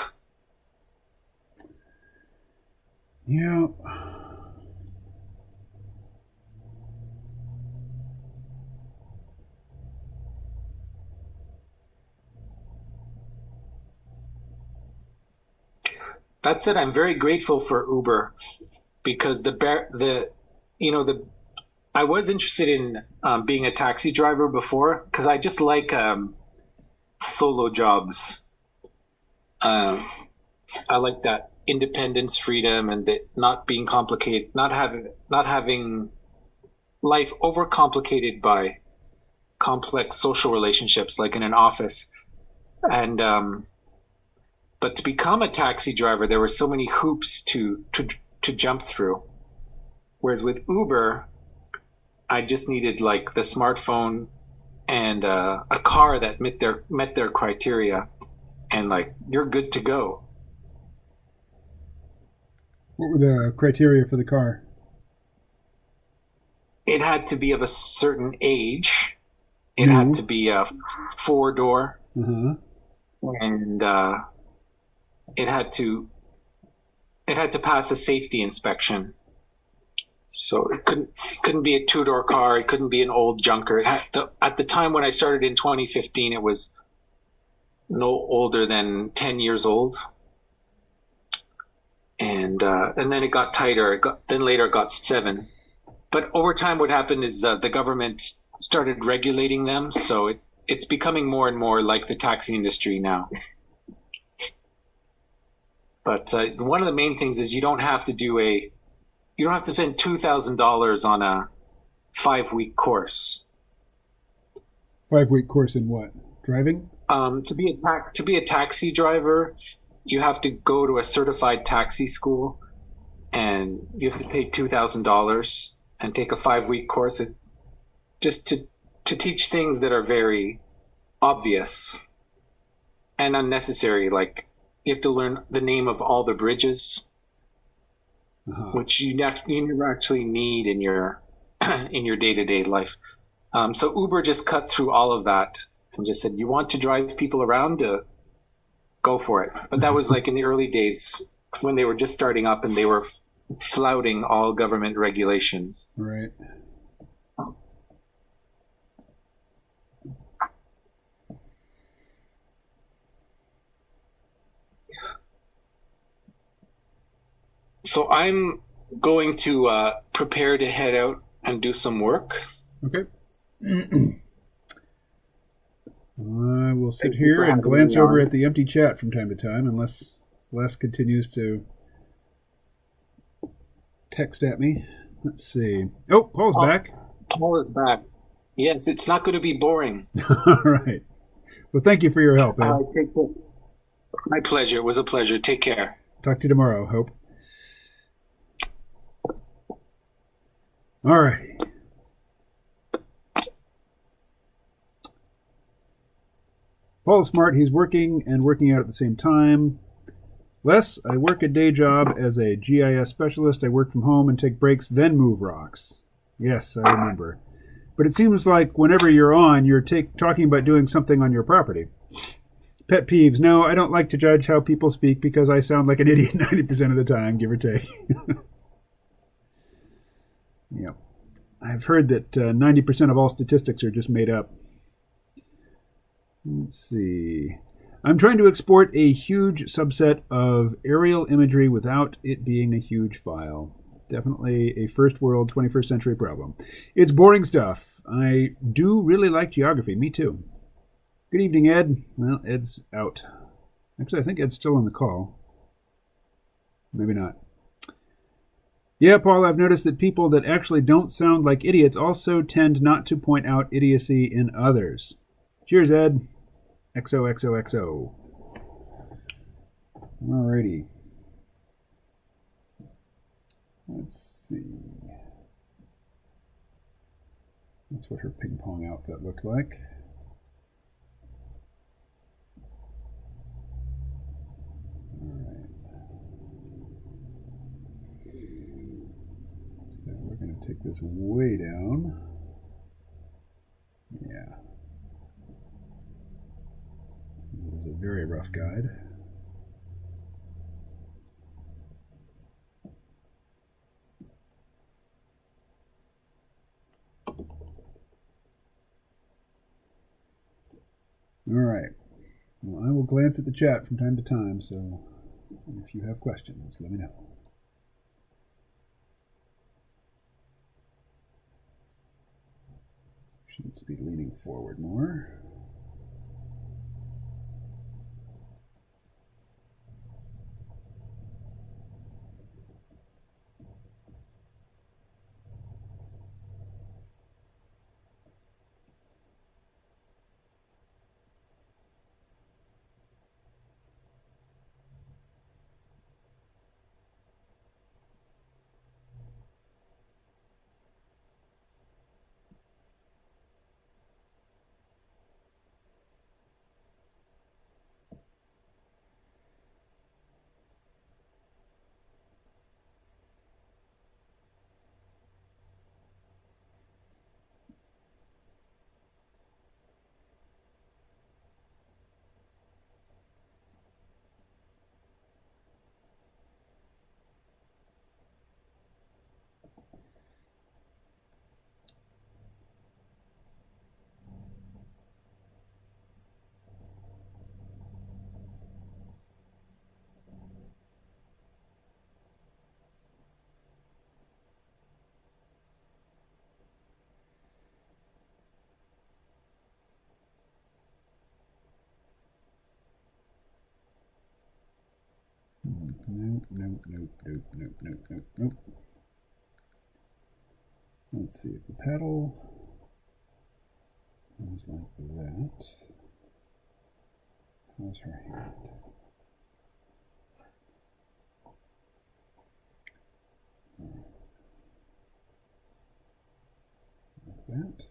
Yeah. That said, I'm very grateful for Uber because I was interested in being a taxi driver before because I just like solo jobs. I like that independence, freedom, and that not being complicated, not having life overcomplicated by complex social relationships like in an office. And but to become a taxi driver, there were so many hoops to jump through. Whereas with Uber, I just needed like the smartphone and a car that met their criteria, and like you're good to go. What were the criteria for the car? It had to be of a certain age. It had to be a 4-door, and it had to pass a safety inspection. So it couldn't be a 2-door car. It couldn't be an old junker. At the time when I started in 2015, it was no older than 10 years old. And then it got tighter. Then later it got 7. but over time, what happened is the government started regulating them, so it's becoming more and more like the taxi industry now. But one of the main things is you don't have to spend $2,000 on a 5-week course. 5-week course in what? Driving? To be a taxi driver, you have to go to a certified taxi school, and you have to pay $2,000 and take a 5-week course just to teach things that are very obvious and unnecessary. Like you have to learn the name of all the bridges, which you never actually need in your in your day-to-day life. So Uber just cut through all of that and just said, "You want to drive people around? Go for it." But that was like in the early days when they were just starting up and they were flouting all government regulations. Right. So I'm going to prepare to head out and do some work. Okay. I will sit here and glance over at the empty chat from time to time, unless Les continues to text at me. Let's see. Oh, Paul's back. Paul is back. Yes, it's not going to be boring. All right. Well, thank you for your help, Ed. Take care. My pleasure. It was a pleasure. Take care. Talk to you tomorrow, Hope. All right. Paul's smart. He's working and working out at the same time. Les, I work a day job as a GIS specialist. I work from home and take breaks, then move rocks. Yes, I remember. But it seems like whenever you're on, you're talking about doing something on your property. Pet peeves. No, I don't like to judge how people speak because I sound like an idiot 90% of the time, give or take. Yep. I've heard that 90% of all statistics are just made up. Let's see. I'm trying to export a huge subset of aerial imagery without it being a huge file. Definitely a first world 21st century problem. It's boring stuff. I do really like geography. Me too. Good evening, Ed. Well, Ed's out. Actually, I think Ed's still on the call. Maybe not. Yeah, Paul, I've noticed that people that actually don't sound like idiots also tend not to point out idiocy in others. Cheers, Ed. XOXOXO. Alrighty. Let's see. That's what her ping pong outfit looked like. Alright. So we're going to take this way down. Yeah. It was a very rough guide. All right. Well, I will glance at the chat from time to time, so if you have questions, let me know. She needs to be leaning forward more. Nope, nope, nope, nope, nope, nope, nope, nope. Let's see if the pedal goes like that. How's her hand? Like that.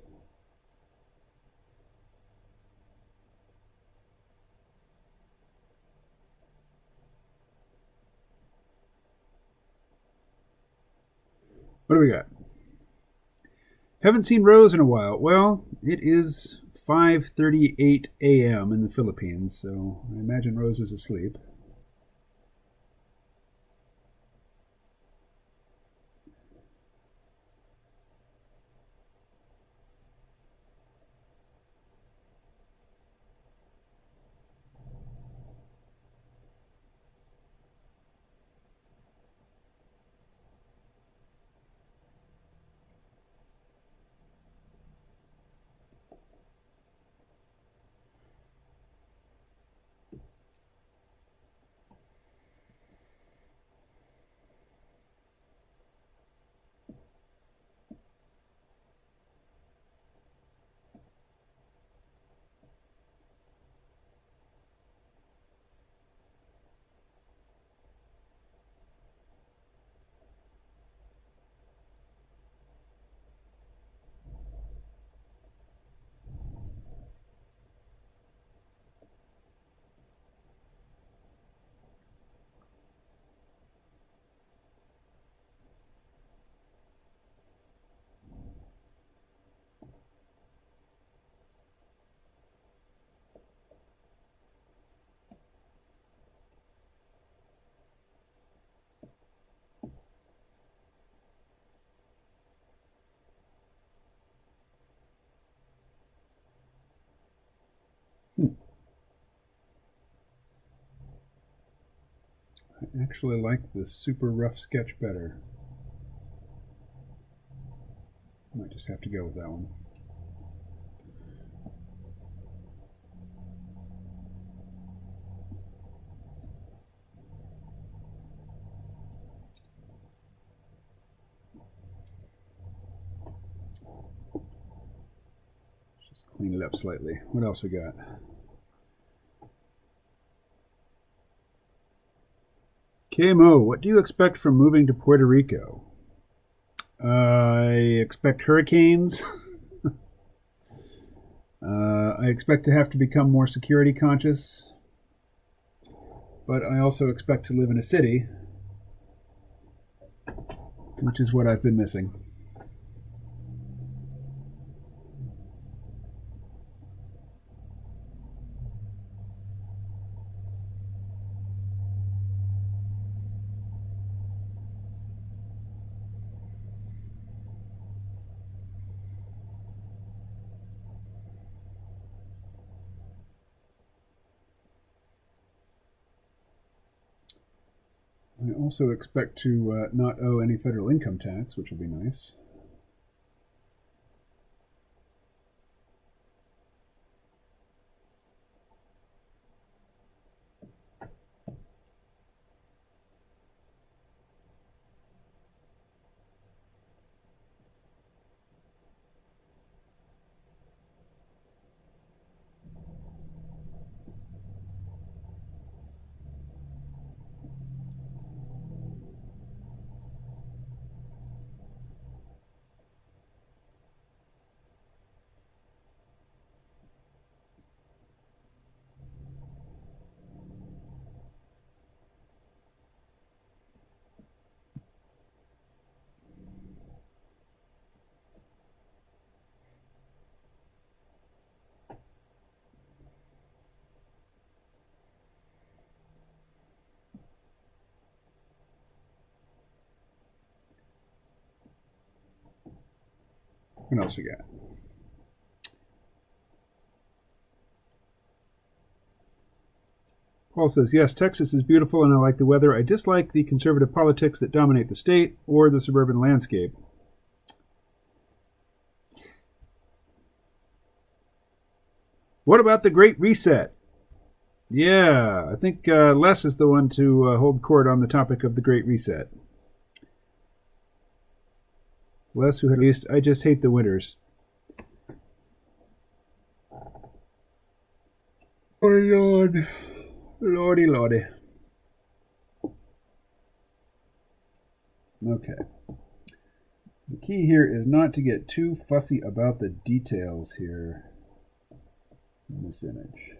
What do we got? Haven't seen Rose in a while. Well, it is 5:38 a.m. in the Philippines, so I imagine Rose is asleep. I actually like this super rough sketch better. Might just have to go with that one. Just clean it up slightly. What else we got? KMO, what do you expect from moving to Puerto Rico? I expect hurricanes. I expect to have to become more security conscious. But I also expect to live in a city, which is what I've been missing. I also expect to not owe any federal income tax, which will be nice. What else we got? Paul says, yes, Texas is beautiful and I like the weather. I dislike the conservative politics that dominate the state or the suburban landscape. What about the Great Reset? Yeah, I think Les is the one to hold court on the topic of the Great Reset. Les, who at least I just hate the winters. Oh Lord, lordy, lordy. Okay. So the key here is not to get too fussy about the details here in this image.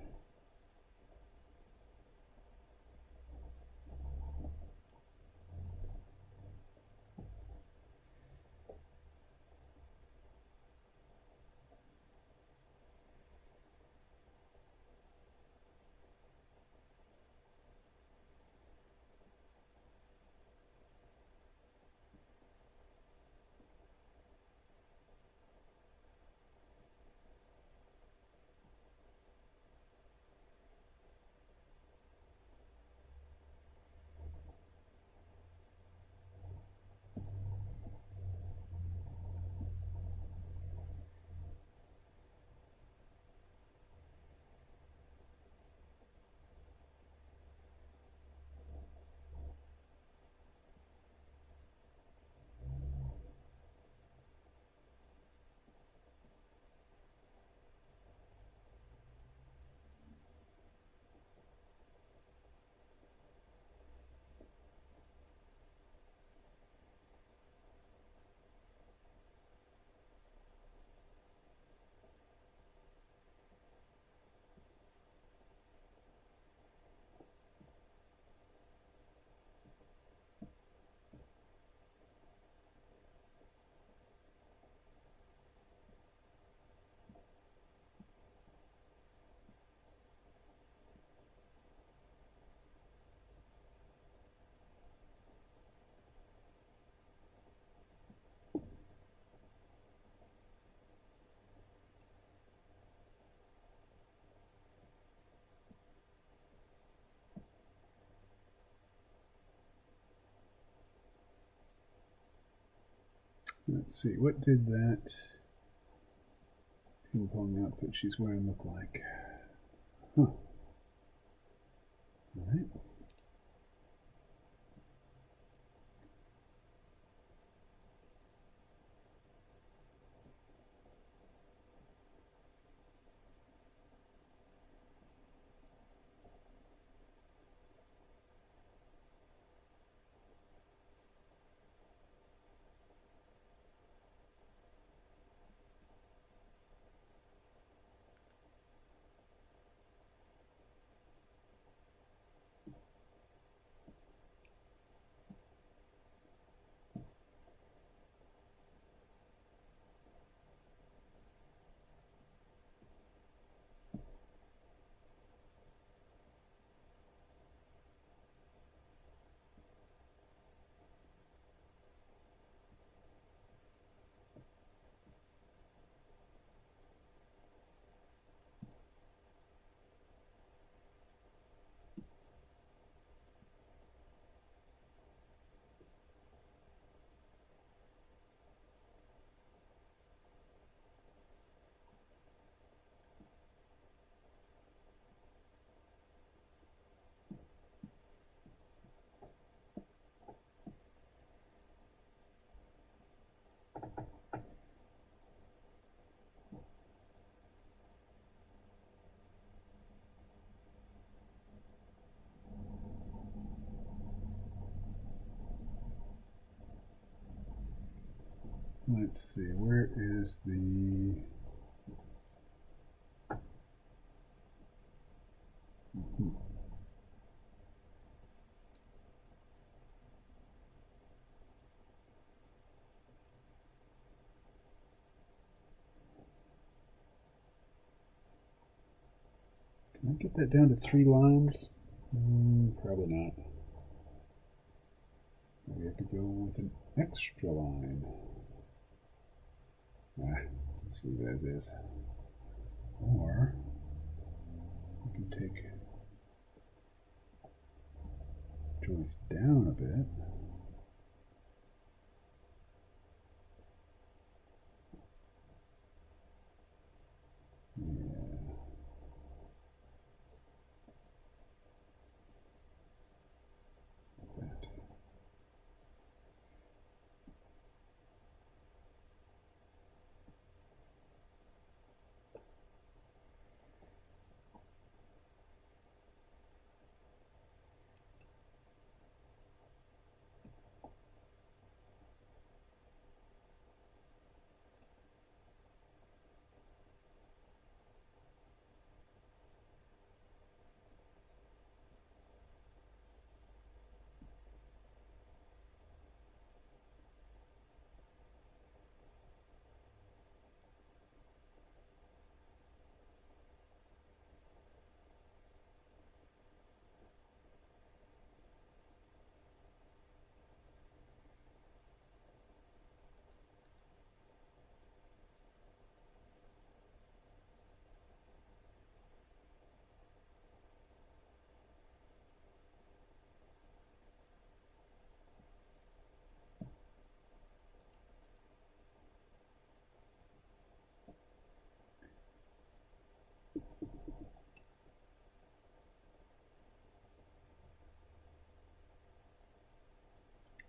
Let's see, what did that ping pong outfit she's wearing look like? Huh. All right. Let's see, where is the... Can I get that down to 3 lines? Probably not. Maybe I could go with an extra line. Just leave it as is. Or I can take joints down a bit. Yeah.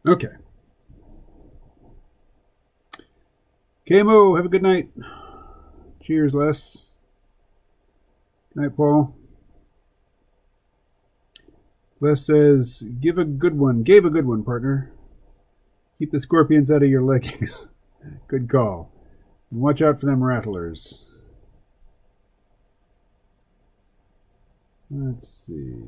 Okay. KMO, have a good night. Cheers, Les. Good night, Paul. Les says, gave a good one, partner. Keep the scorpions out of your leggings. Good call. And watch out for them rattlers. Let's see.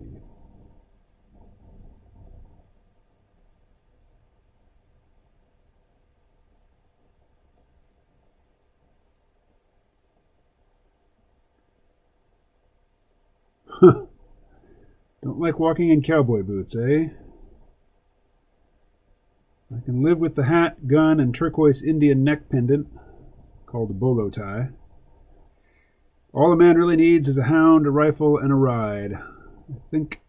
Don't like walking in cowboy boots, eh? I can live with the hat, gun, and turquoise Indian neck pendant, called a bolo tie. All a man really needs is a hound, a rifle, and a ride. I think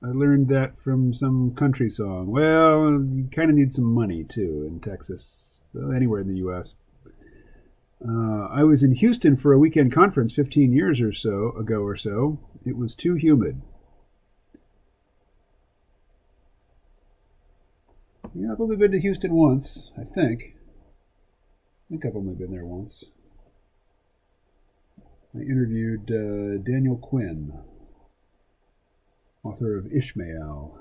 I learned that from some country song. Well, you kind of need some money, too, in Texas. Well, anywhere in the U.S. I was in Houston for a weekend conference 15 years or so ago. It was too humid. Yeah, I've only been to Houston once, I think. I think I've only been there once. I interviewed Daniel Quinn, author of Ishmael.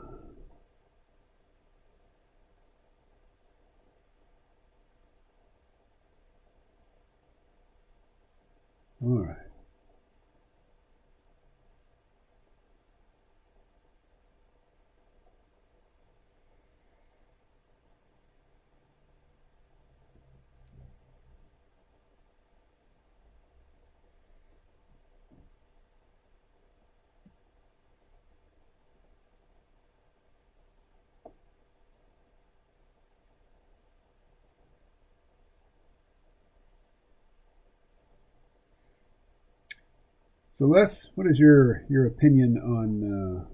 All right. So, Les, what is your opinion on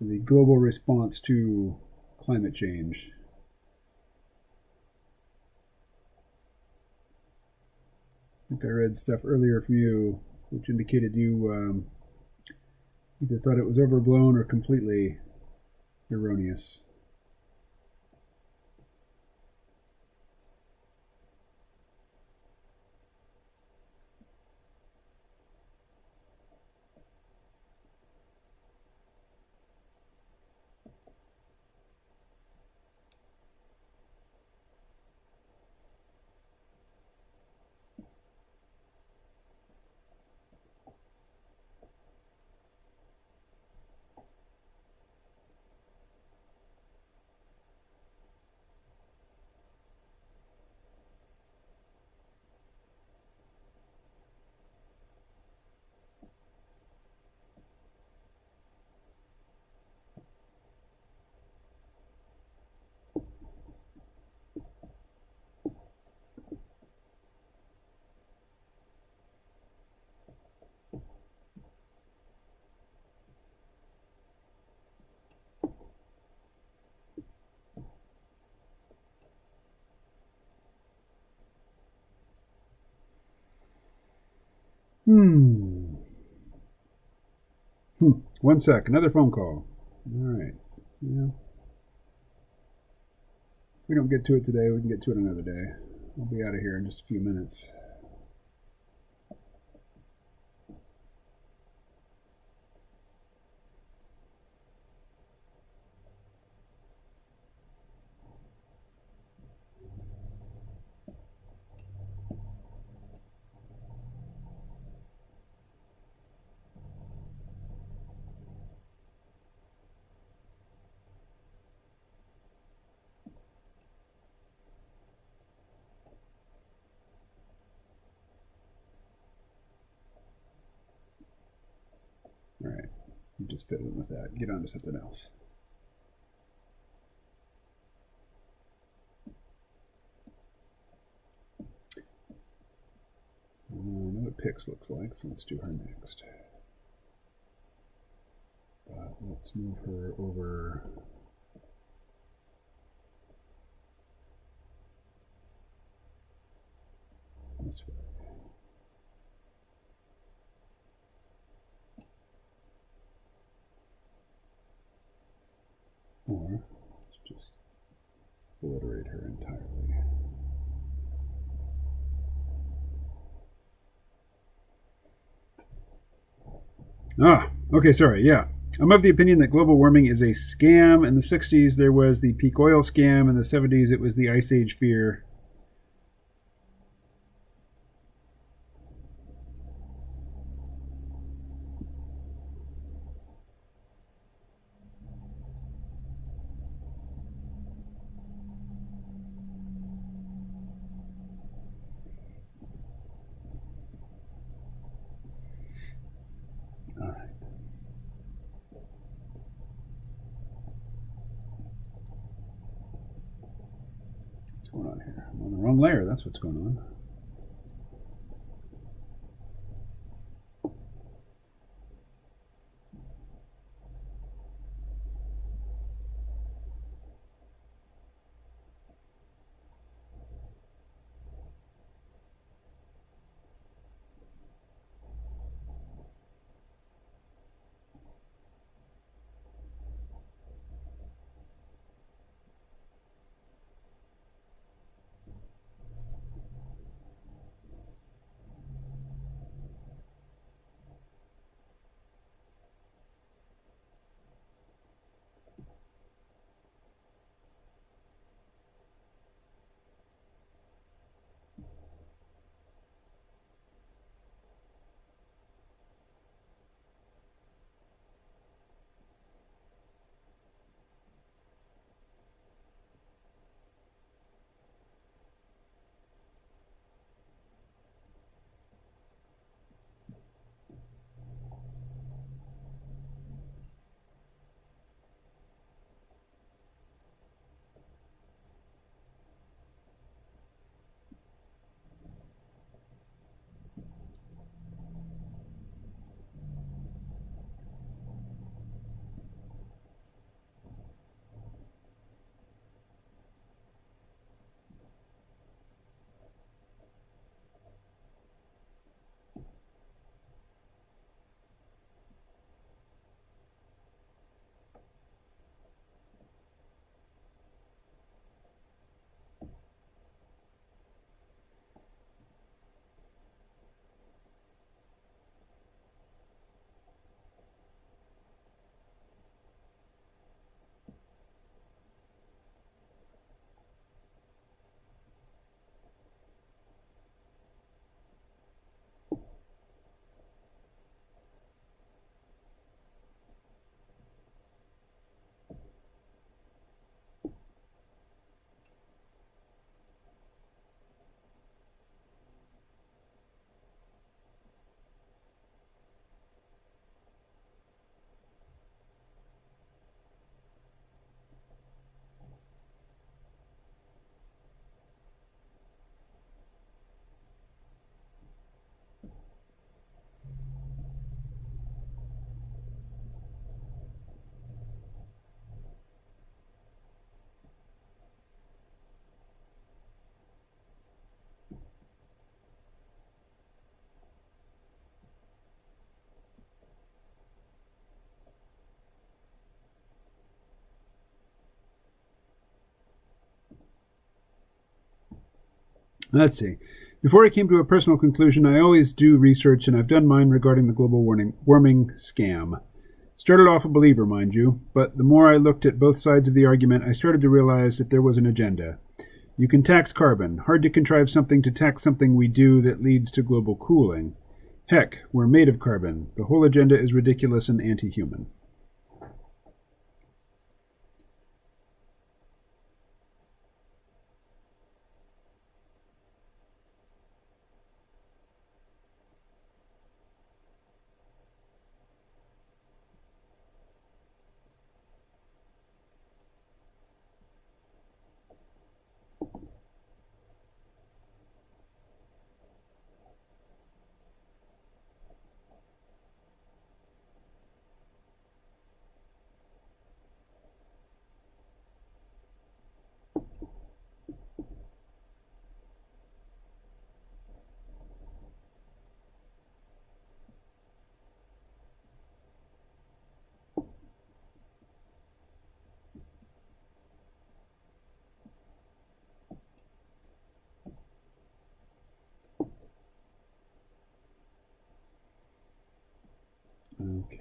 the global response to climate change? I think I read stuff earlier from you which indicated you either thought it was overblown or completely erroneous. Hmm. 1 sec. Another phone call. All right. Yeah. If we don't get to it today, we can get to it another day. I'll be out of here in just a few minutes. All right. You just fiddling with that. Get on to something else. I know what Pix looks like, so let's do her next. But let's move her over this way. more. Let's just obliterate her entirely. Okay, sorry, yeah. I'm of the opinion that global warming is a scam. In the 60s, there was the peak oil scam. In the 70s, it was the Ice Age fear. All right. What's going on here? I'm on the wrong layer. That's what's going on. Let's see. Before I came to a personal conclusion, I always do research, and I've done mine regarding the global warming scam. Started off a believer, mind you, but the more I looked at both sides of the argument, I started to realize that there was an agenda. You can tax carbon. Hard to contrive something to tax something we do that leads to global cooling. Heck, we're made of carbon. The whole agenda is ridiculous and anti-human. Okay.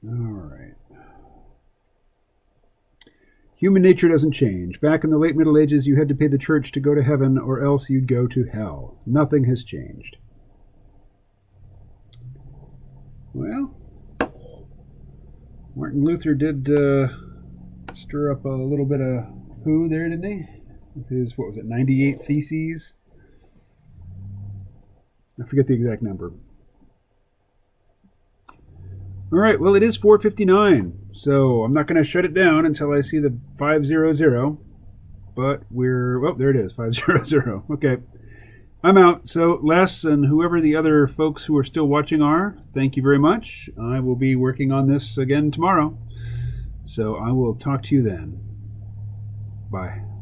All right. Human nature doesn't change. Back in the late Middle Ages, you had to pay the church to go to heaven, or else you'd go to hell. Nothing has changed. Well, Martin Luther did stir up a little bit of poo there, didn't he? With his, what was it, 98 Theses? I forget the exact number. All right, well, it is 4:59, so I'm not going to shut it down until I see the 500, but oh, there it is, 500. Okay, I'm out. So Les and whoever the other folks who are still watching are, thank you very much. I will be working on this again tomorrow, so I will talk to you then. Bye.